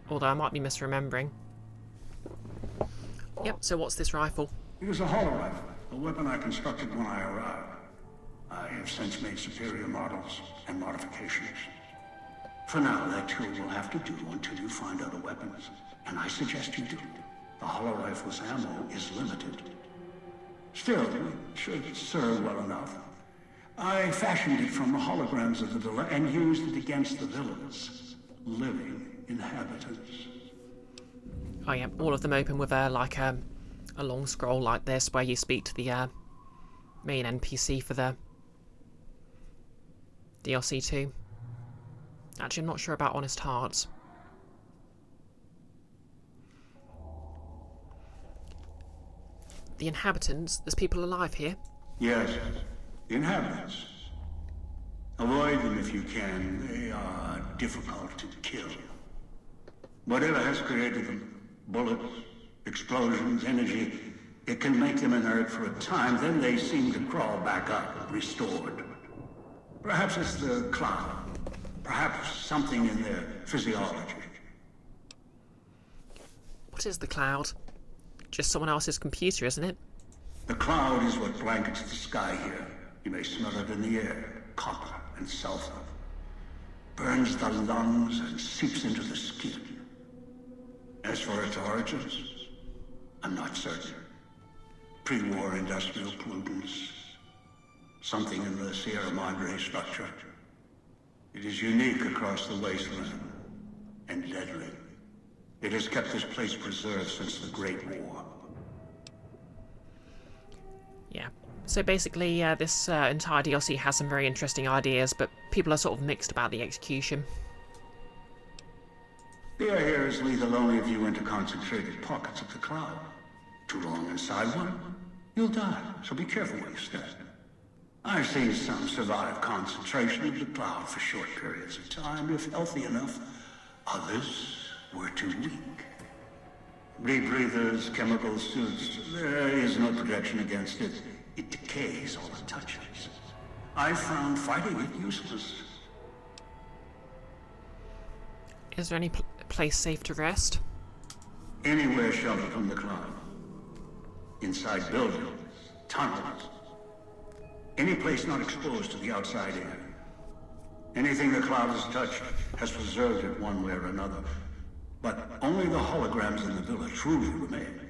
Although I might be misremembering. Yep, so what's this rifle? It is a hollow rifle, a weapon I constructed when I arrived. I have since made superior models and modifications. For now, that too will have to do until you find other weapons. And I suggest you do. The hollow rifle's ammo is limited. Still, it should serve well enough. I fashioned it from the holograms of the villa and used it against the villa's living inhabitants. Oh yeah, all of them open with a long scroll like this where you speak to the main NPC for the DLC 2. Actually, I'm not sure about Honest Hearts. The inhabitants? There's people alive here? Yes, inhabitants. Avoid them if you can. They are difficult to kill. Whatever has created them, bullets, explosions, energy, it can make them inert for a time, then they seem to crawl back up, restored. Perhaps it's the cloud. Perhaps something in their physiology. What is the cloud? Just someone else's computer, isn't it? The cloud is what blankets the sky here. You may smell it in the air. Copper and sulfur. Burns the lungs and seeps into the skin. As for its origins, I'm not certain. Pre-war industrial pollutants. Something in the Sierra Madre structure. It is unique across the wasteland, and deadly. It has kept this place preserved since the Great War. Yeah. So basically, this entire DLC has some very interesting ideas, but people are sort of mixed about the execution. The air here is lethal only if you enter concentrated pockets of the cloud. Too long inside one, you'll die, so be careful where you step. I've seen some survive concentration of the cloud for short periods of time, if healthy enough. Others were too weak. Rebreathers, chemical suits, there is no protection against it. It decays all it touches. I found fighting it useless. Is there any place safe to rest? Anywhere sheltered from the cloud. Inside buildings, tunnels. Any place not exposed to the outside air. Anything the cloud has touched has preserved it one way or another. But only the holograms in the villa truly remain.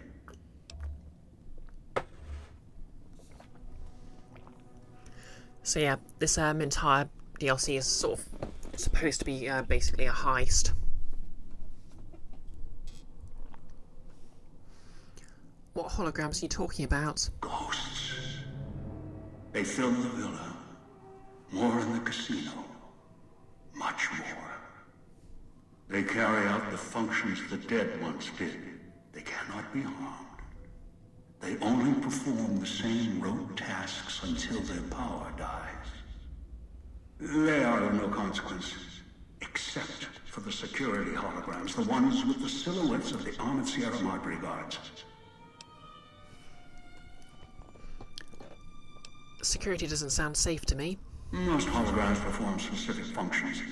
So yeah, this entire DLC is sort of supposed to be basically a heist. What holograms are you talking about? Ghosts. They fill the villa. More in the casino. Much more. They carry out the functions the dead once did. They cannot be harmed. They only perform the same rote tasks until their power dies. They are of no consequence, except for the security holograms, the ones with the silhouettes of the armored Sierra Madre guards. Security doesn't sound safe to me. Most holograms perform specific functions.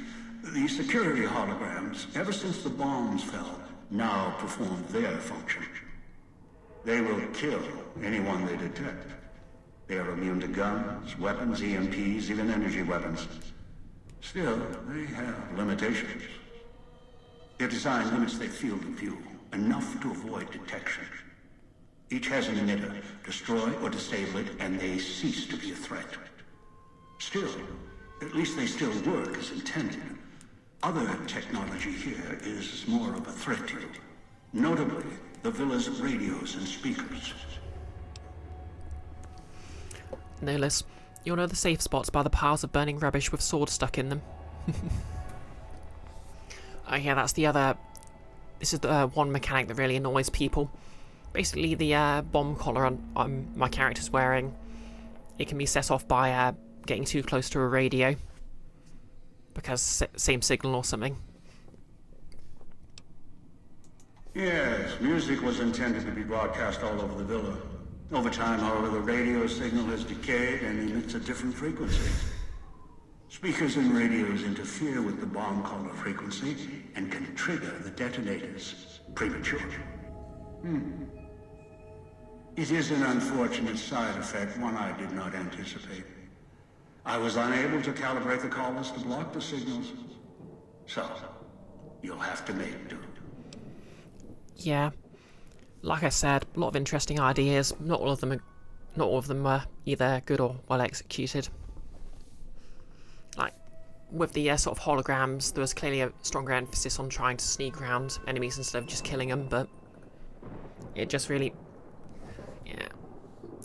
The security holograms, ever since the bombs fell, now perform their function. They will kill anyone they detect. They are immune to guns, weapons, EMPs, even energy weapons. Still, they have limitations. Their design limits their field of view, enough to avoid detection. Each has an emitter. Destroy or disable it, and they cease to be a threat. Still, at least they still work as intended. Other technology here is more of a threat to you. Notably, the villa's radios and speakers. No less. You'll know the safe spots by the piles of burning rubbish with swords stuck in them. Oh yeah, that's the other... This is the one mechanic that really annoys people. Basically, the bomb collar on my character's wearing, it can be set off by getting too close to a radio. Because same signal or something. Yes, music was intended to be broadcast all over the villa. Over time, however, the radio signal has decayed and emits a different frequency. Speakers and radios interfere with the bomb collar frequency and can trigger the detonators prematurely. It is an unfortunate side effect, one I did not anticipate. I was unable to calibrate the collars to block the signals. So, you'll have to make do. Yeah. Like I said, a lot of interesting ideas. Not all of them were either good or well executed. Like, with the sort of holograms, there was clearly a stronger emphasis on trying to sneak around enemies instead of just killing them, but it just really... Yeah.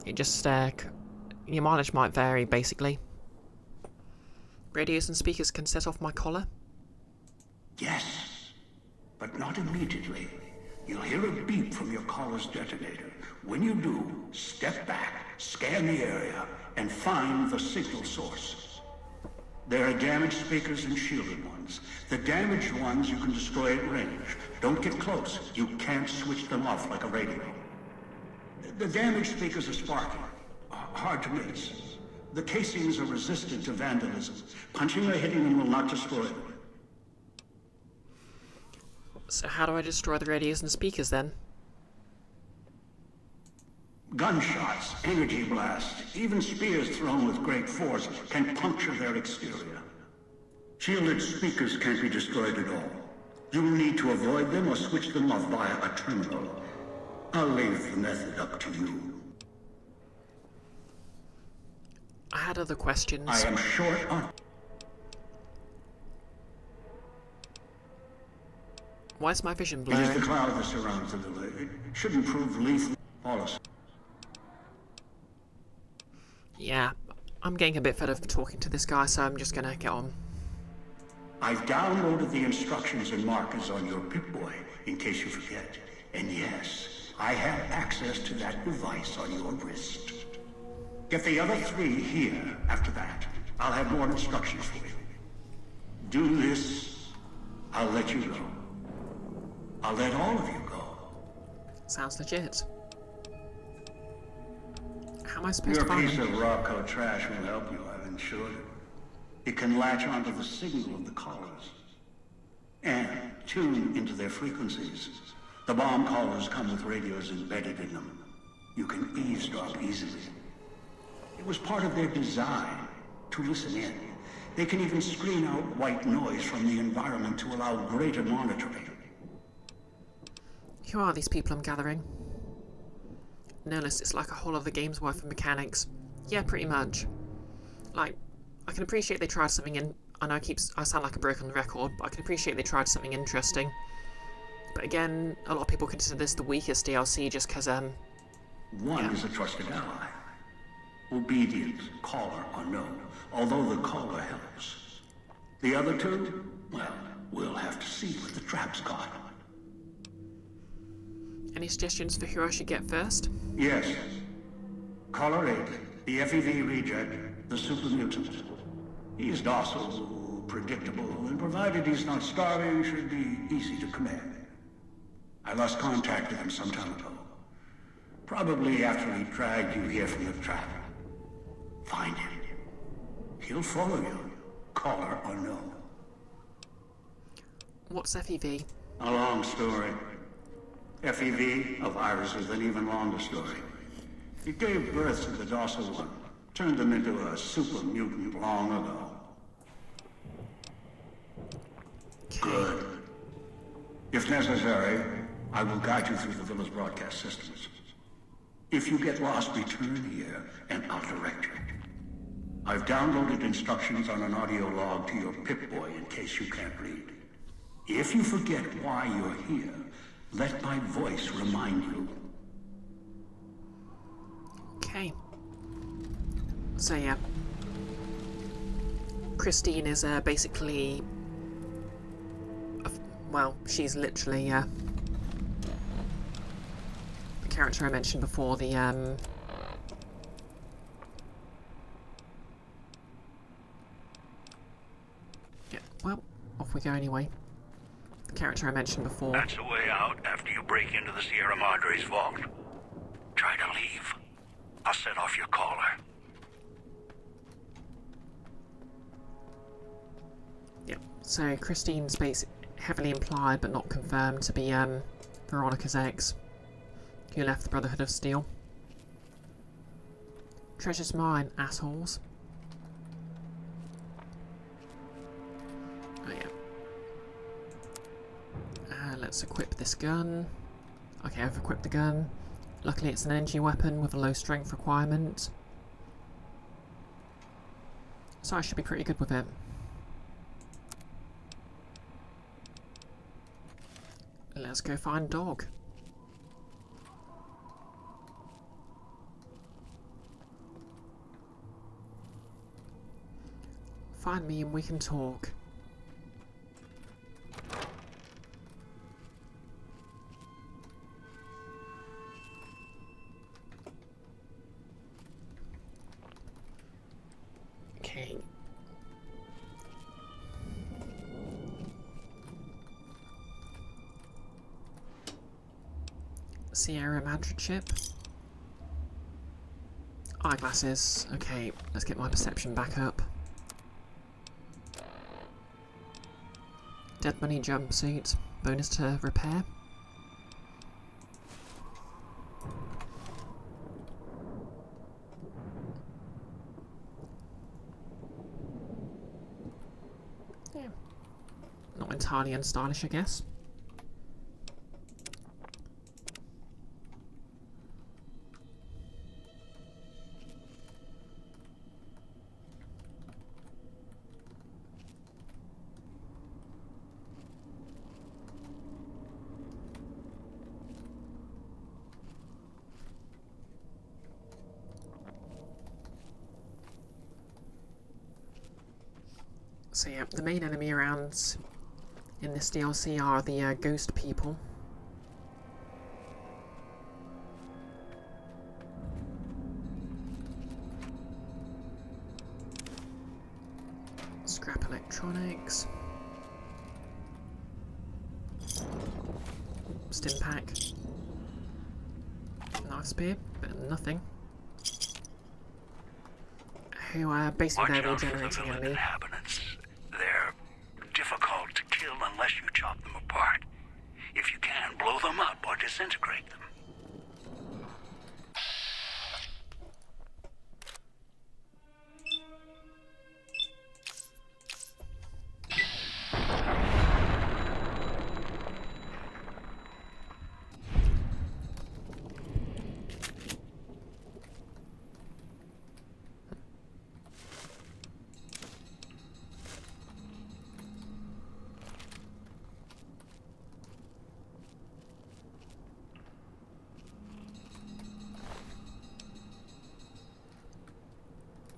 It just, your mileage might vary, basically. Radios and speakers can set off my collar? Yes, but not immediately. You'll hear a beep from your collar's detonator. When you do, step back, scan the area, and find the signal source. There are damaged speakers and shielded ones. The damaged ones you can destroy at range. Don't get close. You can't switch them off like a radio. The damaged speakers are sparking. Hard to miss. The casings are resistant to vandalism. Punching or hitting them will not destroy them. So how do I destroy the radios and speakers then? Gunshots, energy blasts, even spears thrown with great force can puncture their exterior. Shielded speakers can't be destroyed at all. You'll need to avoid them or switch them off via a terminal. I'll leave the method up to you. I had other questions. I am short on... Why is my vision It blurry? is the cloud that surrounds the villa. It shouldn't prove lethal. Policy. Yeah, I'm getting a bit fed up of talking to this guy, so I'm just gonna get on. I've downloaded the instructions and markers on your Pip-Boy, in case you forget. And yes, I have access to that device on your wrist. Get the other 3 here after that. I'll have more instructions for you. Do this, I'll let you go. I'll let all of you go. Sounds legit. How am I supposed Your to find piece him? of Rocco trash will help you, I've insured it. It can latch onto the signal of the collars and tune into their frequencies. The bomb collars come with radios embedded in them. You can eavesdrop easily. It was part of their design to listen in. They can even screen out white noise from the environment to allow greater monitoring. Who are these people I'm gathering? Notice it's like a whole other game's worth of mechanics. Yeah, pretty much. Like, I can appreciate they tried something in. I know I sound like a broken record, but I can appreciate they tried something interesting. But again, a lot of people consider this the weakest DLC just because, One is a trusted ally. Obedient, caller unknown, although the caller helps. The other 2, well, we'll have to see what the trap's got. Any suggestions for who I should get first? Yes. Caller 8, the FEV reject, the super mutant. He's docile, predictable, and provided he's not starving, should be easy to command. I lost contact with him some time ago. Probably after he dragged you here from the trap. Find him. He'll follow you. Caller unknown. What's FEV? A long story. FEV of Iris is an even longer story. It gave birth to the docile one. Turned them into a super mutant long ago. Good. If necessary, I will guide you through the villa's broadcast systems. If you get lost, return here, and I'll direct you. I've downloaded instructions on an audio log to your Pip-Boy in case you can't read. If you forget why you're here, let my voice remind you. Okay. So yeah. Christine is basically... well, she's literally the character I mentioned before, the yeah, well, off we go anyway. The character I mentioned before. That's the way out after you break into the Sierra Madre's vault. Try to leave. I'll set off your caller. Yep. So Christine's heavily implied but not confirmed to be Veronica's ex, who left the Brotherhood of Steel. Treasure's mine, assholes. Oh yeah. Let's equip this gun. Okay, I've equipped the gun. Luckily it's an energy weapon with a low strength requirement, so I should be pretty good with it. Let's go find Dog. Find me and we can talk. Okay. Sierra Madrid chip. Eyeglasses. Okay, let's get my perception back up. Dead money jumpsuit. Bonus to repair. Yeah. Not entirely unstylish, I guess. So yeah, the main enemy around in this DLC are the ghost people. Scrap electronics. Stim pack. Knife spear, better than nothing. Who are basically they're regenerating enemy. Inhabitants. They're difficult to kill unless you chop them apart. If you can, blow them up or disintegrate them.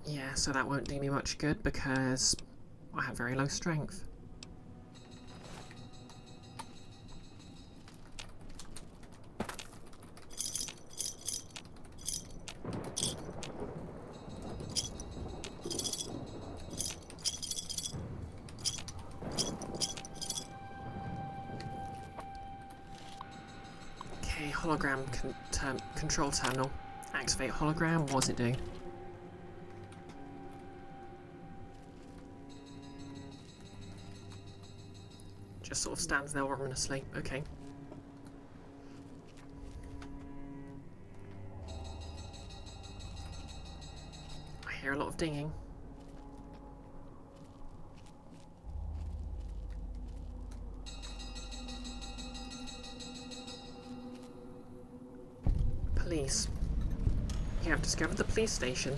Yeah, so that won't do me much good because I have very low strength. Okay, hologram control terminal. Activate hologram, what does it do? Just sort of stands there ominously. Okay. I hear a lot of dinging. Police. You have discovered the police station.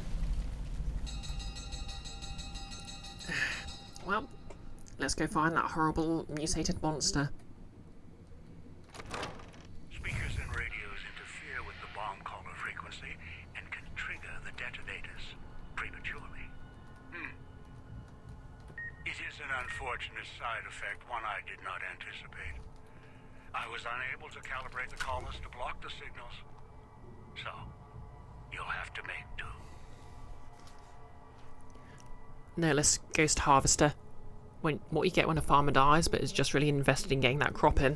Well, let's go find that horrible mutated monster. Speakers and radios interfere with the bomb caller frequency and can trigger the detonators prematurely. It is an unfortunate side effect, one I did not anticipate. I was unable to calibrate the callers to block the signals, so you'll have to make do. No less ghost harvester. What you get when a farmer dies, but is just really invested in getting that crop in.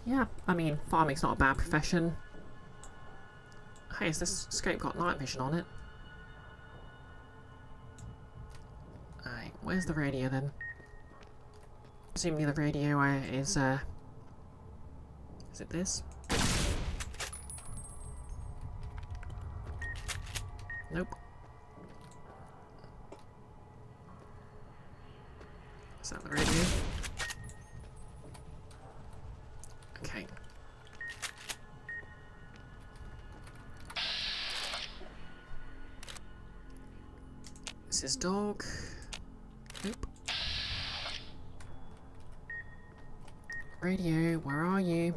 Yeah, I mean, farming's not a bad profession. Hey, has this scope got night vision on it? Alright, where's the radio then? Presumably the radio is it this? Nope. Is that the radio? Okay. This is dog. Nope. Radio, where are you?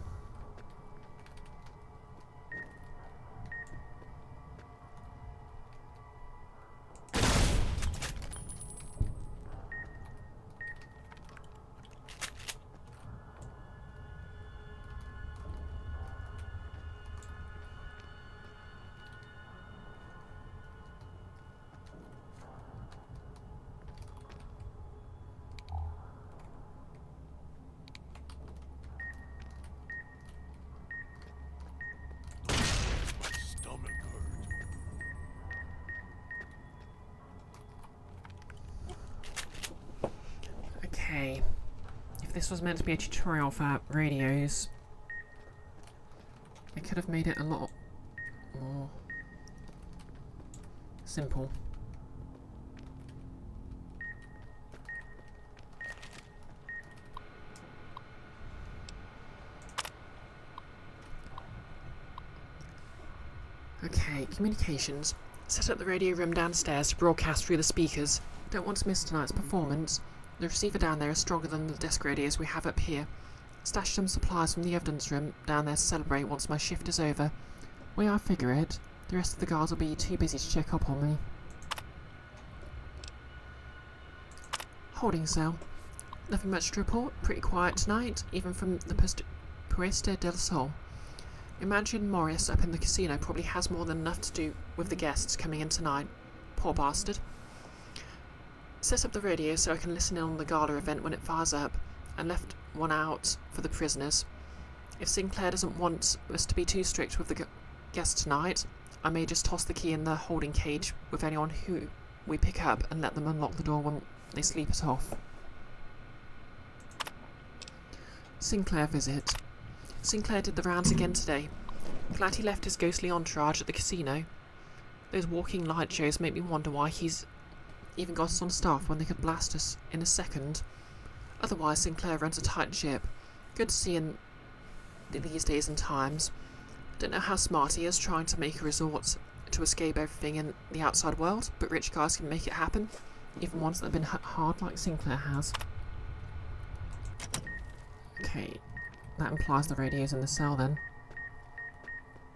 Okay, if this was meant to be a tutorial for radios, they could have made it a lot more simple. Okay, communications. Set up the radio room downstairs to broadcast through the speakers. Don't want to miss tonight's performance. The receiver down there is stronger than the desk radios we have up here. Stash some supplies from the evidence room down there to celebrate once my shift is over. Way I figure it, the rest of the guards will be too busy to check up on me. Holding cell. Nothing much to report. Pretty quiet tonight, even from the Puesta del Sol. Imagine Morris up in the casino probably has more than enough to do with the guests coming in tonight. Poor bastard. Set up the radio so I can listen in on the gala event when it fires up, and left one out for the prisoners. If Sinclair doesn't want us to be too strict with the guests tonight, I may just toss the key in the holding cage with anyone who we pick up and let them unlock the door when they sleep it off. Sinclair visit. Sinclair did the rounds again today. Glad he left his ghostly entourage at the casino. Those walking light shows make me wonder why he's even got us on staff when they could blast us in a second. Otherwise, Sinclair runs a tight ship. Good to see in these days and times. Don't know how smart he is trying to make a resort to escape everything in the outside world, but rich guys can make it happen, even ones that have been hit hard like Sinclair has. Okay, that implies the radio's in the cell then.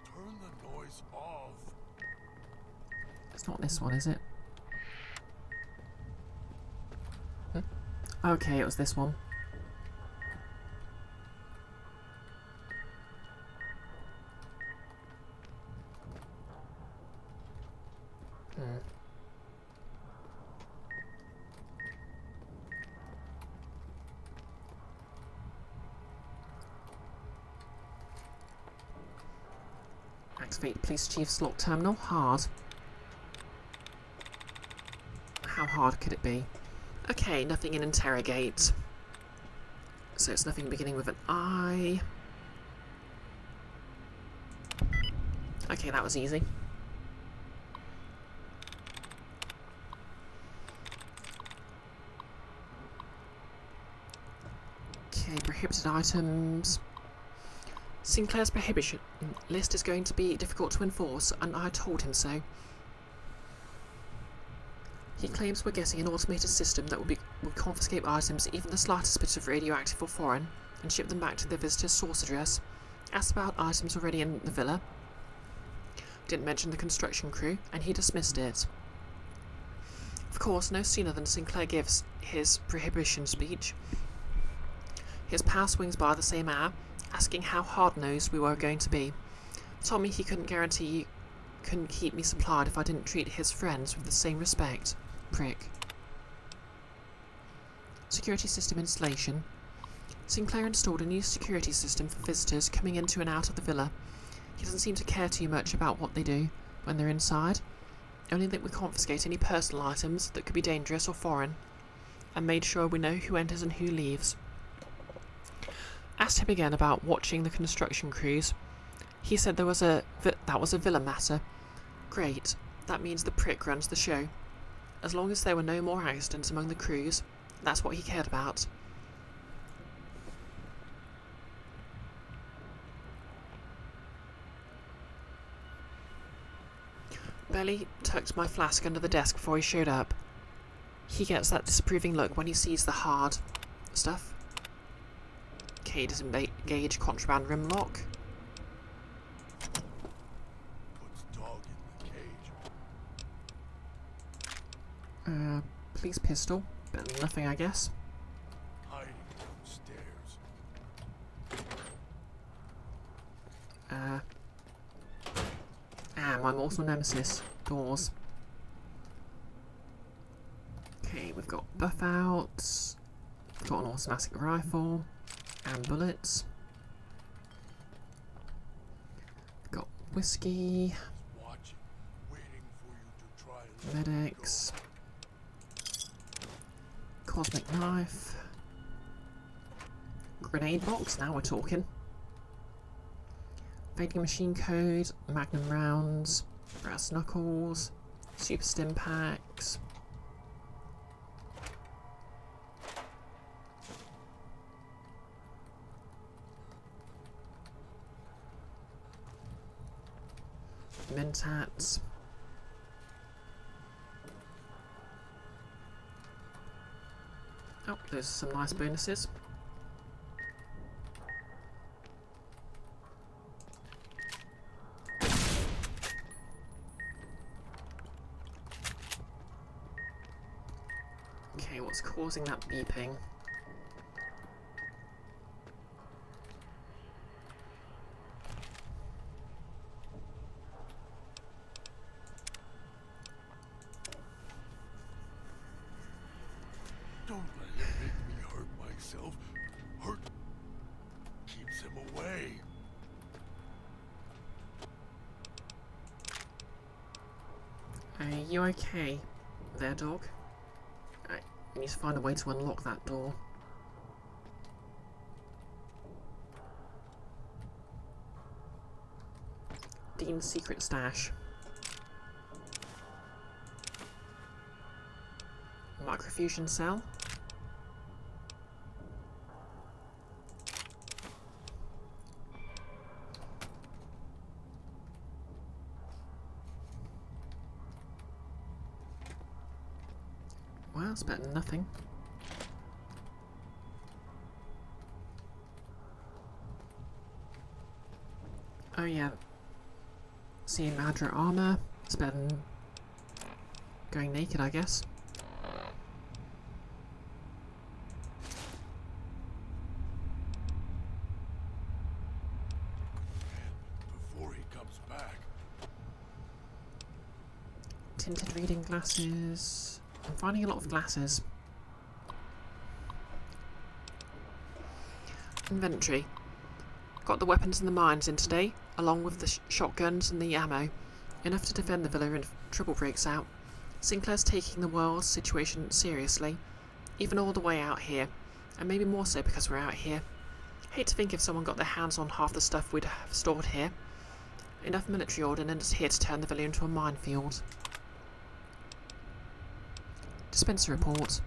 Turn the noise off. It's not this one, is it? Okay, it was this one. Activate Police Chief's lock terminal. Hard. How hard could it be? Okay, nothing in interrogate. So it's nothing beginning with an I. Okay, that was easy. Okay, prohibited items. Sinclair's prohibition list is going to be difficult to enforce, and I told him so. He claims we're getting an automated system that will confiscate items, even the slightest bit of radioactive or foreign, and ship them back to the visitor's source address. Asked about items already in the villa. Didn't mention the construction crew, and he dismissed it. Of course, no sooner than Sinclair gives his prohibition speech, his pal swings by the same hour, asking how hard-nosed we were going to be. Told me he couldn't guarantee you couldn't keep me supplied if I didn't treat his friends with the same respect. Prick. Security system installation. Sinclair installed a new security system for visitors coming into and out of the villa. He doesn't seem to care too much about what they do when they're inside, only that we confiscate any personal items that could be dangerous or foreign, and made sure we know who enters and who leaves. Asked him again about watching the construction crews. He said that was a villa matter. Great, that means the prick runs the show. As long as there were no more accidents among the crews, that's what he cared about. Belly tucked my flask under the desk before he showed up. He gets that disapproving look when he sees the hard stuff. Okay, disengage contraband rim lock. Puts dog in the cage. Police pistol, but nothing, I guess. Hiding downstairs. My mortal nemesis. Doors. Okay, we've got buff outs. We've got an automatic rifle. And bullets. We've got whiskey. Medics. Cosmic knife. Grenade box, now we're talking. Vending machine code, magnum rounds, brass knuckles, super stim packs. Mentats. Oh, those are some nice bonuses. Okay, what's causing that beeping? Don't let him make me hurt myself. Hurt keeps him away. Are you okay there, dog? I need to find a way to unlock that door. Dean's secret stash. Microfusion cell. Well, it's better than nothing. Oh yeah. Seeing Madra armor. It's better than going naked, I guess. Before he comes back. Tinted reading glasses. I'm finding a lot of glasses. Inventory. Got the weapons and the mines in today, along with the shotguns and the ammo. Enough to defend the villa if trouble breaks out. Sinclair's taking the world's situation seriously, even all the way out here, and maybe more so because we're out here. Hate to think if someone got their hands on half the stuff we'd have stored here. Enough military ordnance here to turn the villa into a minefield. Dispenser report.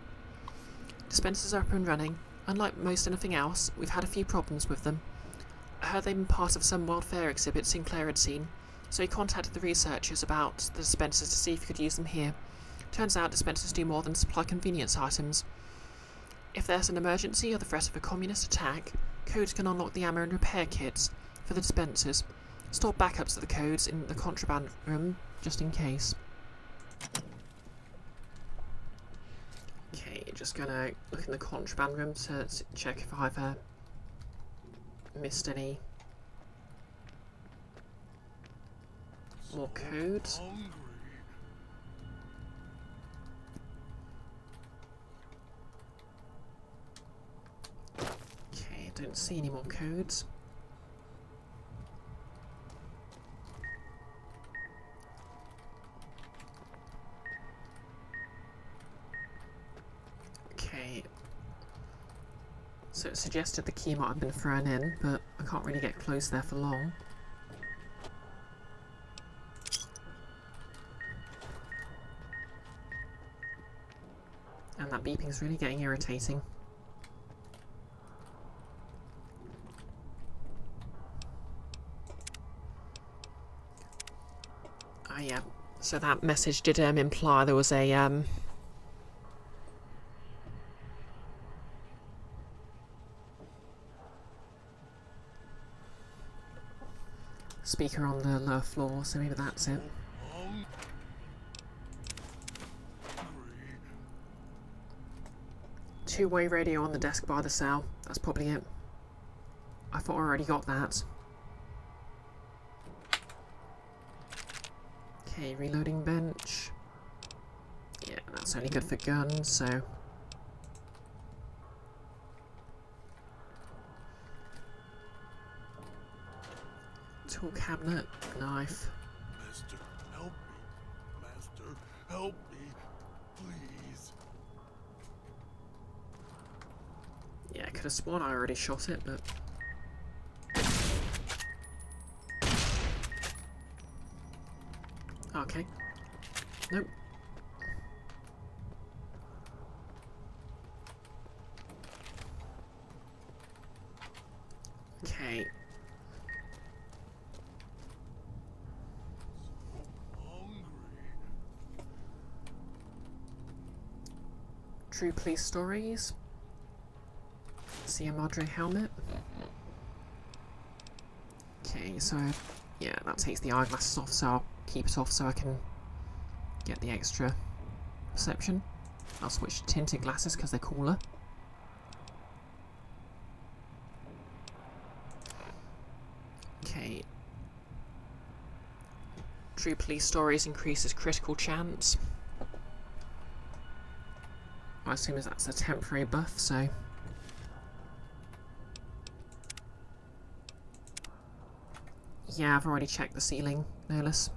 Dispensers are up and running. Unlike most anything else, we've had a few problems with them. I heard they'd been part of some World Fair exhibit Sinclair had seen, so he contacted the researchers about the dispensers to see if he could use them here. Turns out dispensers do more than supply convenience items. If there's an emergency or the threat of a communist attack, codes can unlock the ammo and repair kits for the dispensers. Store backups of the codes in the contraband room, just in case. Okay, just gonna look in the contraband room to check if I've missed any more codes. Okay, I don't see any more codes. Okay. So it suggested the key might have been thrown in, but I can't really get close there for long. And that beeping is really getting irritating. Oh yeah, so that message did imply there was a speaker on the lower floor, so maybe that's it. Two-way radio on the desk by the cell. That's probably it. I thought I already got that. Okay, reloading bench. Yeah, that's only good for guns, so... Tool cabinet, knife. Master, help me. Master, help me. Please. Yeah, I could have sworn I already shot it, but... Okay. Nope. Okay. True police stories. See a Madre helmet. Okay, so yeah, that takes the eyeglasses off, so I'll keep it off so I can get the extra perception. I'll switch to tinted glasses because they're cooler. Okay. True police stories increases critical chance. I assume that's a temporary buff, so... Yeah, I've already checked the ceiling, no less.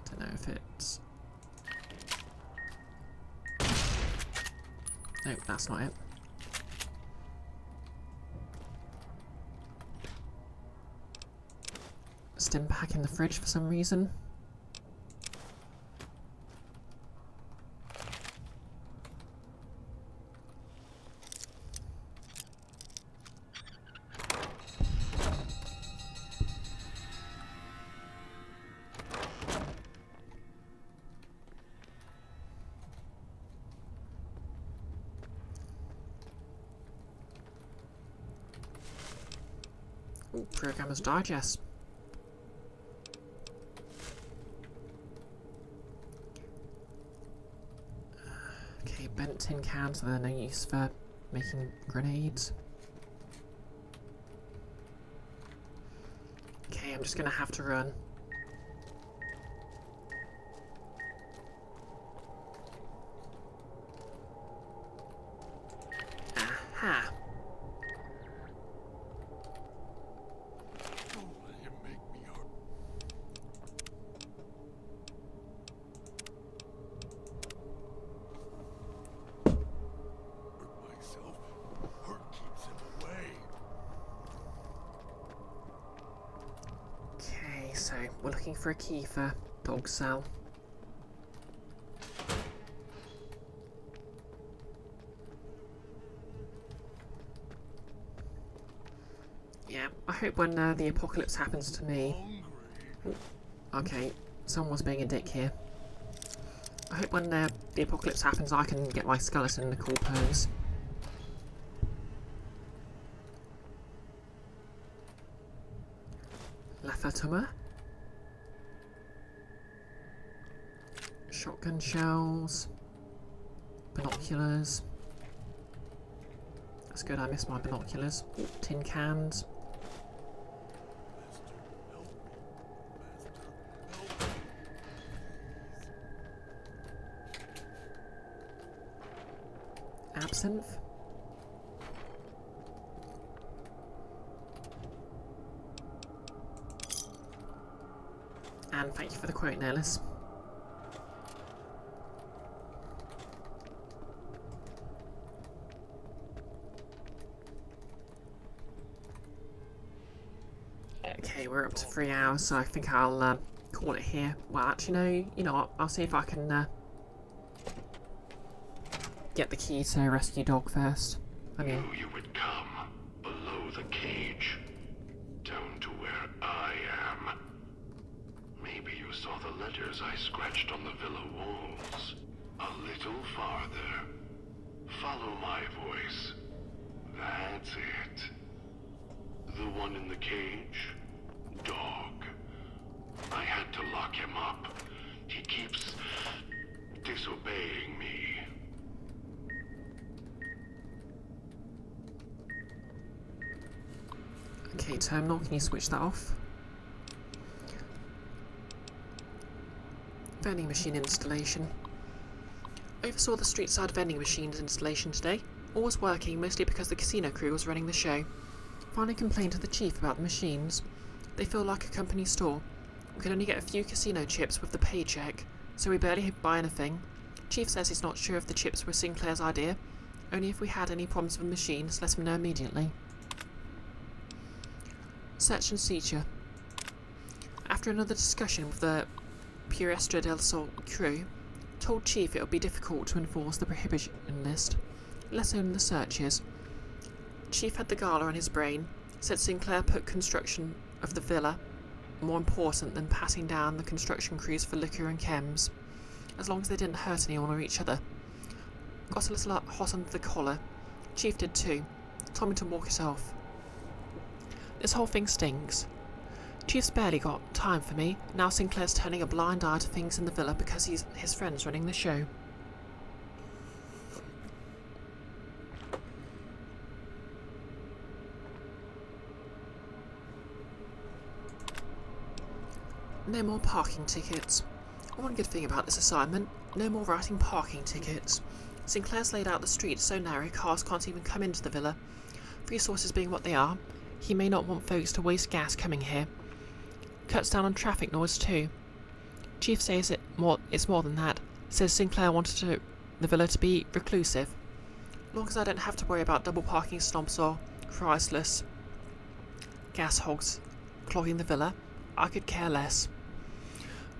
Don't know if it's... Nope, that's not it. Stim pack in the fridge for some reason. Ooh, Programmer's Digest. Okay, bent tin cans, so they're no use for making grenades. Okay, I'm just gonna have to run. Aha! So, we're looking for a key for dog cell. Yeah, I hope when the apocalypse happens to me... Ooh, okay, someone was being a dick here. I hope when the apocalypse happens I can get my skeleton in a cool pose. La Fatima? Shotgun shells, binoculars. That's good, I missed my binoculars. Ooh, tin cans. Absinthe. And thank you for the quote, Nellis. Okay, we're up to 3 hours, so I think I'll call it here. Well, actually, no, you know what? I'll see if I can get the key to rescue dog first. I mean, you would come below the cage, down to where I am. Maybe you saw the letters I scratched on the villa walls. A little farther. Follow my voice. That's it. The one in the cage? Dog. I had to lock him up. He keeps disobeying me. okay, terminal, can you switch that off? Vending machine installation. Oversaw the street side vending machines installation today. All was working, mostly because the casino crew was running the show. Finally complained to the chief about the machines. They feel like a company store. We could only get a few casino chips with the paycheck, so we barely buy anything. Chief says he's not sure if the chips were Sinclair's idea. Only if we had any problems with machines, let him know immediately. Search and seizure. After another discussion with the Puerta del Sol crew, told Chief it would be difficult to enforce the prohibition list, let alone the searches. Chief had the gala on his brain, said Sinclair put construction of the villa more important than patting down the construction crews for liquor and chems, as long as they didn't hurt anyone or each other. Got a little hot under the collar. Chief did too. Told me to walk it off. This whole thing stinks. Chief's barely got time for me. Now Sinclair's turning a blind eye to things in the villa because his friend's running the show. No more parking tickets. One good thing about this assignment, no more writing parking tickets. Sinclair's laid out the street so narrow cars can't even come into the villa. Resources being what they are, he may not want folks to waste gas coming here. Cuts down on traffic noise too. Chief says it's more than that. Says Sinclair wanted the villa to be reclusive. Long as I don't have to worry about double parking stomps or Chryslers gas hogs clogging the villa, I could care less.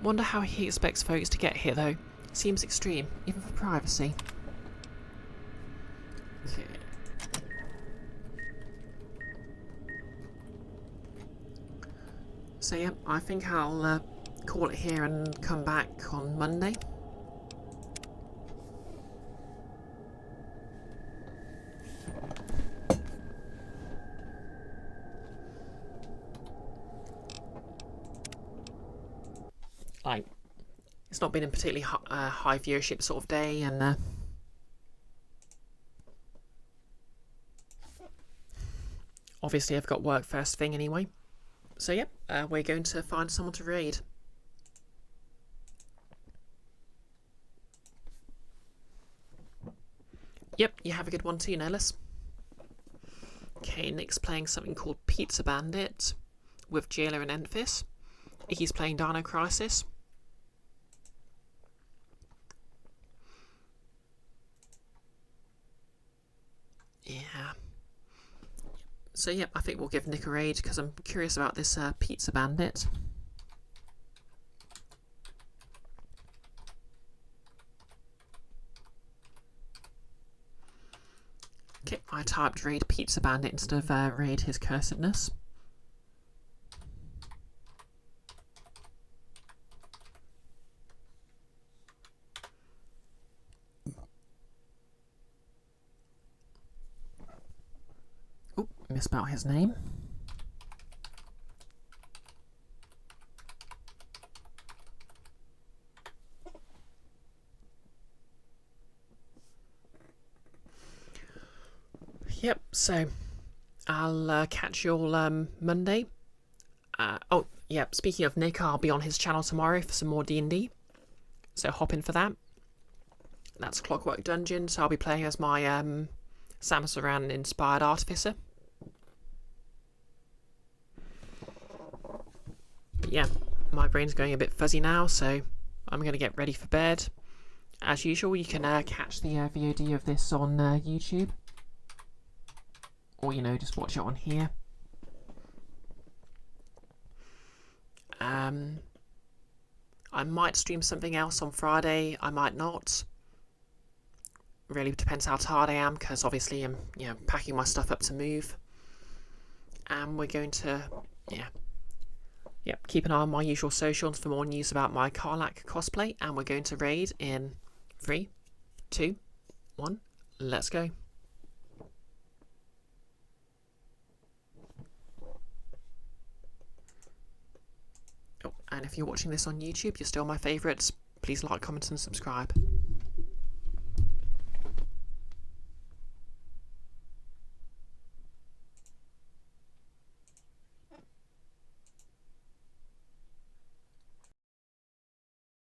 Wonder how he expects folks to get here though. Seems extreme, even for privacy. Okay. So yeah, I think I'll call it here and come back on Monday. Like, it's not been a particularly high viewership sort of day, and obviously I've got work first thing anyway. So yep, we're going to find someone to raid. Yep, you have a good one too, Nellis. Okay, Nick's playing something called Pizza Bandit with Jailer and Enfys. He's playing Dino Crisis. Yeah. So yeah, I think we'll give Nick a raid because I'm curious about this Pizza Bandit. Okay, I typed raid Pizza Bandit instead of raid his cursedness. Oh, misspelled his name. Yep, so I'll catch you all Monday. Oh, yeah, speaking of Nick, I'll be on his channel tomorrow for some more D&D. So hop in for that. That's Clockwork Dungeon, so I'll be playing as my Samus Aran inspired artificer. But yeah, my brain's going a bit fuzzy now, so I'm going to get ready for bed. As usual, you can catch the VOD of this on YouTube. Or, you know, just watch it on here. I might stream something else on Friday, I might not. Really depends how tired I am, because obviously I'm, you know, packing my stuff up to move. And we're going to, yep, keep an eye on my usual socials for more news about my Karlach cosplay. And we're going to raid in 3, 2, 1, let's go. Oh, and if you're watching this on YouTube, you're still my favourites. Please like, comment and subscribe.